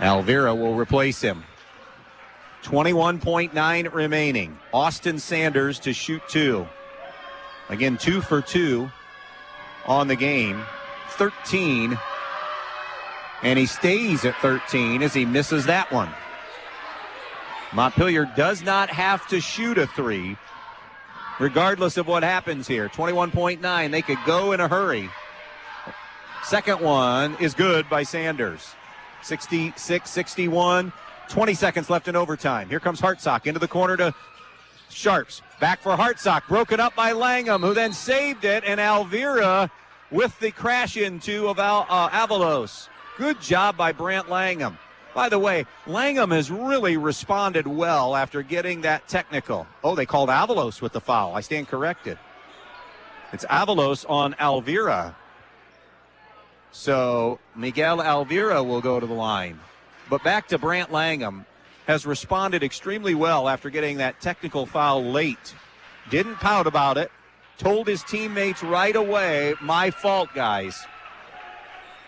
Alvira will replace him. 21.9 remaining. Austin Sanders to shoot 2. Again, 2 for 2 on the game. 13. And he stays at 13 as he misses that one. Montpelier does not have to shoot a 3, regardless of what happens here. 21.9. They could go in a hurry. Second one is good by Sanders. 66-61. 20 seconds left in overtime. Here comes Hartsock into the corner to Sharps. Back for Hartsock. Broken up by Langham, who then saved it. And Alvira with the crash into of Avalos. Good job by Brant Langham. By the way, Langham has really responded well after getting that technical. Oh, they called Avalos with the foul. I stand corrected. It's Avalos on Alvira. So Miguel Alvira will go to the line. But back to Brant Langham, has responded extremely well after getting that technical foul late. Didn't pout about it. Told his teammates right away, my fault, guys.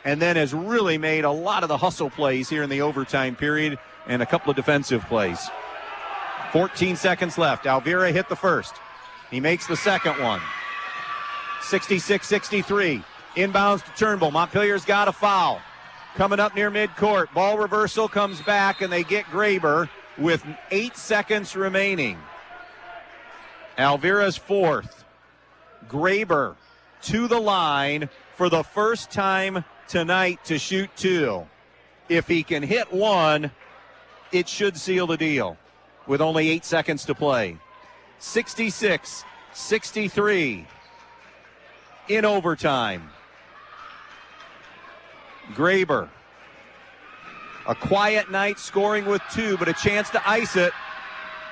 and then has really made a lot of the hustle plays here in the overtime period and a couple of defensive plays. 14 seconds left. Alvira hit the first. He makes the second one. 66-63. Inbounds to Turnbull. Montpelier's got a foul. Coming up near midcourt. Ball reversal comes back, and they get Graber with 8 seconds remaining. Alvira's fourth. Graber to the line for the first time tonight to shoot 2. If he can hit 1, it should seal the deal with only 8 seconds to play. 66-63 in overtime. Graber, a quiet night scoring with 2, but a chance to ice it.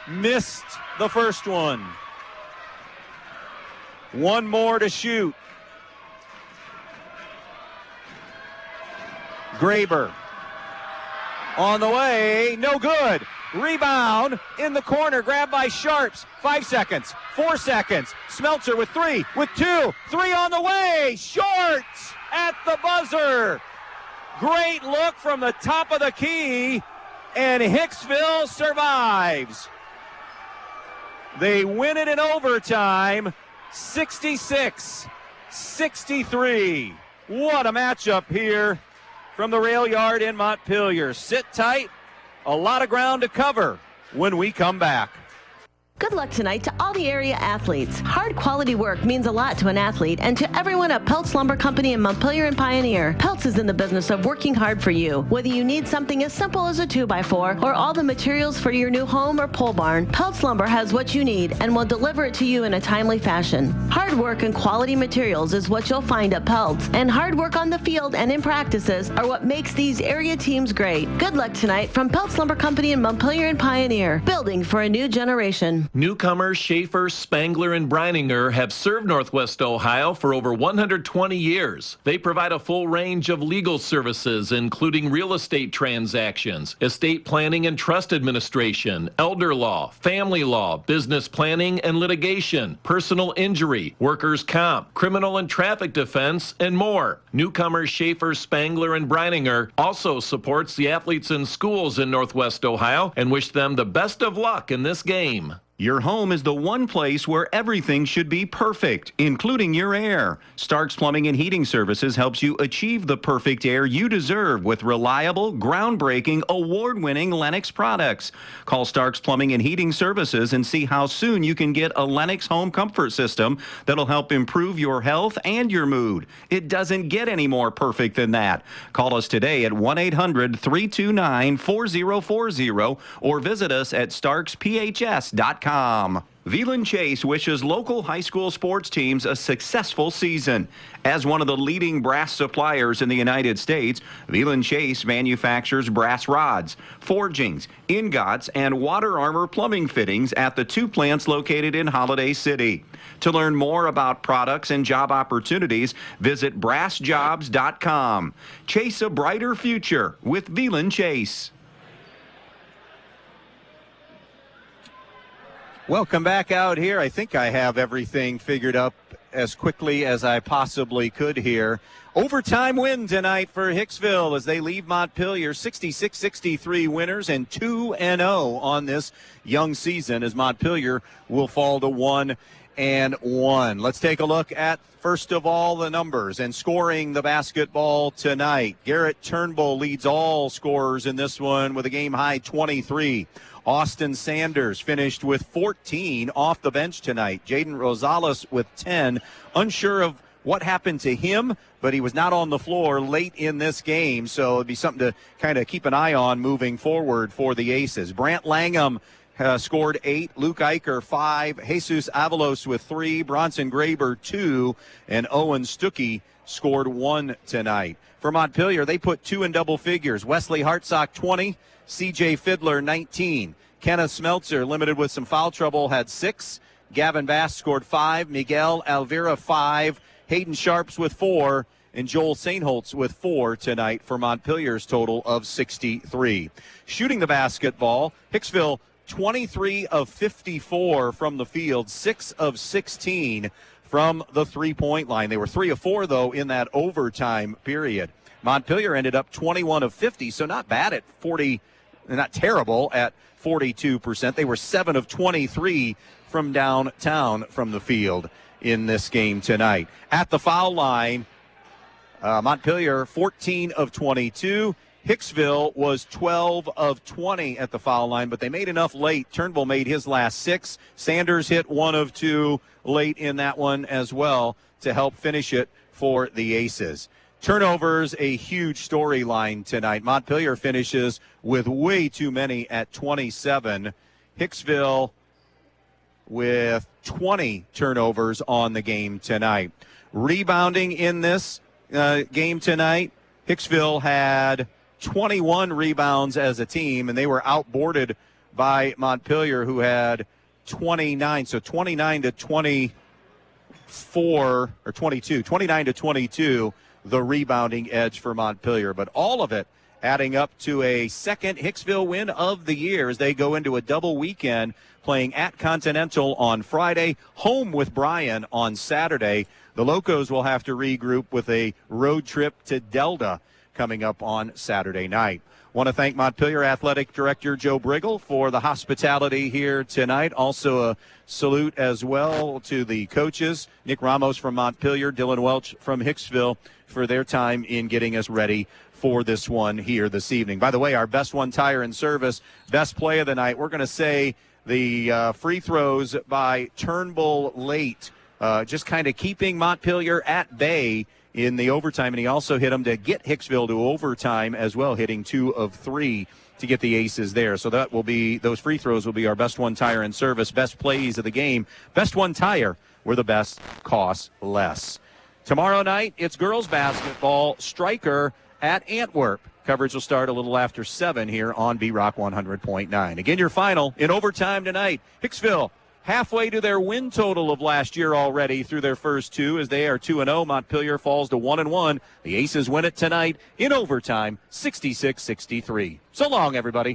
Missed the first one. 1 more to shoot. Graber on the way, no good. Rebound in the corner, grabbed by Sharps. 5 seconds, 4 seconds. Smeltzer with 3, with 2, 3 on the way. Short at the buzzer. Great look from the top of the key, and Hicksville survives. They win it in overtime, 66-63. What a matchup here from the rail yard in Montpelier. Sit tight. A lot of ground to cover when we come back. Good luck tonight to all the area athletes. Hard quality work means a lot to an athlete and to everyone at Peltz Lumber Company in Montpelier and Pioneer. Peltz is in the business of working hard for you. Whether you need something as simple as a 2x4 or all the materials for your new home or pole barn, Peltz Lumber has what you need and will deliver it to you in a timely fashion. Hard work and quality materials is what you'll find at Peltz, and hard work on the field and in practices are what makes these area teams great. Good luck tonight from Peltz Lumber Company in Montpelier and Pioneer, building for a new generation. Newcomers Schaefer, Spangler, and Breininger have served Northwest Ohio for over 120 years. They provide a full range of legal services, including real estate transactions, estate planning and trust administration, elder law, family law, business planning and litigation, personal injury, workers' comp, criminal and traffic defense, and more. Newcomers Schaefer, Spangler, and Breininger also supports the athletes in schools in Northwest Ohio and wish them the best of luck in this game. Your home is the one place where everything should be perfect, including your air. Starks Plumbing and Heating Services helps you achieve the perfect air you deserve with reliable, groundbreaking, award-winning Lennox products. Call Starks Plumbing and Heating Services and see how soon you can get a Lennox home comfort system that'll help improve your health and your mood. It doesn't get any more perfect than that. Call us today at 1-800-329-4040 or visit us at starksphs.com. Veland Chase wishes local high school sports teams a successful season. As one of the leading brass suppliers in the United States, Veland Chase manufactures brass rods, forgings, ingots, and water armor plumbing fittings at the 2 plants located in Holiday City. To learn more about products and job opportunities, visit brassjobs.com. Chase a brighter future with Veland Chase. Welcome back out here. I think I have everything figured up as quickly as I possibly could here. Overtime win tonight for Hicksville as they leave Montpelier 66-63 winners and 2-0 on this young season as Montpelier will fall to 1-1. Let's take a look at, first of all, the numbers and scoring the basketball tonight. Garrett Turnbull leads all scorers in this one with a game-high 23. Austin Sanders finished with 14 off the bench tonight. Jaden Rosales with 10. Unsure of what happened to him, but he was not on the floor late in this game, so it'd be something to kind of keep an eye on moving forward for the Aces. Brant Langham scored 8, Luke Eicher 5, Jesus Avalos with 3, Bronson Graber 2, and Owen Stuckey scored 1 tonight. For Montpelier, they put 2 in double figures. Wesley Hartsock 20, C.J. Fiddler 19. Kenneth Smeltzer, limited with some foul trouble, had 6. Gavin Bass scored 5. Miguel Alvira 5. Hayden Sharps with 4. And Joel Sainholtz with 4 tonight for Montpelier's total of 63. Shooting the basketball, Hicksville 23 of 54 from the field, 6 of 16 from the three-point line. They were 3 of 4, though, in that overtime period. Montpelier ended up 21 of 50, so not bad at 40, not terrible at 42%. They were 7 of 23 from downtown from the field in this game tonight. At the foul line, Montpelier 14 of 22. Hicksville was 12 of 20 at the foul line, but they made enough late. Turnbull made his last 6. Sanders hit 1 of 2 late in that one as well to help finish it for the Aces. Turnovers, a huge storyline tonight. Montpelier finishes with way too many at 27. Hicksville with 20 turnovers on the game tonight. Rebounding in this game tonight, Hicksville had 21 rebounds as a team, and they were outboarded by Montpelier, who had 29. So 29 to 24, or 22, 29 to 22, the rebounding edge for Montpelier. But all of it adding up to a second Hicksville win of the year as they go into a double weekend, playing at Continental on Friday, home with Bryan on Saturday. The Locos will have to regroup with a road trip to Delta coming up on Saturday night. Want to thank Montpelier Athletic Director Joe Brigle for the hospitality here tonight. Also a salute as well to the coaches, Nick Ramos from Montpelier, Dylan Welch from Hicksville, for their time in getting us ready for this one here this evening. By the way, our Best One Tire and Service, best play of the night, we're going to say the free throws by Turnbull late, just kind of keeping Montpelier at bay in the overtime, and he also hit them to get Hicksville to overtime as well, hitting 2 of 3 to get the Aces there. So that will be, those free throws will be our Best One Tire and Service, best plays of the game. Best One Tire, where the best costs less. Tomorrow night, it's girls basketball, Stryker at Antwerp. Coverage will start a little after 7 here on B-Rock 100.9. Again, your final in overtime tonight. Hicksville halfway to their win total of last year already through their first 2, as they are 2-0. Montpelier falls to 1-1. The Aces win it tonight in overtime, 66-63. So long, everybody.